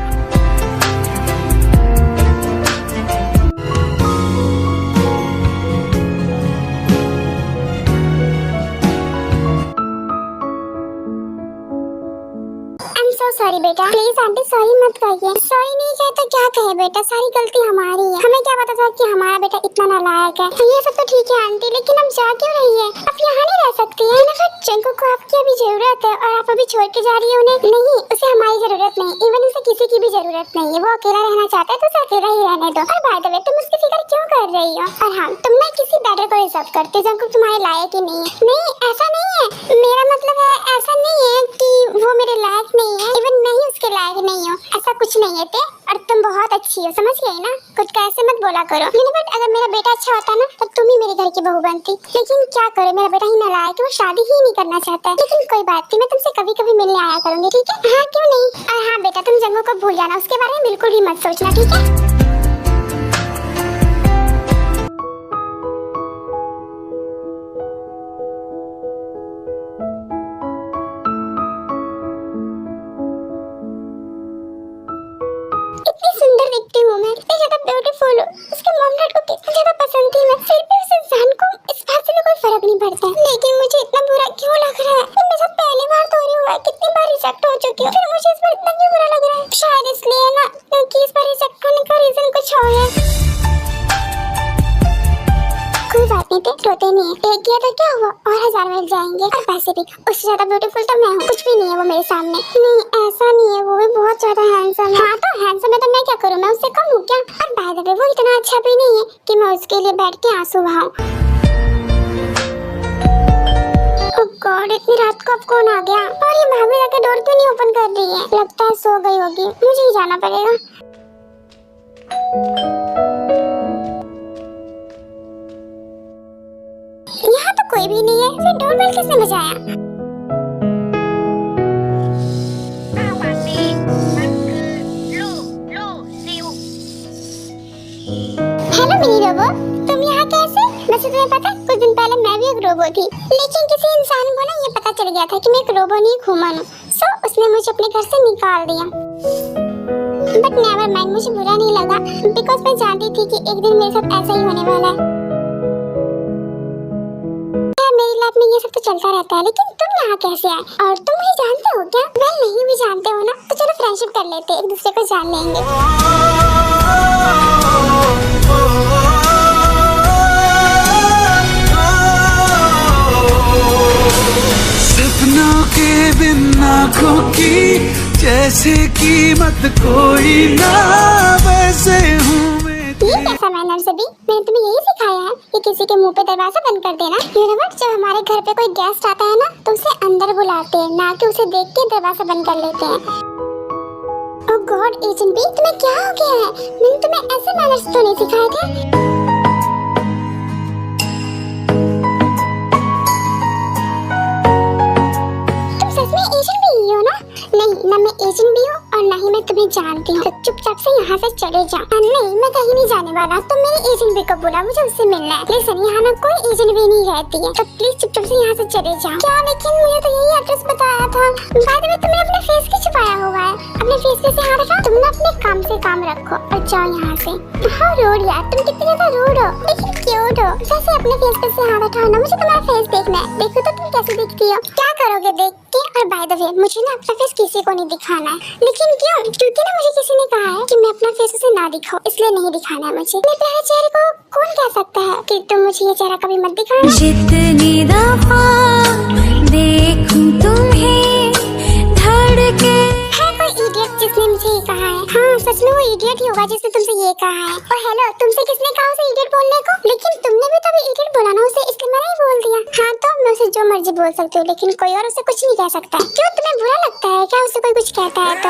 सॉरी बेटा, प्लीज आंटी सॉरी मत कहिए। सॉरी नहीं कहे तो क्या कहे बेटा, सारी गलती हमारी है। हमें क्या पता था कि हमारा बेटा इतना नालायक है। ये सब तो ठीक है आंटी, लेकिन हम जा क्यों रही है? आप यहाँ नहीं रह सकती है ना? फिर जंगू को आपकी अभी जरूरत है और आप अभी छोड़ के जा रही है उन्हें। नहीं, उसे हमारी जरूरत नहीं, इवन उसे किसी की भी जरूरत नहीं है। वो अकेला रहना चाहता है तो उसे अकेला ही रहने दो। और बाय द वे, तुम उसकी फिक्र क्यों कर रही हो? और हाँ, तुम ना किसी बेटर को रिजर्व करते हो। जंगू तुम्हारे लायक ही नहीं है। नहीं, ऐसा नहीं है। मेरा मतलब है ऐसा नहीं है कि वो मेरे लायक नहीं है, इवन मैं ही उसके लायक नहीं हूँ। ऐसा कुछ नहीं है। और तुम बहुत अच्छी हो, समझ गई ना? कुछ का ऐसे मत बोला करो। बट अगर मेरा बेटा अच्छा होता ना तो तुम ही मेरे घर की बहू बनती। लेकिन क्या करे, मेरा बेटा ही नालायक है, वो शादी ही नहीं करना चाहता है। लेकिन कोई बात नहीं, मैं तुमसे कभी कभी मिलने आया करूंगी, ठीक है? हाँ क्यों नहीं। और हाँ बेटा, तुम जंगू को भूल जाना, उसके बारे में बिल्कुल भी मत सोचना, ठीक है? इतनी सुंदर दिखती हूँ मैं, इतनी ज्यादा ब्यूटीफुल हूँ। उसके मॉम डैड को कितनी ज्यादा पसंद थी मैं, फिर भी उस इंसान को इस बात से भी कोई फर्क नहीं पड़ता। लेकिन मुझे इतना बुरा क्यों लग रहा है? मेरे साथ पहली बार तो नहीं हुआ है, कितनी बार रिजेक्ट हो चुकी हूँ, फिर मुझे इस बार इतना क्यों बुरा लग रहा है? शायद इसलिए ना क्योंकि इस बार रिजेक्ट होने का रीजन कुछ और है। कोई बात नहीं, रोते नहीं है। एक किया तो क्या हुआ, और 1000 मिल जाएंगे। और पैसे भी, उससे ज्यादा ब्यूटीफुल तो मैं हूँ, कुछ भी नहीं है वो मेरे सामने। नहीं ऐसा नहीं है, वो भी बहुत ज्यादा हैंडसम है। हाँ तो हैंडसम है तो मैं क्या करूँ, मैं उससे कम हूँ क्या? और बाय द वे, वो इतना अच्छा भी नहीं है कि मैं उसके लिए बैठ के आंसू बहाऊं। गॉड, इतनी रात को अब कौन आ गया? और ये भाभी जाके डोर क्यों नहीं ओपन कर रही है? लगता है सो गई होगी, मुझे ही जाना पड़ेगा। यहाँ तो कोई भी नहीं है, फिर डोरबेल किसने बजाया? हेलो मिनी रोबो, तुम यहाँ कैसे? वैसे तुम्हें पता है, कुछ दिन पहले मैं भी एक रोबो थी, लेकिन किसी इंसान को ना ये पता चल गया था कि मैं एक रोबो नहीं ह्यूमन हूँ, सो उसने मुझे अपने घर से निकाल दिया। बट नेवर माइंड, मुझे बुरा नहीं लगा, बिकॉज मैं जानती थी कि एक दिन मेरे साथ ऐसा ही होने वाला है। मेरी लाइफ में ये सब तो चलता रहता है, लेकिन तुम यहाँ कैसे आए? और तुम मुझे जानते हो क्या? वेल नहीं भी जानते हो ना, तो चलो फ्रेंडशिप कर लेते, एक दूसरे को जान लेंगे। सपनों के बिन आँखों की जैसे कीमत कोई ना, वैसे हूँ मैं। ये कैसा मैनर्स है भी? मैंने तुम्हें यही सिखाया है कि किसी के मुंह पे दरवाजा बंद कर देना। यू नो व्हाट, जब हमारे घर पे कोई गेस्ट आता है ना, तो उसे अंदर बुलाते हैं, ना कि उसे देख के दरवाजा बंद कर लेते हैं। ओह गॉड एजेंट बी, तुम्हें क्या हो गया है? मैंने तुम्हें ऐसे मैनर्स तो नहीं सिखाए थे। एजेंट भी हो ना? नहीं, ना मैं एजेंट भी हूँ और ना ही मैं तुम्हें जानती हूँ, तो चुपचाप से यहाँ से चले जाओ। नहीं, मैं कहीं नहीं जाने वाला, तुम मेरे एजेंट भी को बुला, मुझे उससे मिलना है। प्लीज यहाँ ना कोई एजेंट भी नहीं रहती है, तो प्लीज चुपचाप से यहाँ से चले जाओ। क्या? लेकिन मुझे तो यही एड्रेस बताया था। बाय द वे, तुमने अपना फेस क्यों छुपाया हुआ है? अपने फेस पे से हाथ हटाओ, तुम ना अपने काम से काम रखो और जाओ यहाँ से। हाँ रूड यार, तुम कितनी ज्यादा रूड हो, लेकिन क्यूट हो। जैसे अपने फेस पे से हाथ हटाओ ना, मुझे तुम्हारा फेस देखना है। देखो तो तुम कैसे दिखती हो, क्या करोगे देख के? और बाय द वे, मुझे ना अपना फेस किसी को नहीं दिखाना है। लेकिन क्यों? क्योंकि ना मुझे किसी ने कहा है कि मैं अपना फेस उसे ना दिखाऊं, इसलिए नहीं दिखाना है मुझे। मेरे प्यारे चेहरे को कौन कह सकता है कि तुम मुझे ये चेहरा कभी मत दिखाना। जितनी दफा देखूं तुम्हें धड़के। है कोई इडियट जिसने मुझे ये कहा है? हाँ सच में वो इडियट ही होगा जिसने तुमसे ये कहा है। और हेलो, तुमसे किसने कहा उसे इडियट बोलने को? लेकिन तुमने भी तभी इडियट बोला ना उसे, इसलिए मैंने ही बोल दिया। हाँ तो मैं उसे जो मर्जी बोल सकती हूँ, लेकिन कोई और उसे कुछ नहीं कह सकता। क्यों, तुम्हें बुरा लगता है क्या उसे कोई कुछ कहता है तो?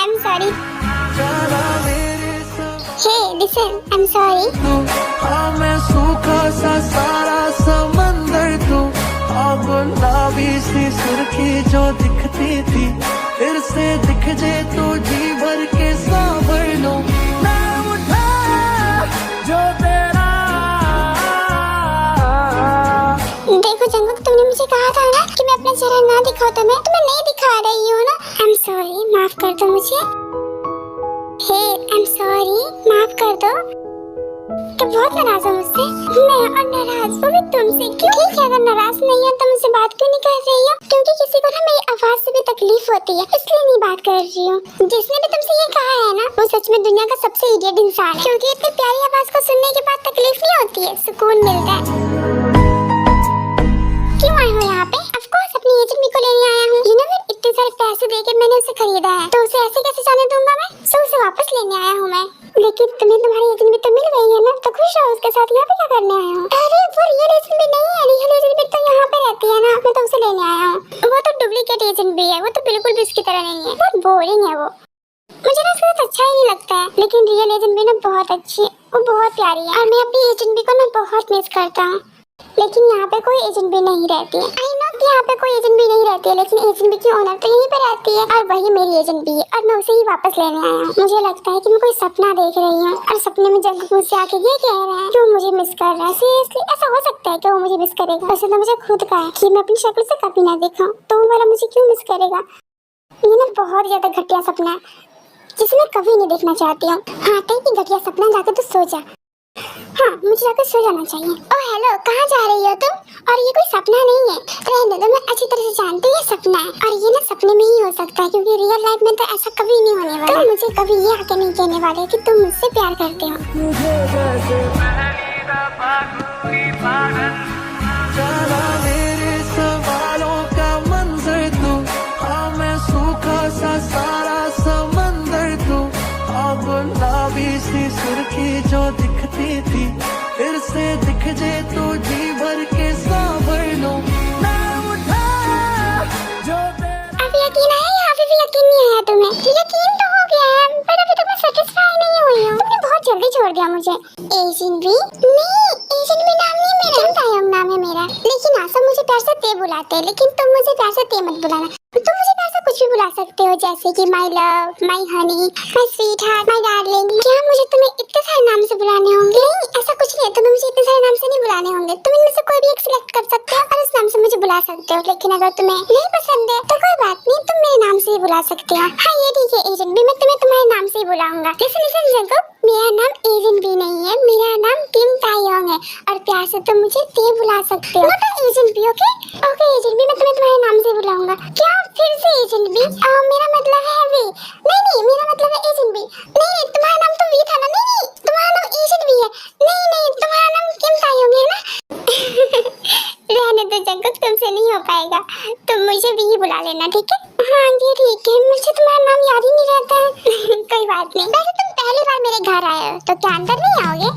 I'm sorry. Hey, listen, I'm sorry. हाँ मैं सूखा सा सारा समंदर तू, अब गुलाबी सी सुर्खी जो दिखती थी, फिर से दिख जे तो जी भर के सांभर लो। मैं उठा जो तेरा। देखो जंगल, तुमने मुझे कहा था ना कि मैं अपना चेहरा ना दिखाऊं, तो मैं तुम्हें नहीं दिखा रही हूँ ना। I'm sorry, माफ कर दो मुझे। Hey, I'm sorry, माफ कर दो। तो बहुत नाराज हो मुझसे? मैं और नाराज, वो भी तुमसे? क्यों? ठीक है, अगर नाराज नहीं हो तो मुझसे बात क्यों नहीं कर रही हो? क्योंकि किसी को ना मेरी आवाज से भी तकलीफ होती है, इसलिए नहीं बात कर रही हूँ। जिसने भी तुमसे ये कहा है ना, वो सच में दुनिया का सबसे इडियट इंसान है, क्योंकि इतनी प्यारी आवाज को सुनने के बाद तकलीफ नहीं होती है, सुकून मिलता है। क्यों आए हो यहाँ पे? ऑफ कोर्स अपनी एजेंट भी को लेने आया हूँ। यू नो व्हाट, इतने सारे पैसे देके मैंने उसे खरीदा है, तो उसे ऐसे कैसे जाने दूंगा मैं? सो उसे वापस लेने आया हूँ मैं। लेकिन तुम्हें तुम्हारी एजेंट भी तो मिल गई है ना, तो खुश रहो उसके साथ। यहाँ पे क्या करने आया हूँ? अरे वो रियल एजेंट भी नहीं है, रियल एजेंट भी तो यहाँ पे रहती है ना, मैं तो उसे लेने आया हूँ। वो तो डुप्लीकेट एजेंट भी है, वो तो बिल्कुल भी उसकी तरह नहीं है, बहुत बोरिंग है वो। मुझे ना उसके साथ अच्छा ही नहीं लगता है, लेकिन रियल एजेंट भी ना बहुत अच्छी है, वो बहुत प्यारी है, और मैं अपनी एजेंट भी को ना बहुत मिस करता हूँ। लेकिन यहाँ पे कोई एजेंट भी नहीं रहती है। आई नो कि यहाँ पे कोई एजेंट भी नहीं रहती है, लेकिन एजेंट भी की ओनर तो यहीं पे रहती है, और वही मेरी एजेंट भी है, और मैं उसे ही वापस लेने आया हूँ। मुझे लगता है कि मैं कोई सपना देख रही हूँ, और सपने में जंगल मुझसे आके ये कह रहा है कि वो मुझे मिस कर रहा है। सीरियसली ऐसा हो सकता है कि वो मुझे मिस करेगा? वैसे तो मुझे खुद का है कि मैं अपनी शक्ल से कभी ना देखा, तो वो वाला मुझे क्यों मिस करेगा? ये ना बहुत ज्यादा घटिया सपना है, जिसे मैं कभी नहीं देखना चाहती हूँ। हाँ कहीं घटिया सपना, जाकर तो सो जा। हाँ मुझे जाकर सो जाना चाहिए। ओह हेलो, कहाँ जा रही हो तुम? और ये कोई सपना नहीं है, रहने दो, मैं अच्छी तरह से जानती हूँ ये सपना है, और ये ना सपने में ही हो सकता है, क्योंकि रियल लाइफ में तो ऐसा कभी नहीं होने वाला। तुम मुझे कभी ये आके नहीं कहने वाले कि तुम मुझसे प्यार करते हो। मेरे सवालों का मंजर तू, हाँ मैं सूखा सा सारा समंदर तू, अब गुलाबी सी सुर्खी जो तुम्हें? यकीन तो हो गया है, पर अभी तक मैं सेटिस्फाई नहीं हुई हूँ। तुमने बहुत जल्दी छोड़ दिया मुझे। एजेंट भी नहीं, एजेंट भी नाम नहीं मेरा, किम तायोंग नाम है मेरा। लेकिन आप सब मुझे प्यार से ते बुलाते हैं, लेकिन तुम मुझे प्यार से ते मत बुलाना। तुम मुझे प्यार से कुछ भी बुला सकते हो, जैसे कि my love, my Honey, my sweet heart, my darling. क्या मुझे तुम्हें इतने सारे नाम से बुलाने होंगे? नहीं, ऐसा कुछ नहीं है, तुम्हें मुझे इतने सारे नाम से नहीं बुलाने होंगे। तुम इनमें से कोई भी एक सिलेक्ट कर सकते हो और उस नाम से मुझे बुला सकते हो। लेकिन अगर तुम्हें नहीं पसंद है तो कोई बात नहीं, तुम मेरे नाम से ही बुला सकते हो। हाँ ये ठीक है एजेंट भी, मैं तुम्हें तुम्हारे नाम से ही बुलाऊंगा। लिसन जंगल, मेरा नाम एजेंट भी नहीं है, मेरा नाम किम तायोंग है और प्यार से तुम मुझे ते बुला सकते हो। मतलब एजेंट भी, ओके ओके एजेंट भी, मैं तुम्हें तुम्हारे नाम से बुलाऊंगा। क्या फिर से एजेंट भी? मेरा मतलब है वी। नहीं मेरा मतलब है एजेंट भी। नहीं तुम्हारा नाम तो वी था ना। नहीं तुम्हारा नाम एजेंट भी है। नहीं तुम्हारा नाम किम तायोंग है ना। रहने दो जंगल, तुमसे नहीं हो पाएगा, तुम मुझे भी ही बुला लेना, ठीक है? हाँ जी ठीक है, मुझे तुम्हारा नाम याद ही नहीं रहता है। कोई बात नहीं। वैसे तुम पहली बार मेरे घर आए हो तो क्या अंदर नहीं आओगे?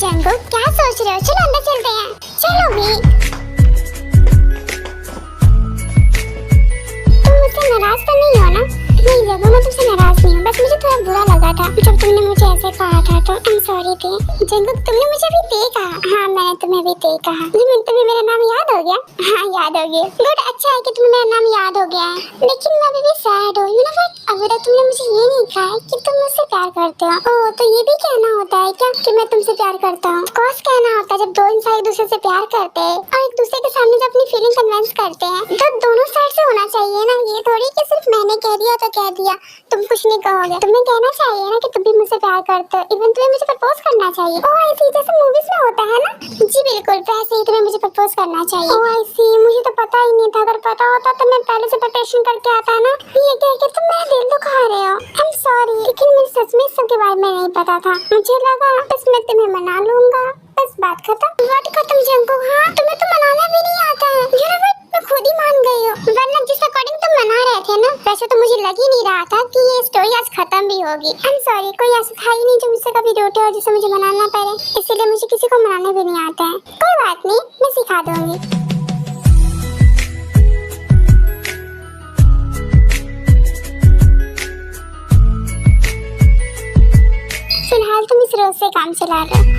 जंगल क्या सोच रहे हो? चलो अंदर चलते हैं। चलो भी। तुम मुझसे नाराज तो नहीं हो ना? नहीं जगह, मैं तुमसे नाराज नहीं हूँ, बस मुझे थोड़ा बुरा लगा था जब तुमने मुझे ऐसे कहा था, तो आई एम सॉरी थे। जंगल तुमने मुझे भी ते कहा। हाँ मैंने तुम्हें भी ते कहा। तुम्हें मेरा नाम याद हो गया? हाँ याद हो गया। गुड, अच्छा है कि तुम्हें मेरा नाम याद हो गया है। लेकिन मैं अभी भी सैड हूँ। यू नो व्हाट, अभी तक तुमने मुझे ये नहीं कहा है कि तुम मुझसे प्यार करते हो। ओह तो ये भी कहना होता है क्या कि मैं तुमसे प्यार करता हूँ? ऑफकोर्स कहना होता है, जब दो इंसान एक दूसरे से प्यार करते हैं और एक दूसरे के सामने जब अपनी फीलिंग कन्विंस करते हैं तो दोनों साइड से होना चाहिए ना। ये थोड़ी कि सिर्फ मैंने कह दिया तो कह दिया, तुम कुछ नहीं कहोगे। तुम्हें कहना चाहिए ना कि तुम भी मुझसे प्यार करते हो, इवन तुम्हें मुझे प्रपोज करना चाहिए। ओह आई सी, जैसे मूवीज में होता है ना। जी बिल्कुल, वैसे ही तुम्हें मुझे प्रपोज करना चाहिए। ओह आई सी, मुझे तो पता ही नहीं था। अगर पता होता तो मैं पहले से प्रिपरेशन करके आता ना। ये कह के तुम मेरा दिल दुखा रहे हो। आई एम सॉरी, लेकिन मुझे सच में सब के बारे में नहीं पता था। मुझे लगा बस मैं तुम्हें मना लूंगा, बस बात खत्म। बात खत्म जंगू। हाँ तुम्हें तो मनाना भी नहीं आता है। यू नो व्हाट, मैं खुद ही मान गई हूँ, वरना जिस अकॉर्डिंग तुम मना रहे थे ना, वैसे तो मुझे लग ही नहीं रहा था कि ये स्टोरी आज खत्म भी होगी। आई एम सॉरी, कोई ऐसा था ही नहीं जो मुझसे कभी रूठे और जिसे मुझे मनाना पड़े, इसीलिए मुझे किसी को मनाना भी नहीं आता है। कोई बात नहीं, मैं सिखा दूंगी। फिलहाल तुम इस रोज से काम चला रहे हो,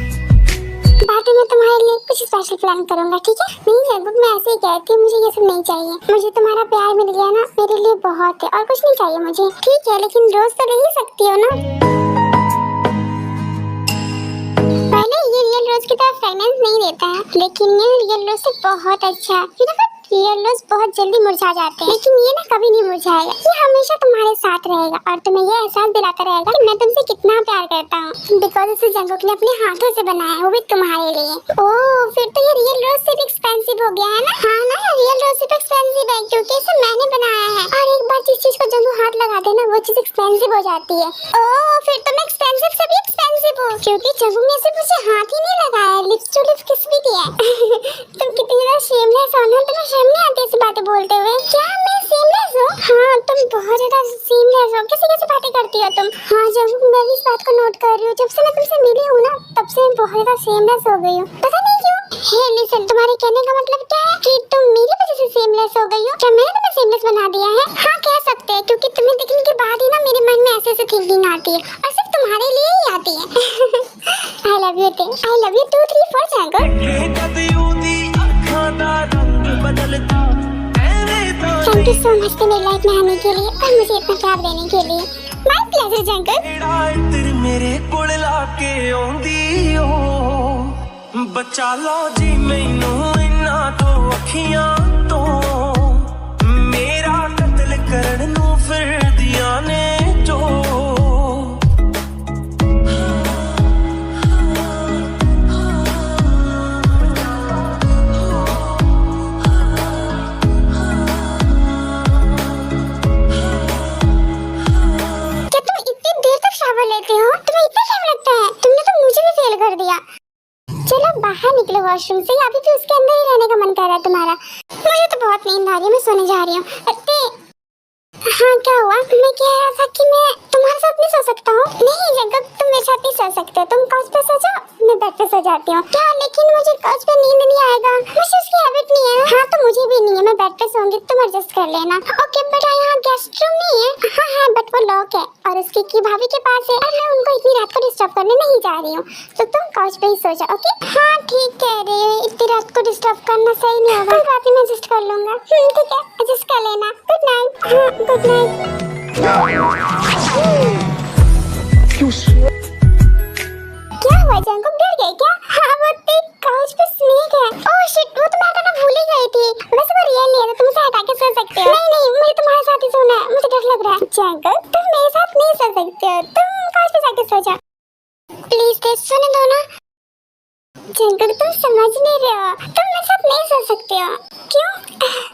बाद में तुम्हारे लिए कुछ स्पेशल प्लान करूंगा, ठीक है? नहीं जंगल, मैं ऐसे ही कहती, मुझे ये सब नहीं चाहिए। मुझे तुम्हारा प्यार मिल गया ना, मेरे लिए बहुत है, और कुछ नहीं चाहिए मुझे। ठीक है, लेकिन रोज तो रह ही सकती हो ना। पहले ये रियल रोज की तरह फ्रेगनेंस नहीं देता है, लेकिन ये रियल रोज से बहुत अच्छा है। रियल रोज बहुत जल्दी मुरझा जाते हैं, लेकिन ये ना कभी नहीं मुरझाएगा। ये हमेशा तुम्हारे साथ रहेगा और तुम्हें ये एहसास दिलाता रहेगा कि मैं तुमसे कितना प्यार करता हूँ। बिकॉज इसे जंगल ने अपने हाथों से बनाया है, वो भी तुम्हारे लिए। ओह फिर तो ये रियल रोज से भी एक्सपेंसिव हो गया है ना? हाँ ना, रियल रोज से भी एक्सपेंसिव है क्योंकि इसे मैंने बनाया है। और एक बार जिस चीज को जंगल हाथ लगा दे ना, वो चीज एक्सपेंसिव हो जाती है। ओह फिर तो मैं एक्सपेंसिव से भी एक्सपेंसिव हूँ, क्योंकि जंगल ने सिर्फ मुझे हाथ ही नहीं लगाया, लिप्स टू लिप्स किस भी दिया। तुम कितनी ज्यादा शेमलेस हो ना, तुम्हें शर्म नहीं आती ऐसी बातें बोलते हुए? क्या मैं शेमलेस हूँ? हाँ तुम बहुत ज्यादा शेमलेस हो। कैसी बातें करती हो तुम? हाँ जंगल, मैं भी इस बात को नोट कर रही हूँ, जब से मैं तुमसे मिली हूँ ना, तब से मैं बहुत ज्यादा शेमलेस हो गई हूँ, पता नहीं क्यों। हे लिसन, तुम्हारे कहने का मतलब क्या है कि तुम मेरी वजह से शेमलेस हो गई हो? क्या मैंने तुम्हें शेमलेस बना दिया है? हाँ कह सकते हैं, क्योंकि तुम्हें देखने के बाद ही ना मेरे मन में ऐसे थिंकिंग आती है, और सिर्फ तुम्हारे लिए ही आती है। I love you 2 3 4 jungle. Thank you so much मेरी लाइफ में आने के लिए और मुझे इतना प्यार देने के लिए। माय प्लेजर जंगल। तेरे मेरे कोल लाके आउंदी ओ बचा लो जी मैनू इन्ना तो अखियां तो, मेरा कत्ल करन नू फिरदियां ने जो। लेते हो तुम्हें इतना टाइम लगता है? तुमने तो मुझे भी फेल कर दिया। चलो बाहर निकलो वॉशरूम से, अभी भी उसके अंदर ही रहने का मन कर रहा है तुम्हारा। मुझे तो बहुत नींद आ रही है, मैं सोने जा रही हूँ। हाँ क्या हुआ? मैं कह रहा था कि मैं तुम्हारे साथ नहीं सो सकता हूँ। नहीं जंगल, तुम मेरे साथ नहीं सो सकते, तुम काउच पे सो जाओ, मैं बेड पे सो जाती हूँ। क्या? लेकिन मुझे काउच पे नींद नहीं आएगा, मुझे उसकी हैबिट नहीं है। हाँ तो मुझे भी नहीं है, मैं बेड पे पे सोऊंगी, तुम एडजस्ट कर लेना। ओके बट यहाँ गेस्ट रूम नहीं है। हाँ है बट वो लॉक है और उसकी की भाभी के पास है और मैं उनको इतनी रात को डिस्टर्ब करने नहीं जा रही हूँ, तो तुम काउच पे ही सो जाओ। ओके हाँ ठीक कह रही है, इतनी रात को डिस्टर्ब करना सही नहीं होगा। कोई बात नहीं, मैं एडजस्ट कर लूंगा। ठीक है एडजस्ट कर लेना। Good night. हाँ गुड नाइट। क्या हुआ जंगल, डर गए क्या? हाँ वो एक काउच पे स्नेक है। ओह शिट, वो तो मैं हटाना भूल ही गई थी। वैसे वो रियल नहीं है तो तुम उसे हटा के सो सकते हो। नहीं मुझे तुम्हारे साथ ही सोना है, मुझे डर लग रहा है। जंगल तुम मेरे साथ नहीं सो सकते हो, तुम काउच पे जाके सो जाओ प्लीज। सोने दो ना। जंगल तुम समझ नहीं रहे हो, तुम मेरे साथ नहीं सो सकते हो। क्यों?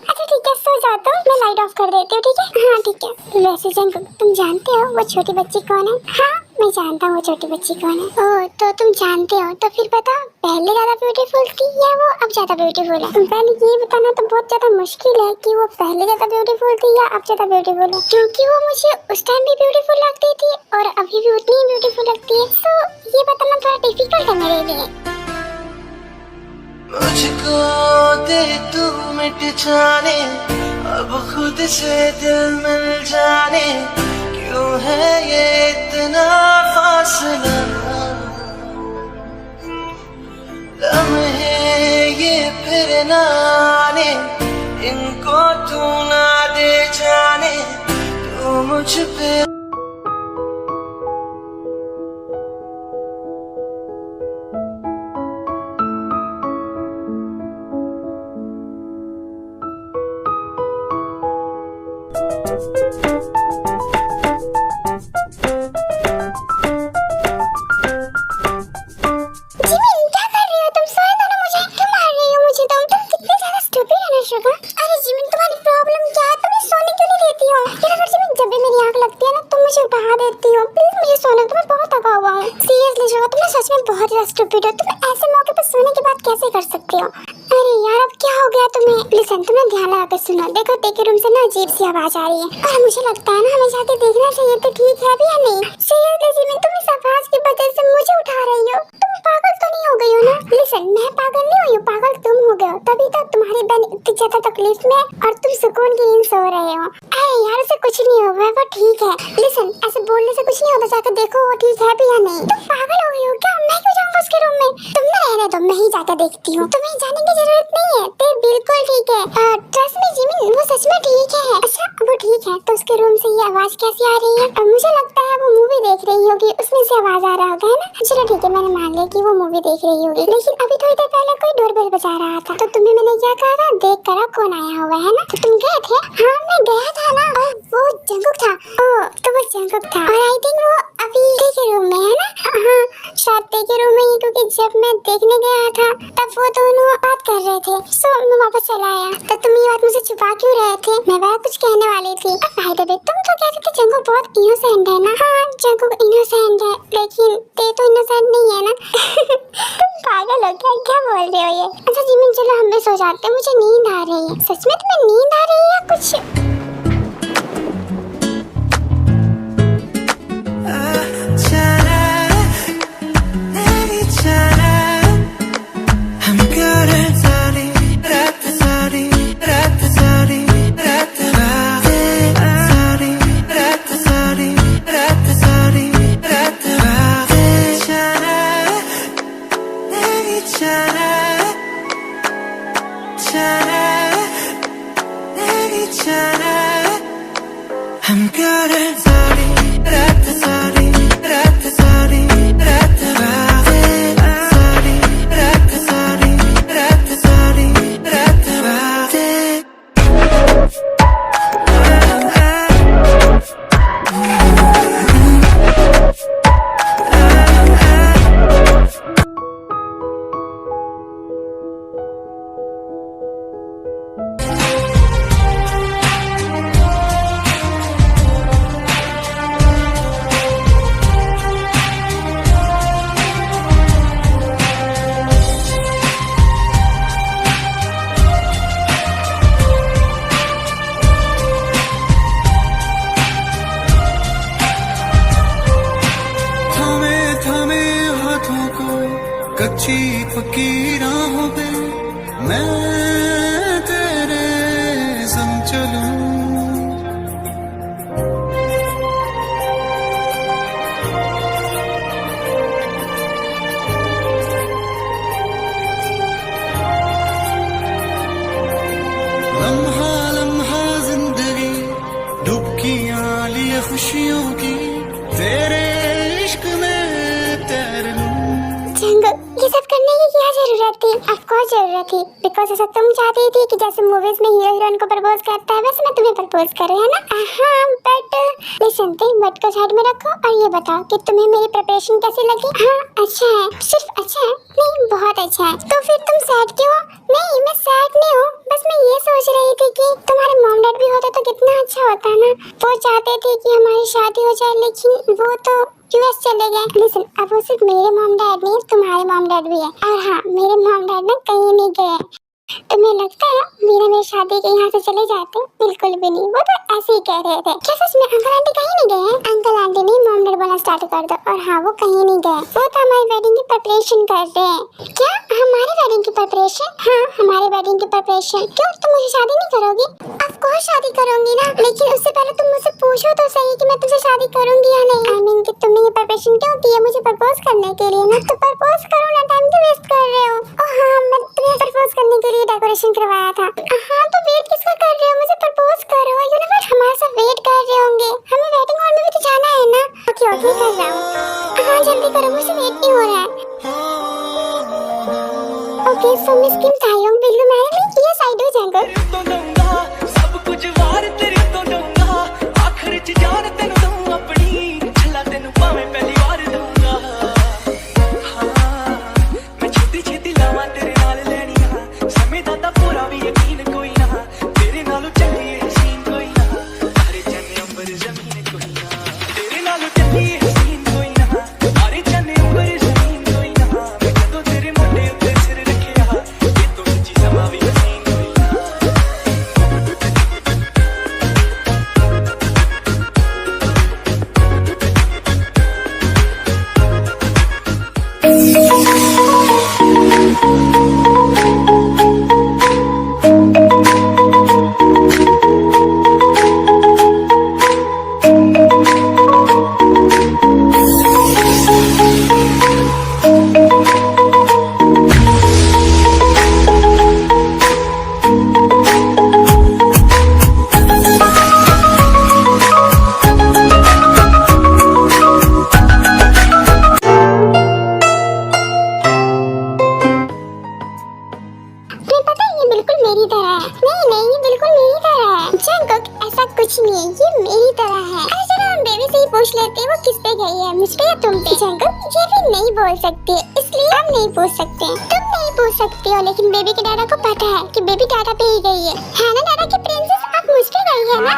अच्छा ठीक है सो जाओ तुम, मैं लाइट ऑफ कर देती हूँ। ठीक है हाँ ठीक है। वैसे जंगल तुम जानते हो वो छोटी बच्ची कौन है? हाँ मैं जानता हूँ वो छोटी बच्ची कौन है। ओह तो तुम जानते हो, तो फिर बताओ पहले ज्यादा ब्यूटीफुल थी या वो अब ज्यादा ब्यूटीफुल है? पहले ये बताना तो बहुत ज्यादा मुश्किल है कि वो पहले ज्यादा ब्यूटीफुल थी या अब ज्यादा ब्यूटीफुल है, क्योंकि वो मुझे उस टाइम भी ब्यूटीफुल लगती थी और अभी भी उतनी ही ब्यूटीफुल लगती है। तो ये बताना थोड़ा डिफिकल्ट है मेरे लिए। मुझको दे तू मिट जाने, अब खुद से दिल मिल जाने, क्यों है ये इतना फासला? लम्हे ये फिर ना आने, इनको तू ना दे जाने, तू मुझ पे बहुत ही स्टूपिड हो तुम, ऐसे मौके पर सोने की बात कैसे कर सकते हो? अरे यार अब क्या हो गया तुम्हें? लिसन तुमने ध्यान लगा कर सुनो, देखो तेरे रूम से ना अजीब सी आवाज आ रही है और मुझे लगता है ना हमें जाके देखना चाहिए तो ठीक है भी या नहीं। सीरियसली में तुम इस आवाज की वजह से मुझे उठा रही हो, तुम पागल तो नहीं हो गई हो ना? लिसन मैं पागल नहीं हुई हूँ, पागल तुम हो गए हो, तभी तक तुम्हारी बहन इतनी ज्यादा तकलीफ में और तुम सुकून की नींद सो रहे हो। अरे यार उसे कुछ नहीं होगा, वो ठीक है। लिसन ऐसे बोलने से कुछ नहीं होता, जाकर देखो वो ठीक है भी या नहीं। तुम पागल हो गई हो क्या? मैं क्यों जाऊंगा उसके रूम में? तुम ना रहने दो, मैं ही जाकर देखती हूँ, तुम्हें जाने की जरूरत नहीं है, ते बिल्कुल ठीक है। ट्रस्ट मी जिमिन वो सच में ठीक है। अच्छा वो ठीक है तो उसके रूम से ये आवाज कैसी आ रही है? मुझे लगता है वो मूवी देख रही होगी, उसमें से आवाज आ रहा होगा है ना? चलो ठीक है मैंने मान लिया कि वो मूवी देख रही होगी, लेकिन अभी थोड़ी देर पहले कोई डोरबेल बजा रहा था, तो तुम्हें मैंने क्या कहा था देख कर कौन आया हुआ है ना? तो तुम गए थे? हाँ मैं गया था ना, और वो जंगुक था। ओह तो वो जंगुक था और आई थिंक वो अभी के रूम में है ना? हाँ शायद के रूम में ही, क्योंकि जब मैं देखने गया था तब वो दोनों बात कर रहे थे। सो मैं वापस चला आया। तो तुम ये बात मुझे छुपा क्यों रहे थे? मैं वह कुछ कहने वाली थी। भाई दबे तुम तो कहते थे जंगुक बहुत इनोसेंट है ना? हाँ जंगुक इनोसेंट है, लेकिन ते तो इनोसेंट नहीं है ना? तुम पागल हो क्या बोल रहे हो ये? अच्छा जिमिन चलो हम भी सो जाते हैं, मुझे नींद आ रही है। सच में तुम्हें नींद आ रही है या कुछ? लम्हा लम्हा जिंदगी डुबकियां लिए खुशियों की तेरे इश्क में तैर लूं। जंगल, ये सब करने की क्या जरूरत थी? ऑफ कोर्स जरूरत थी, बिकॉज ऐसा तुम चाहती थी कि जैसे मूवीज में हीरो हीरोइन को प्रपोज करता है वैसे मैं तुम्हें प्रपोज करूं, है ना? हाँ, बट लिसन, बट को साइड में रखो और ये बताओ कि तुम्हें मेरी प्रिपरेशन कैसी लगी? हाँ, अच्छा है। सिर्फ अच्छा है? नहीं, बहुत अच्छा है। तो फिर तुम सैड क्यों? नहीं, मैं सैड नहीं हूँ, बस मैं ये सोच रही थी कि तुम्हारे मॉम डैड भी होते तो कितना अच्छा होता ना। वो चाहते थे कि हमारी शादी हो जाए, लेकिन वो तो यूएस चले गए। लिसन, अब वो सिर्फ मेरे मॉम डैड नहीं, तुम्हारे मॉम डैड भी है। और हाँ, मेरे मॉम डैड ना कहीं नहीं गए। तुम्हें लगता है मीरा मेरी शादी के यहाँ से चले जाते? बिल्कुल भी नहीं, वो तो ऐसे ही कह रहे थे। क्या सच में अंकल आंटी कहीं नहीं गए हैं? अंकल आंटी नहीं, मॉम डैड बोलना स्टार्ट कर दो। और हाँ, वो कहीं नहीं गए, वो तो हमारी वेडिंग की प्रिपरेशन कर रहे हैं। क्या हमारी वेडिंग की प्रिपरेशन? हाँ, हमारे वेडिंग की प्रिपरेशन। क्यों, तुम मुझे शादी नहीं करोगी? ऑफ कोर्स शादी करूंगी ना, लेकिन उससे पहले तुम मुझसे पूछो तो सही कि मैं तुमसे शादी करूंगी या नहीं। आई मीन कि तुमने ये प्रिपरेशन क्यों की है? मुझे प्रपोज करने के लिए ना। तो प्रपोज करो ना, टाइम क्यों वेस्ट कर रहे हो? ओह हाँ, मैं तुम्हें प्रपोज करने के लिए डेकोरेशन करवाया था। हाँ, तो वेट किसका कर रहे हो? मुझे प्रपोज करो। यूनिवर्स हमारे साथ वेट कर रहे होंगे, हमें वेडिंग हॉल में भी तो जाना है ना। ओके ओके, कर रहा हूँ। हाँ, जल्दी करो, मुझे वेट नहीं हो रहा है। Okay, so miss Kim Taeyong will you marry me? Yes I do जंगल। तो दूंगा सब कुछ वार तेरे तो दूंगा, आखिर च जान तेनु दूं अपनी, छला तेनु पावे पहली बार दूंगा। हाँ, मैं छेती छेती लावां तेरे नाल लैणियां, समय दा तां पूरा भी यकीन कोई ना, तेरे नालों चंगी हसीन कोई ना, तारे चन्ने अंबर जमीन कोई ना, तेरे नालों चंगी हसीन कोई ना, तारे चन्ने अंबर जमीन कोई ना, मैं जदों तेरे मोढे उत्ते सिर रखिया, ये तो सच्ची समा भी हसीन कोई ना। तुम्हें पता है ये बिल्कुल मेरी तरह है। नहीं नहीं, ये बिल्कुल मेरी तरह है। जंगल, ऐसा कुछ नहीं है, ये मेरी तरह है। अरे चलो हम बेबी से ही पूछ लेते हैं वो किस पे गई है, मुझ पे या तुम पे? जंगल, ये भी नहीं बोल सकते, इसलिए हम नहीं पूछ सकते। तुम नहीं पूछ सकते हो, लेकिन बेबी के डाडा को पता है कि बेबी डाडा पे ही गई है ना डाडा की प्रिंसेस? अब मुझ पे गई है ना?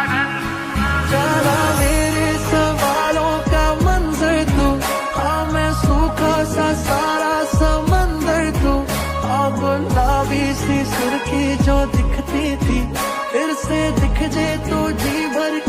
चला मेरे सवालों का मंजर तू, हाँ मैं सूखा सा सारा समंदर तू, अब गुलाबी सी सुर्खी जो दिखती थी फिर से दिख जे तो जी भर